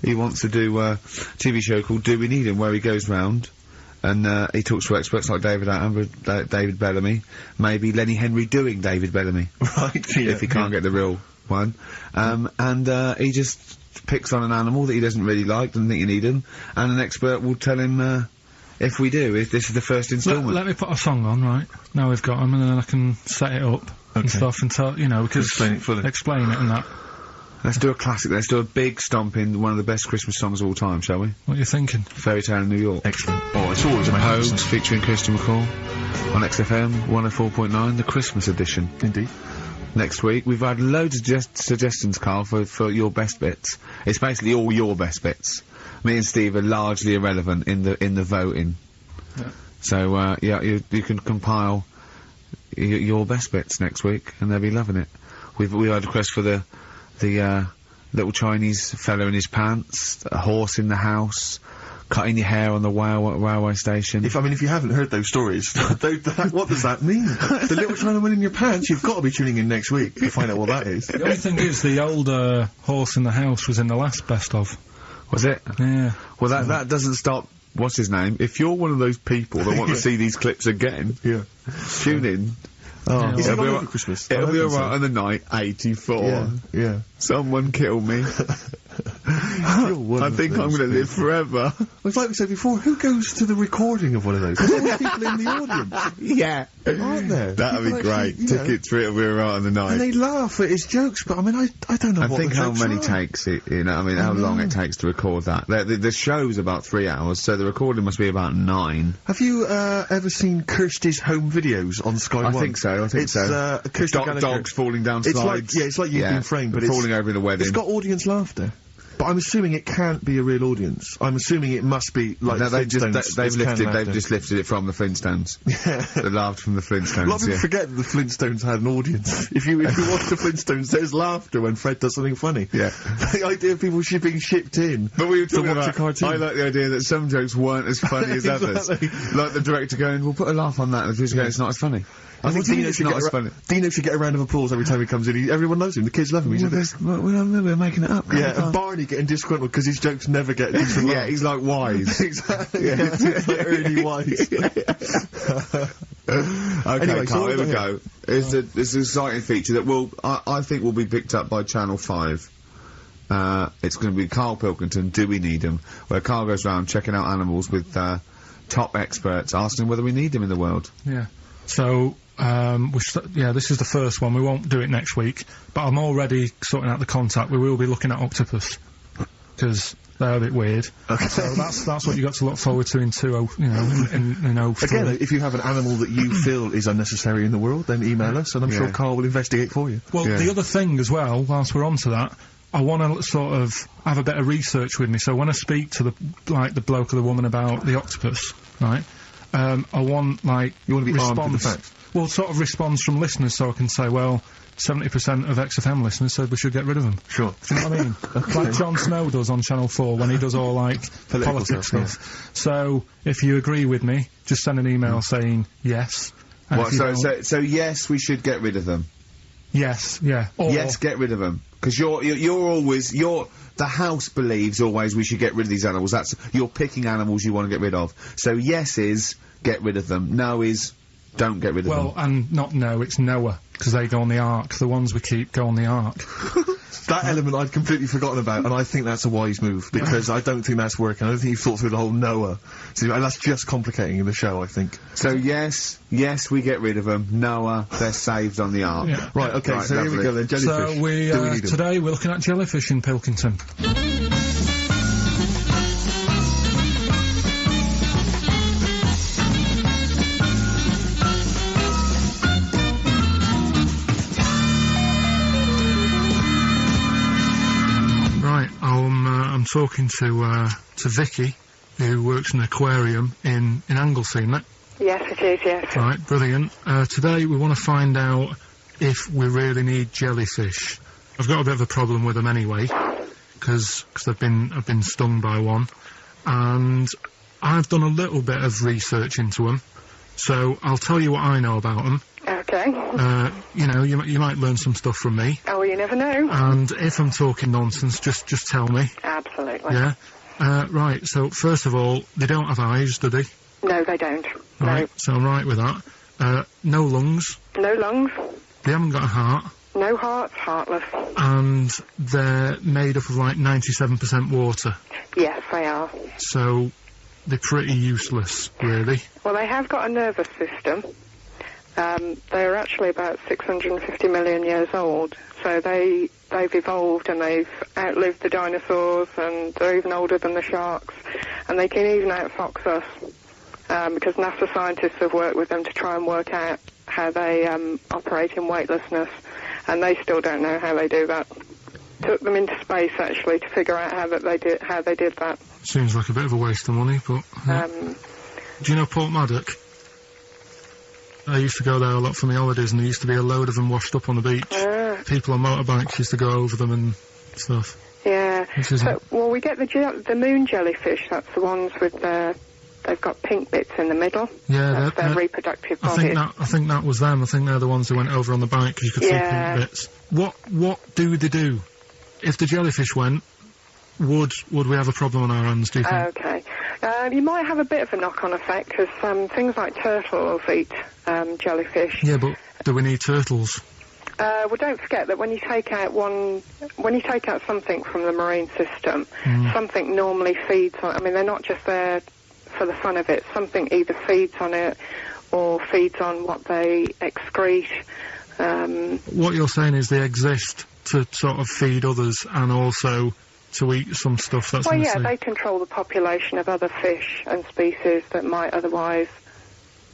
A: He wants to do a TV show called Do We Need Him, where he goes round and he talks to experts like David Attenborough, David Bellamy, maybe Lenny Henry doing David Bellamy.
E: Right, yeah.
A: If he can't get the real one. And he just picks on an animal that he doesn't really like, doesn't think you need him, and an expert will tell him, if we do, if this is the first instalment.
C: Let me put a song on, right? Now we've got him, and then I can set it up and stuff and tell, you know, because
E: explain it fully.
C: Explain it and that.
A: Let's do a classic. Let's do a big stomp in one of the best Christmas songs of all time, shall we?
C: What are you thinking?
A: Fairy Tale in New York.
E: Excellent. Oh, it's always amazing.
A: Homes featuring Christian McCall on XFM 104.9, the Christmas edition.
E: Indeed.
A: Next week we've had loads of suggestions, Carl, for your best bits. It's basically all your best bits. Me and Steve are largely irrelevant in the voting.
C: Yeah.
A: So yeah, you can compile your best bits next week, and they'll be loving it. We had a request for the little Chinese fella in his pants, a horse in the house, cutting your hair on the railway station.
E: If you haven't heard those stories, what does that mean? The little Chinaman in your pants, you've got to be tuning in next week to find out what that is.
C: The only thing is, the old horse in the house was in the last best of.
A: Was it?
C: Yeah.
A: Well, that doesn't stop. What's his name? If you're one of those people that want to see these clips again, tune in.
E: Oh, is it on over Christmas?
A: It'll be alright on the night 84.
E: Yeah.
A: Someone kill me. I think I'm gonna live forever.
E: It's like we said before, who goes to the recording of one of those? There's always people in the audience.
A: Yeah.
E: Aren't there?
A: That'd be great. Tickets for it'll be alright on the night.
E: And they laugh at his jokes, but I mean, I don't know what
A: think
E: the
A: how
E: jokes
A: many
E: are.
A: takes it, you know, I mean, how long it takes to record that. The show's about 3 hours, so the recording must be about 9.
E: Have you, ever seen Kirsty's home videos on Sky One?
A: I think so.
E: It's Kirsty Gallagher.
A: Dogs falling down slides.
E: It's like you've been framed, but
A: falling over in a wedding.
E: It's got audience laughter. But I'm assuming it can't be a real audience. I'm assuming it must be like
A: no, they've just
E: Flintstones.
A: lifted it from the Flintstones.
E: Yeah.
A: They laughed from the Flintstones.
E: A lot of people forget that the Flintstones had an audience. If you watch the Flintstones, there's laughter when Fred does something funny.
A: Yeah.
E: The idea of people being shipped in.
A: But we were talking
E: to watch
A: about
E: a cartoon.
A: I like the idea that some jokes weren't as funny as others. Like the director going, "We'll put a laugh on that," and the producer going, "It's not as funny." I think
E: Dino should get a round of applause every time he comes in. Everyone knows him. The kids love him.
A: We're making it up.
E: Yeah, and Barney getting disgruntled because his jokes never get decent
A: Yeah, he's like Wise.
E: Exactly. Yeah, he's like early Wise.
A: Okay,
E: Anyway,
A: Carl, here we go. It's an exciting feature that I think will be picked up by Channel 5. It's going to be Karl Pilkington, Do We Need Him? Where Karl goes around checking out animals with top experts, asking whether we need them in the world.
C: Yeah. So, this is the first one. We won't do it next week, but I'm already sorting out the contact. We will be looking at octopus, because they're a bit weird. Okay. So that's what you got to look forward to in 03.
E: Again, if you have an animal that you feel is unnecessary in the world, then email us, and I'm sure Karl will investigate for you.
C: Well, the other thing as well, whilst we're on to that, I want to sort of have a bit of research with me, so when I speak to the bloke or the woman about the octopus, right, I want,
E: you want to be armed with the facts.
C: Well, sort of response from listeners, so I can say, well, 70% of XFM listeners said we should get rid of them.
E: Sure.
C: Do you know what I mean? Like Jon Snow does on Channel 4 when he does all, politics stuff. So, if you agree with me, just send an email saying yes, And
A: What,
C: if you don't-
A: so yes, we should get rid of them.
C: Yes, yeah. Or,
A: Yes, get rid of them. Because you're always, the house believes always we should get rid of these animals. You're picking animals you want to get rid of. So yes is, get rid of them. No is, don't get rid of them.
C: well, and not no, it's Noah, because they go on the ark. The ones we keep go on the ark.
E: That element I'd completely forgotten about, and I think that's a wise move, because I don't think that's working. I don't think you've thought through the whole Noah. So that's just complicating the show, I think.
A: So yes, we get rid of them. Noah, they're saved on the ark.
C: Yeah.
E: Right, okay,
A: Right,
E: so here we
A: lovely.
E: go then, jellyfish.
C: So
E: Do we need 'em?
C: today we're looking at jellyfish in Pilkington. Right, I'm talking to Vicky, who works in an aquarium in Anglesey, isn't it?
F: Yes, it is, yes.
C: Right, brilliant. Today we want to find out if we really need jellyfish. I've got a bit of a problem with them anyway, because I've been stung by one, and I've done a little bit of research into them. So I'll tell you what I know about them.
F: Okay.
C: You know, you might learn some stuff from me,
F: Oh, you never know.
C: and if I'm talking nonsense, just tell me.
F: Absolutely.
C: Yeah. Right. So first of all, they don't have eyes, do they?
F: No, they don't.
C: Right. So I'm right with that. No lungs.
F: No. No lungs.
C: They haven't got a heart.
F: No hearts, heartless.
C: And they're made up of like 97% water,
F: Yes, they are.
C: so they're pretty useless, really.
F: Well, they have got a nervous system. They're actually about 650 million years old, so they've evolved and they've outlived the dinosaurs, and they're even older than the sharks, and they can even outfox us, because NASA scientists have worked with them to try and work out how they operate in weightlessness, and they still don't know how they do that. Took them into space actually to figure out how they did that.
C: Seems like a bit of a waste of money, but... Do you know Port Maddock? I used to go there a lot for my holidays, and there used to be a load of them washed up on the beach. People on motorbikes used to go over them and stuff.
F: Yeah.
C: Which is
F: Well, we get the moon jellyfish. That's the ones with they've got pink bits in the middle.
C: Yeah,
F: That's their reproductive
C: I
F: bodies.
C: think that was them. I think they're the ones who went over on the bike, because you could see pink bits. What do they do? If the jellyfish went, would we have a problem on our hands, do you think?
F: Okay. You might have a bit of a knock-on effect, because things like turtles eat jellyfish.
C: Yeah, but do we need turtles?
F: Well, don't forget that when you take out something from the marine system, something normally feeds on. I mean, they're not just there for the fun of it. Something either feeds on it or feeds on what they excrete.
C: What you're saying is they exist to sort of feed others and also to eat some stuff that's
F: Well,
C: in the
F: yeah,
C: sea.
F: they control the population of other fish and species that might otherwise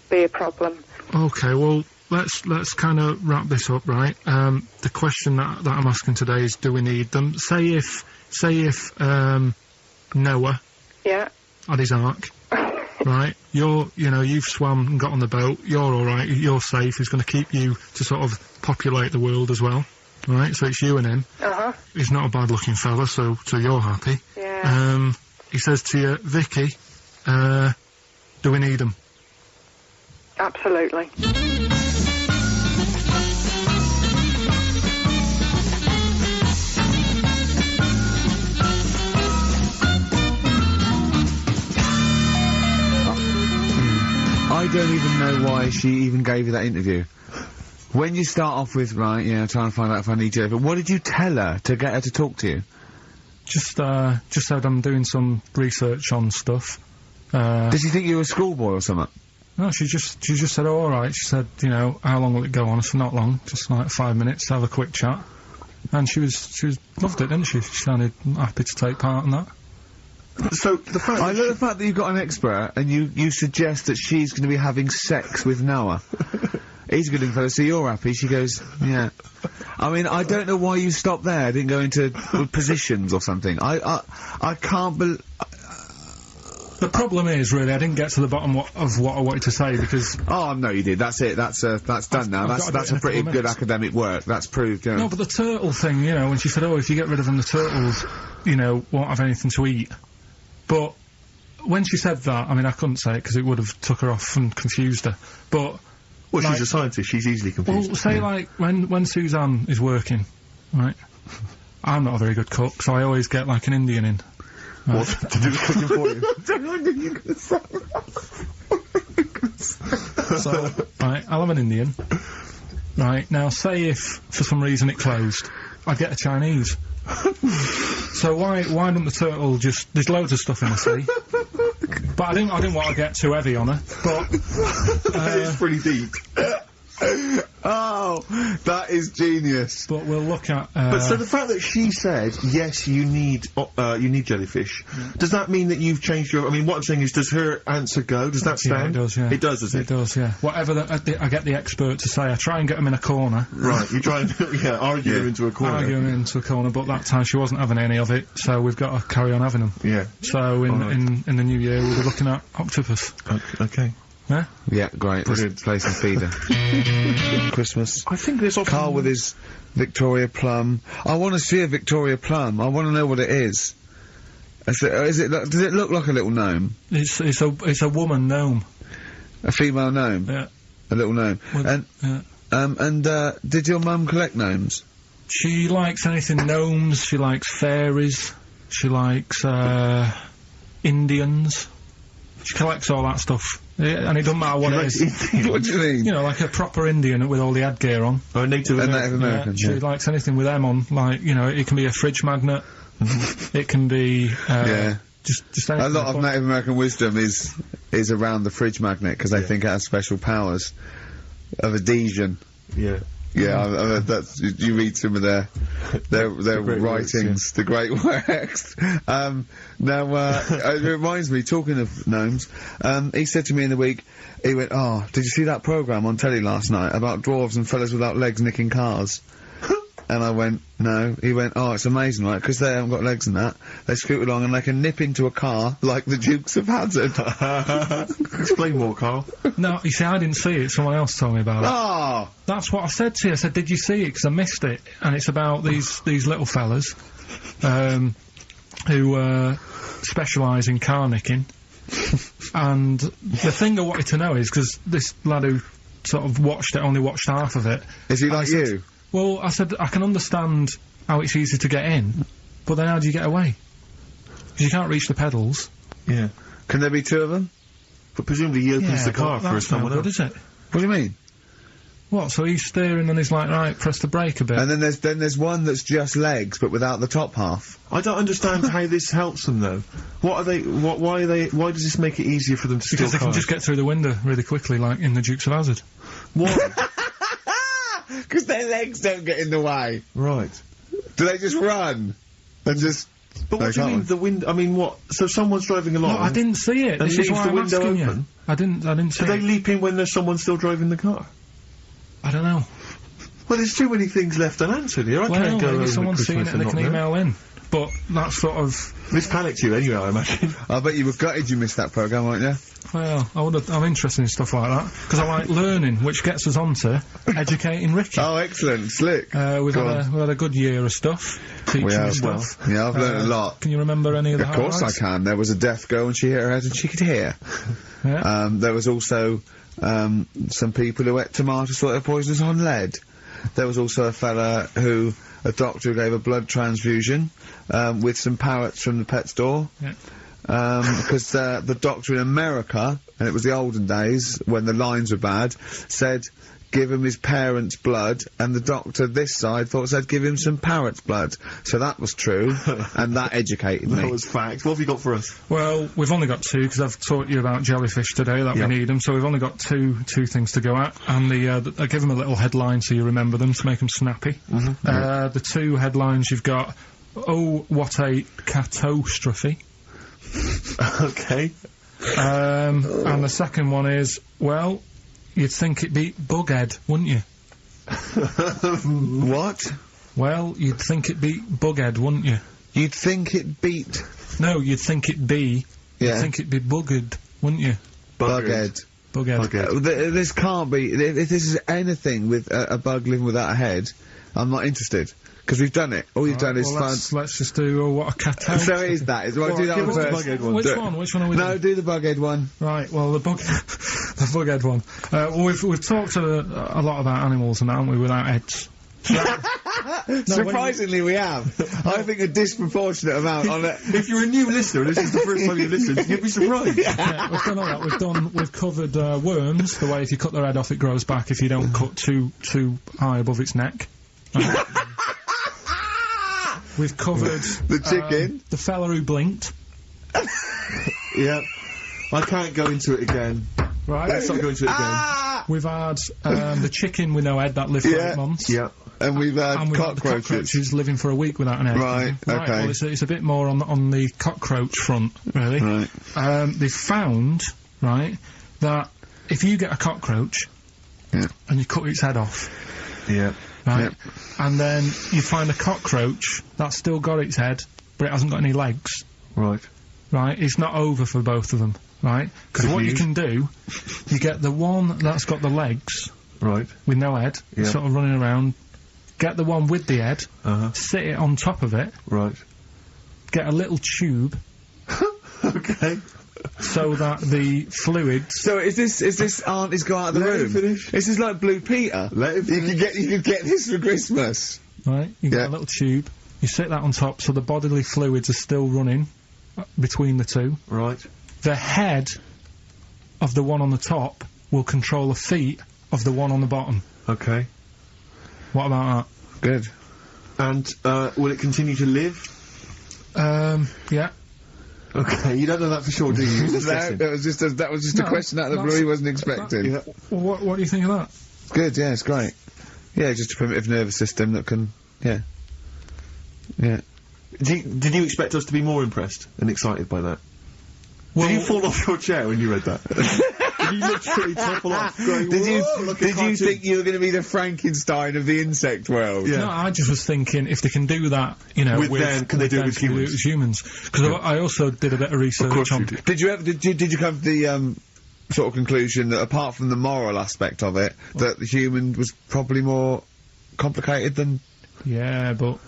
F: be a problem.
C: Okay, well, let's kind of wrap this up, right? The question that I'm asking today is, do we need them? Say if Noah
F: Yeah.
C: had his ark, right? You've swum and got on the boat, you're alright, you're safe, he's going to keep you to sort of populate the world as well, right? So it's you and him.
F: Uh-huh.
C: He's not a bad looking fella, so you're happy.
F: Yeah.
C: He says to you, Vicky, do we need them?
F: Absolutely.
A: I don't even know why she even gave you that interview. When you start off with, right, yeah, trying to find out if I need you, but what did you tell her to get her to talk to you?
C: Just said I'm doing some research on stuff.
A: Did she think you were a schoolboy or something?
C: No, she just said, oh, alright. She said, how long will it go on? I said, not long, just like 5 minutes to have a quick chat. And she loved it, didn't she? She sounded happy to take part in that.
E: So, the fact
A: I love the fact that you've got an expert and you suggest that she's going to be having sex with Noah. He's a good looking fella, so you're happy. She goes, yeah. I mean, I don't know why you stopped there. I didn't go into positions or something. I can't believe...
C: The problem is, really, I didn't get to the bottom of what I wanted to say, because...
A: Oh, no, you did. That's it. That's done now. That's a pretty good academic work. That's proved, yeah.
C: No, but the turtle thing, when she said, oh, if you get rid of them, the turtles, won't have anything to eat. But when she said that, I mean, I couldn't say it because it would have took her off and confused her. But
E: Well,
C: like,
E: she's a scientist. She's easily confused.
C: Well, say like when Suzanne is working, right? I'm not a very good cook, so I always get like an Indian in.
E: What to do the cooking for you?
C: So, right, I'll have an Indian. Right, now say if, for some reason it closed, I'd get a Chinese. So why don't the turtle just, there's loads of stuff in the sea. But I didn't want to get too heavy on her, but...
E: It's pretty deep.
A: Oh, that is genius.
C: But we'll look at,
E: But so the fact that she said, yes, you need jellyfish, does that mean that you've changed your, I mean, what I'm saying is, does her answer go? Does that stand?
C: Yeah, it does, yeah.
E: It does, does it?
C: It does, yeah. Whatever I get the expert to say, I try and get them in a corner.
E: Right, you try and, argue them into a corner.
C: Argue them into a corner, but that time she wasn't having any of it, so we've got to carry on having them.
E: Yeah.
C: So in the new year, we'll be looking at octopus.
E: Okay.
C: Yeah?
A: Yeah, great. Let's play some feeder. Christmas.
E: I think there's often...
A: Carl with his Victoria Plum. I want to see a Victoria Plum. I want to know what it is. Does it look like a little gnome?
C: It's a woman gnome.
A: A female gnome?
C: Yeah.
A: A little gnome.
C: Yeah.
A: Did your mum collect gnomes?
C: She likes anything gnomes, she likes fairies, she likes, Indians. She collects all that stuff. And it doesn't matter what it is.
A: What do you mean?
C: You know, like a proper Indian with all the headgear on.
E: Or a Native American.
A: American,
C: She likes anything with them on, like, you know, it can be a fridge magnet, it can be, just anything.
A: A lot of Native American wisdom is around the fridge magnet, because they think it has special powers of adhesion.
E: Yeah.
A: Yeah, that's, you read some of their writings, the great works. It reminds me, talking of gnomes, he said to me in the week, he went, "Oh, did you see that programme on telly last night about dwarves and fellas without legs nicking cars?" And I went, "No." He went, "Oh, it's amazing, right? Because they haven't got legs and that, they scoot along and they can nip into a car like the Dukes of Hazzard."
E: Explain more, Carl.
C: No, you see, I didn't see it, someone else told me about it.
A: Oh!
C: That's what I said to you. I said, did you see it? Because I missed it. And it's about these little fellas, who, specialise in car nicking. And the thing I wanted to know is, because this lad who sort of only watched half of it.
A: Is he like you?
C: Well, I said, I can understand how it's easy to get in, but then how do you get away? Because you can't reach the pedals.
E: Yeah.
A: Can there be two of them?
E: But presumably he opens the car for someone else.
C: Is it?
A: What do you mean?
C: What, so he's steering and he's like, right, press the brake a bit.
A: And then there's one that's just legs, but without the top half.
E: I don't understand how this helps them, though. Why does this make it easier for them to steal cars?
C: Because they can just get through the window really quickly, like in the Dukes of Hazzard.
E: Why?
A: Because their legs don't get in the way.
E: Right.
A: Do they just run? And just...
E: But what do you mean, the window? I mean, what? So someone's driving along...
C: No, I didn't see it.
E: And
C: This is
E: leaves
C: why
E: the
C: I'm
E: window
C: asking
E: open?
C: you. I didn't see
E: Do
C: it.
E: they leap in when there's someone still driving the car?
C: I don't know.
E: Well, there's too many things left unanswered here. I can't go
C: maybe
E: over
C: someone's seen
E: Christmas
C: it and they
E: and
C: can
E: not know.
C: email in. But that's sort of...
E: This panicked you anyway, I imagine.
A: I bet you were gutted you missed that programme, weren't you?
C: Well, I'm interested in stuff like that. Because I like learning, which gets us on to educating Ricky.
A: Oh, excellent. Slick.
C: We've had a good year of stuff. Teaching
A: We have.
C: stuff.
A: Yeah, I've learned a lot.
C: Can you remember any of the
A: Of course I
C: highlights?
A: can. There was a deaf girl and she hit her head and she could hear.
C: Yeah.
A: There was also some people who ate tomatoes thought they were poisonous on lead. There was also a doctor who gave a blood transfusion with some parrots from the pet store.
C: Yeah.
A: Because the doctor in America, and it was the olden days when the lines were bad, said give him his parents' blood, and the doctor this side thought said give him some parrot's blood. So that was true, and that educated me.
E: That was fact. What have you got for us?
C: Well, we've only got two, because I've taught you about jellyfish today, that we need them, so we've only got two things to go at, and I give them a little headline so you remember them, to make them snappy. The two headlines you've got, oh, what a catastrophe.
E: Okay.
C: And the second one is, well, you'd think it'd be Bughead, wouldn't you?
A: What?
C: Well, you'd think it'd be Bughead, wouldn't you?
A: You'd think it beat...
C: No, you'd think it'd be...
A: Yeah.
C: You'd think it'd be Buggered, wouldn't you?
A: Bughead.
C: Bughead.
A: This can't be... If this is anything with a bug living without a head, I'm not interested. Because we've done it. All you've done is
C: let's just do what a cat out.
A: So it is that. Do that one first.
C: Which one are we doing?
A: No, do the bughead one.
C: Right, well, the bughead one. We've talked a lot about animals and that, haven't we, without heads.
A: Surprisingly, we have. I think a disproportionate amount on it.
E: If you're a new listener, and this is the first time you've listened, you'd be surprised.
C: Yeah, we've done all that. We've covered worms. The way if you cut their head off, it grows back. If you don't cut too high above its neck. We've covered
A: the chicken,
C: the fella who blinked.
E: Yeah, I can't go into it again.
C: Right,
E: let's not go into it again.
C: We've had the chicken with no head that lived for 8 months.
A: Yeah, and we've had
C: cockroaches living for a week without an head.
A: Right, okay.
C: Well, it's a bit more on the cockroach front, really.
A: Right.
C: They've found that if you get a cockroach and you cut its head off, right, and then you find a cockroach that's still got its head but it hasn't got any legs,
E: right,
C: it's not over for both of them. Right, because what you can do, you get the one that's got the legs, with no head, sort of running around. Get the one with the head, sit it on top of it, get a little tube,
E: okay,
C: so that the fluids.
A: So is this auntie's go out of the room?
E: Finish.
A: This is like Blue Peter. You could get this for Christmas.
C: Right, you get a little tube. You sit that on top, so the bodily fluids are still running between the two.
E: Right.
C: The head of the one on the top will control the feet of the one on the bottom.
E: Okay.
C: What about that?
A: Good.
E: And, will it continue to live?
C: Yeah.
E: Okay, you don't know that for sure, do you?
A: That was just a question out of the blue he wasn't expecting.
C: Well, what do you think of that?
A: It's good, yeah, it's great. Yeah, just a primitive nervous system that can, yeah.
E: Did you expect us to be more impressed and excited by that? Well, did you fall off your chair when you read that? Did you literally topple off?
A: Did you think you were going to be the Frankenstein of the insect world?
C: Yeah. No, I just was thinking if they can do that, with them,
E: can they do it with
C: humans? Because I also did a bit of research on.
A: Did you come to the sort of conclusion that apart from the moral aspect of it, that the human was probably more complicated than?
C: Yeah, but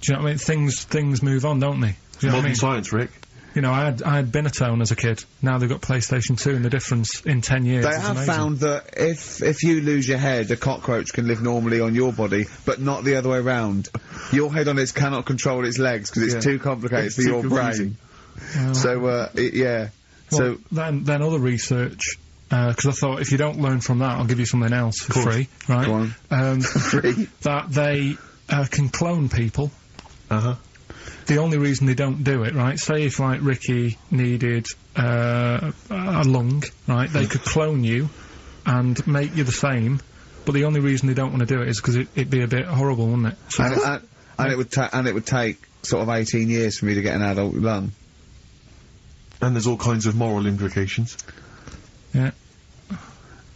C: do you know what I mean? Things move on, don't they? Do you know what I mean?
E: Science, Rick.
C: You know, I had Binatone as a kid. Now they've got PlayStation 2, and the difference in 10 years.
A: They have found that if you lose your head, a cockroach can live normally on your body, but not the other way round. Your head on it cannot control its legs because it's too complicated for your brain. So, yeah.
C: Well, then other research. Because I thought if you don't learn from that, I'll give you something else for free, right?
A: Go on.
C: Free. That they can clone people. The only reason they don't do it, right? Say if, like, Ricky needed a lung, right? They could clone you and make you the same, but the only reason they don't want to do it is because it'd be a bit horrible, wouldn't it? So
A: and it would take sort of 18 years for me to get an adult lung.
E: And there's all kinds of moral implications.
C: Yeah.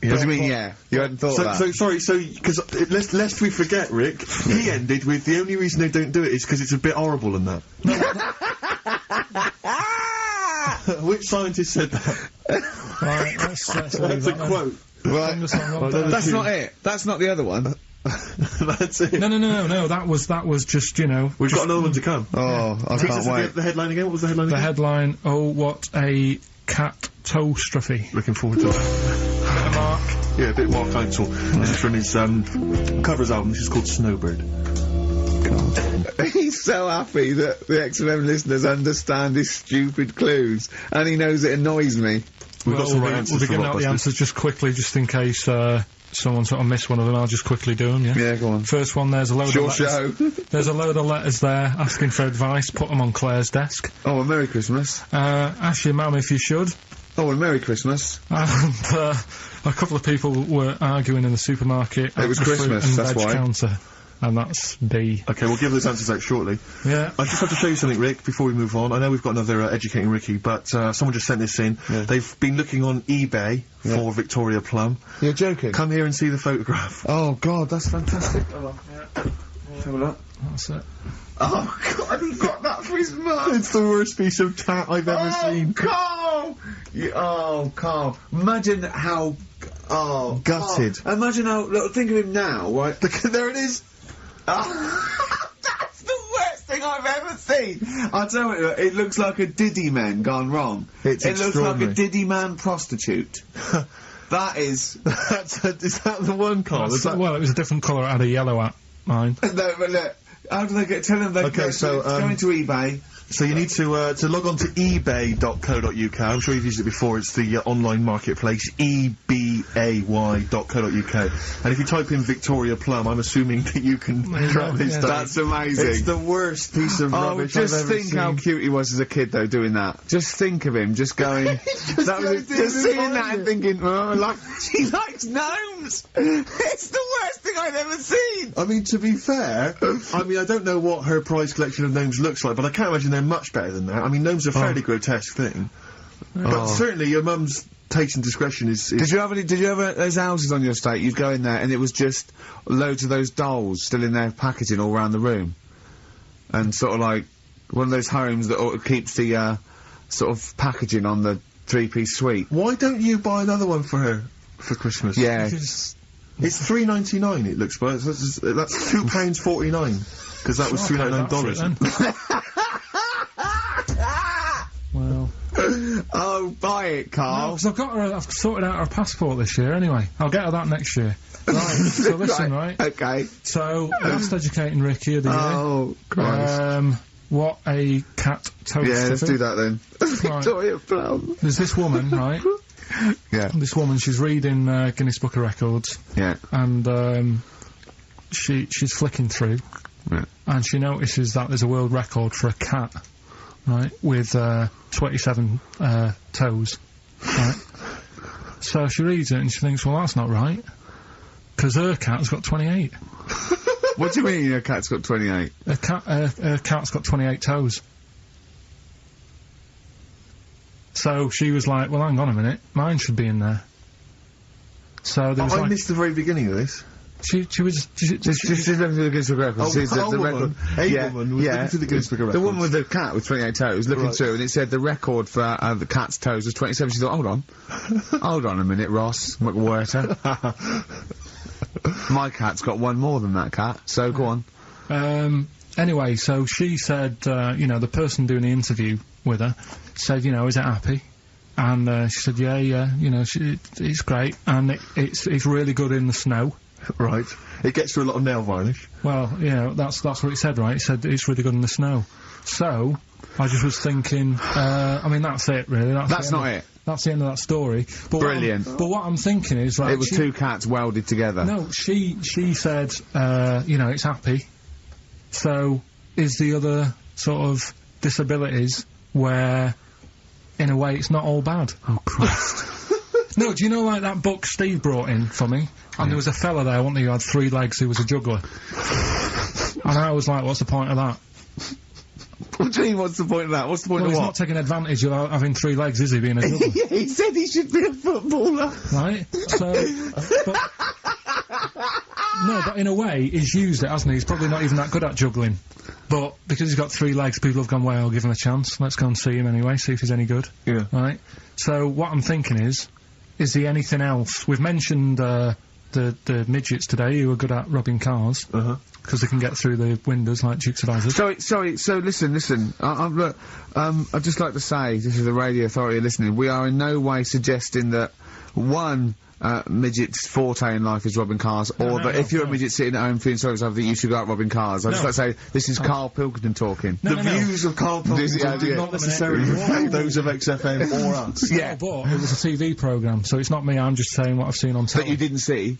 A: What do you mean, yeah? You hadn't thought of that?
E: Because, lest we forget, Rick, he ended with the only reason they don't do it is because it's a bit horrible and that. Which scientist said that?
C: Right, let's
E: That's a quote.
A: Right. That's not it. That's not the other one.
E: That's it.
C: No, that was just,
E: We've got another one to come.
A: Oh, I can't wait.
E: The headline again? What was the headline again?
C: The headline, oh, what a catastrophe.
E: Looking forward to it. Mark. Yeah, a bit Mark Council. This is from his covers album. This is called Snowbird.
A: He's so happy that the XFM listeners understand his stupid clues, and he knows it annoys me.
E: We've got some right answers.
C: We'll be giving out the answers just quickly, just in case someone sort of missed one of them. I'll just quickly do them.
A: Yeah, go on.
C: First one. There's a load of letters. There's a load of letters there asking for advice. Put them on Claire's desk.
A: Oh, a Merry Christmas.
C: Ask your mum if you should.
A: Oh, and Merry Christmas.
C: And a couple of people were arguing in the supermarket.
A: It was Christmas, that's why.
C: Counter, and that's B.
E: Okay, we'll give those answers out shortly.
C: Yeah.
E: I just have to show you something, Rick, before we move on. I know we've got another Educating Ricky, but someone just sent this in. Yeah. They've been looking on eBay for Victoria Plum.
A: You're joking?
E: Come here and see the photograph.
A: Oh, God, that's fantastic. Have a look.
C: That's it.
A: Oh, God, he got that for his mum!
E: It's the worst piece of tat I've ever seen.
A: Carl! Carl. Imagine how... Oh,
E: gutted.
A: Carl. Imagine how... Look, think of him now, right?
E: There it is!
A: Don't ever seen. I'll tell you, it looks like a Diddy man gone wrong.
E: It's
A: it looks like a
E: extraordinary.
A: Diddy man prostitute. That is.
E: is that the one, Carl? Is that...
C: Well, it was a different colour. It had a yellow at mine.
A: No, but look. How do they get? Tell them they
E: Okay,
A: go into eBay.
E: So you need to log on to ebay.co.uk. I'm sure you've used it before. It's the online marketplace, ebay.co.uk. And if you type in Victoria Plum, I'm assuming that you can track this down.
A: That's amazing.
E: It's the worst piece of rubbish I've
A: just
E: ever
A: think
E: seen.
A: how cute he was as a kid, though, doing that. Just think of him, just going, just seeing that and thinking, oh, like, she likes gnomes! It's the worst thing I've ever seen!
E: I mean, to be fair, I mean, I don't know what her prize collection of gnomes looks like, but I can't imagine they're much better than that. I mean, gnomes are a fairly grotesque thing. But certainly your mum's taste and discretion is...
A: Did you have those houses on your estate? You'd go in there and it was just loads of those dolls still in their packaging all around the room. And sort of like, one of those homes that keeps the, sort of packaging on the three-piece suite.
E: Why don't you buy another one for her for Christmas?
A: Yeah.
E: It's $3.99 it looks, but that's £2.49. Because that was $3.99.
C: Well.
A: Oh, buy it, Carl.
C: No, 'cause I've sorted out her passport this year anyway. I'll get her that next year. Right, so listen, right?
A: Okay.
C: So, last educating Ricky of the year.
A: Oh, Christ.
C: What a cat toast.
A: Yeah, let's do that then.
C: Right.
A: Victoria Plum.
C: There's this woman, right?
A: Yeah.
C: This woman, she's reading Guinness Book of Records.
A: Yeah.
C: And she's flicking through.
A: Yeah.
C: And she notices that there's a world record for a cat, right, with 27 toes, right? So she reads it and she thinks, well, that's not right, because her cat's got 28.
A: What do you mean your cat's got 28?
C: Her cat's got 28 toes. So she was like, well, hang on a minute, mine should be in there. So there was
E: I missed the very beginning of this.
C: She was
A: Just looking through the Guinness Book of Records.
E: Oh,
A: Sees
E: a
A: the
E: woman.
A: record.
E: A woman was looking through the Guinness Book of
A: The
E: Records.
A: woman with the cat with 28 toes looking through, and it said the record for the cat's toes was 27. She thought, hold on. Hold on a minute, Ross McWhirter. My cat's got one more than that cat, so go on.
C: Anyway, so she said, you know, the person doing the interview with her said, you know, is it happy? And she said, yeah, you know, it's great, and it's really good in the snow.
E: Right. It gets through a lot of nail varnish.
C: Well, you know, that's what it said, right? It said it's really good in the snow. So, I just was thinking, I mean, that's it, really. That's
A: not it.
C: That's the end of that story. But
A: Brilliant.
C: But what I'm thinking is, like...
A: It was two cats welded together.
C: No, she said, you know, it's happy. So, is the other sort of disabilities where, in a way, it's not all bad?
A: Oh, Christ.
C: No, do you know, like, that book Steve brought in for me? And there was a fella there, wasn't he, who had 3 legs, who was a juggler. And I was like, what's the point of that?
A: What do you mean, what's the point of that? What's the point of
C: He's
A: what?
C: not taking advantage of having 3 legs, is he, being a juggler?
A: Yeah, he said he should be a footballer.
C: Right? So, no, but in a way, he's used it, hasn't he? He's probably not even that good at juggling. But, because he's got 3 legs, people have gone, well, I'll give him a chance. Let's go and see him anyway, see if he's any good.
E: Yeah.
C: Right? So, what I'm thinking is he anything else? We've mentioned, the midgets today who are good at robbing cars. Because they can get through the windows like Dukes of Hazzard.
A: Sorry, so listen, look, I'd just like to say, this is the radio authority listening, we are in no way suggesting that one, midget's forte in life is robbing cars, or that if you're a midget sitting at home feeling sorry for yourself, that you should go out robbing cars. I'd just like to say, this is Karl Pilkington talking.
E: The views of Karl Pilkington do not necessarily reflect those of XFM or us.
A: Yeah.
C: But it was a TV programme, so it's not me, I'm just saying what I've seen on telly.
A: That you didn't see?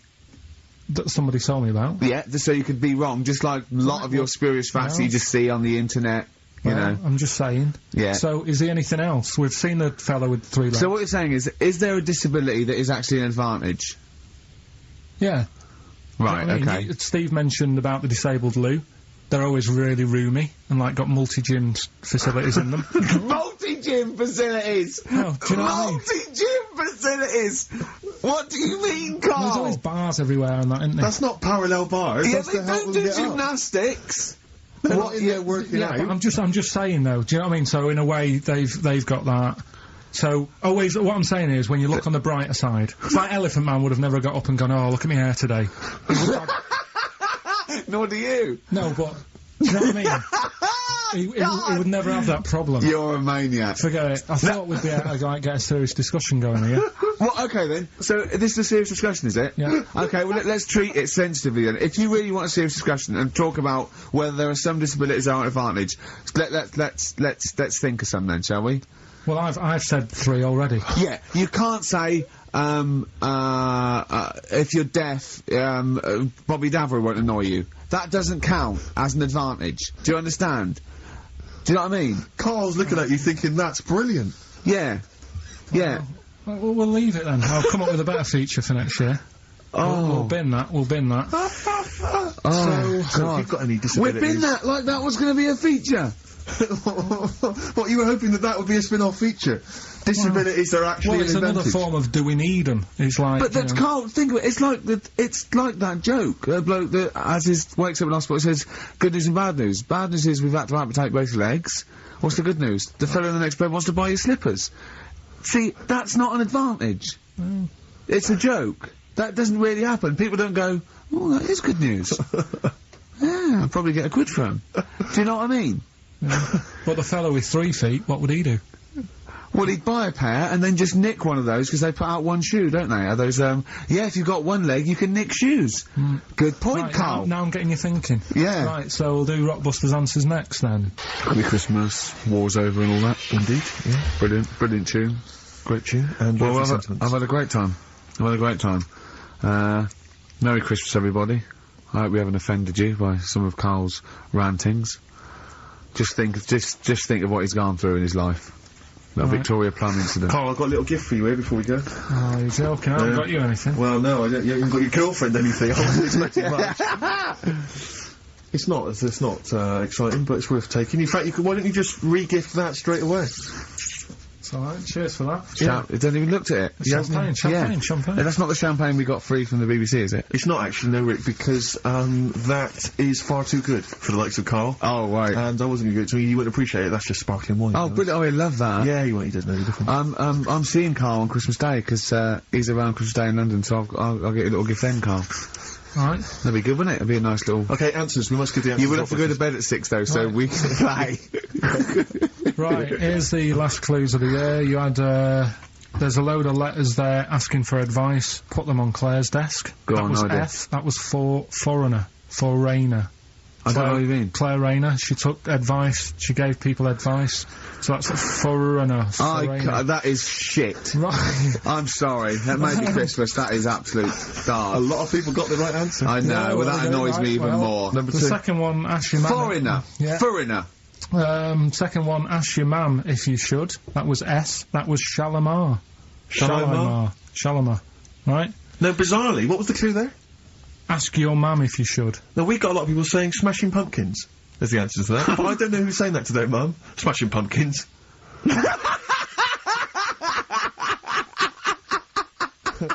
C: That somebody told me about.
A: Yeah, just so you could be wrong, just like a lot of your spurious facts that you just see on the internet, you know.
C: I'm just saying.
A: Yeah.
C: So, is there anything else? We've seen the fellow with 3 legs.
A: So what you're saying is there a disability that is actually an advantage?
C: Yeah.
A: Right,
C: You know what I mean? Steve mentioned about the disabled loo. They're always really roomy, and like got multi-gym facilities in them.
A: Multi-gym facilities!
C: No, do you know what I mean?
A: Multi-gym facilities! What do you mean, Carl?
C: There's always bars everywhere and that, isn't there?
E: That's not parallel bars.
A: Yeah,
E: That's
A: they
E: to help
A: don't
E: them
A: do
E: get up.
A: gymnastics!
E: They're not in there working out.
C: But I'm just saying though, do you know what I mean? So in a way, they've got that. So, always, what I'm saying is, when you look on the brighter side, it's like Elephant Man would have never got up and gone, oh, look at my hair today.
A: Nor do you!
C: No, but, do you know what I mean? he would never have that problem.
A: You're a maniac.
C: Forget it. I thought we'd be able to like, get a serious discussion going here.
A: Well, okay then. So this is a serious discussion, is it?
C: Yeah.
A: Okay. Well, let's treat it sensitively then. If you really want a serious discussion and talk about whether there are some disabilities that are an advantage, let's think of some then, shall we?
C: Well, I've said 3 already.
A: Yeah. You can't say if you're deaf, Bobby Davro won't annoy you. That doesn't count as an advantage. Do you understand? Do you know what I mean?
E: Carl's looking at you thinking that's brilliant.
A: Yeah. Yeah.
C: Well, we'll leave it then. I'll come up with a better feature for next year. We'll bin that.
A: Oh,
E: So if you've got any
A: We've
E: disabilities...
A: been that like that was going to be a feature.
E: What, you were hoping that would be a spin-off feature? Disabilities are actually
C: Well, it's
E: an
C: another
E: advantage.
C: form of do we need them? It's like.
A: But that's can't think of it. It's like that joke. A bloke that wakes up in hospital says good news and bad news. Bad news is we've had to amputate both legs. What's the good news? The fellow in the next bed wants to buy you slippers. See, that's not an advantage. It's a joke. That doesn't really happen. People don't go, oh, that is good news. Yeah, I'll probably get a quid for him. Do you know what I mean?
C: But the fellow with 3 feet, what would he do?
A: Well, he'd buy a pair and then just nick one of those because they put out one shoe, don't they? Are those, yeah, if you've got one leg, you can nick shoes. Good point,
C: Right,
A: Carl.
C: now I'm getting you thinking.
A: Yeah.
C: Right, so we'll do Rockbusters Answers next then.
A: Happy Christmas, war's over and all that.
E: Indeed, yeah.
A: Brilliant tune.
E: Great tune. And
A: Well,
E: lovely
A: I've
E: sentiments.
A: had a great time. Merry Christmas, everybody. I hope we haven't offended you by some of Carl's rantings. Just think of what he's gone through in his life. That Victoria Plum incident.
E: Carl, I've got a little gift for you here before we go.
C: Oh, you're joking. I haven't got you anything.
E: Well, no, you haven't got your girlfriend anything. I wasn't expecting much. It's not exciting, but it's worth taking. In fact, why don't you just re-gift that straight away?
C: It's alright, cheers for that.
A: It hasn't even looked at it.
C: Champagne.
A: And that's not the champagne we got free from the BBC, is it?
E: It's not actually, no, Rick, because that is far too good for the likes of Carl.
A: Oh, right.
E: And I wasn't going to give it to you. You wouldn't appreciate it. That's just sparkling wine.
A: Oh, brilliant. Oh, I love that.
E: Yeah, you won't. He doesn't know the difference.
A: I'm seeing Carl on Christmas Day 'cause he's around Christmas Day in London, so I'll get you a little gift then, Carl.
C: Alright.
A: That'd be good, wouldn't it? It'd be a nice little...
E: Okay, answers. We must give the answers.
A: You will have to go to bed at 6 though, so we can play.
C: Right, here's the last clues of the year. You had, there's a load of letters there asking for advice. Put them on Claire's desk.
A: Go
C: that
A: on,
C: was
A: no idea.
C: F. That was for foreigner. For Rayner.
A: I don't know what you mean.
C: Claire Rayner. She took advice. She gave people advice. So that's a foreigner.
A: That is shit.
C: Right.
A: I'm sorry. That may be Christmas. That is absolute dart.
E: A lot of people got the right answer.
A: I know. Well, that annoys me even more.
E: Number
C: The
E: 2.
C: second one, ask your mum.
A: Foreigner.
C: Yeah.
A: Foreigner.
C: Second one, ask your mum if you should. That was S. That was Shalimar. Shalimar. Right?
E: No, bizarrely, what was the clue there?
C: Ask your mum if you should.
E: Now, we got a lot of people saying Smashing Pumpkins as the answer to that, but I don't know who's saying that to their mum. Smashing Pumpkins.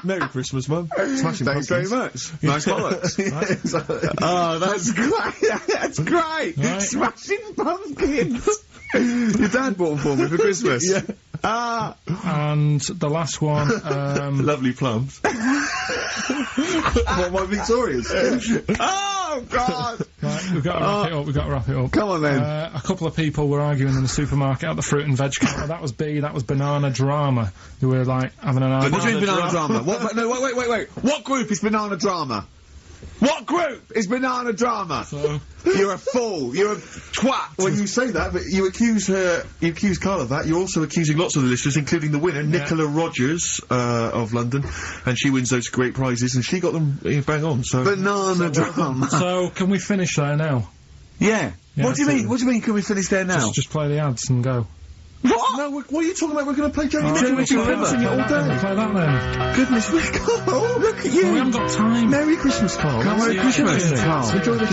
E: Merry Christmas, Mum. Smashing
A: Thanks
E: Pumpkins.
A: very much. Nice bollocks. Oh, that's great. That's great.
C: Right.
A: Smashing Pumpkins. Your dad bought them for me for Christmas.
E: Yeah.
C: And the last one,
E: Lovely plums. What, my Victorians?
A: Oh, God.
C: right, we've got to wrap it up.
A: Come on, then.
C: A couple of people were arguing in the supermarket at the fruit and veg counter. That was B, that was Banana Drama, who were like having an argument.
A: What do you mean Banana Drama? What? No, wait. What group is Banana Drama? What group is Banana Drama?
C: So,
A: You're a fool. You're a twat.
E: When you say that, but you accuse Carl of that, you're also accusing lots of the listeners, including the winner, Nicola Rogers, of London, and she wins those great prizes, and she got them bang on, so...
A: Banana Drama.
C: so can we finish there now?
A: Yeah.
C: Yeah,
A: What do you mean? What do you mean? Can we finish there now?
C: Just play the ads and go.
A: What?
E: No, what are you talking about? We're going to play Jodie
A: Jodie
E: Mitchell. We've been
A: Mitchell
E: mentioning it all day.
C: Play that then.
E: Goodness me, Carl, look at you.
C: We haven't got time.
E: Merry Christmas, Carl.
A: Merry
C: Yeah,
A: Christmas,
C: yeah.
A: Carl.
E: Enjoy the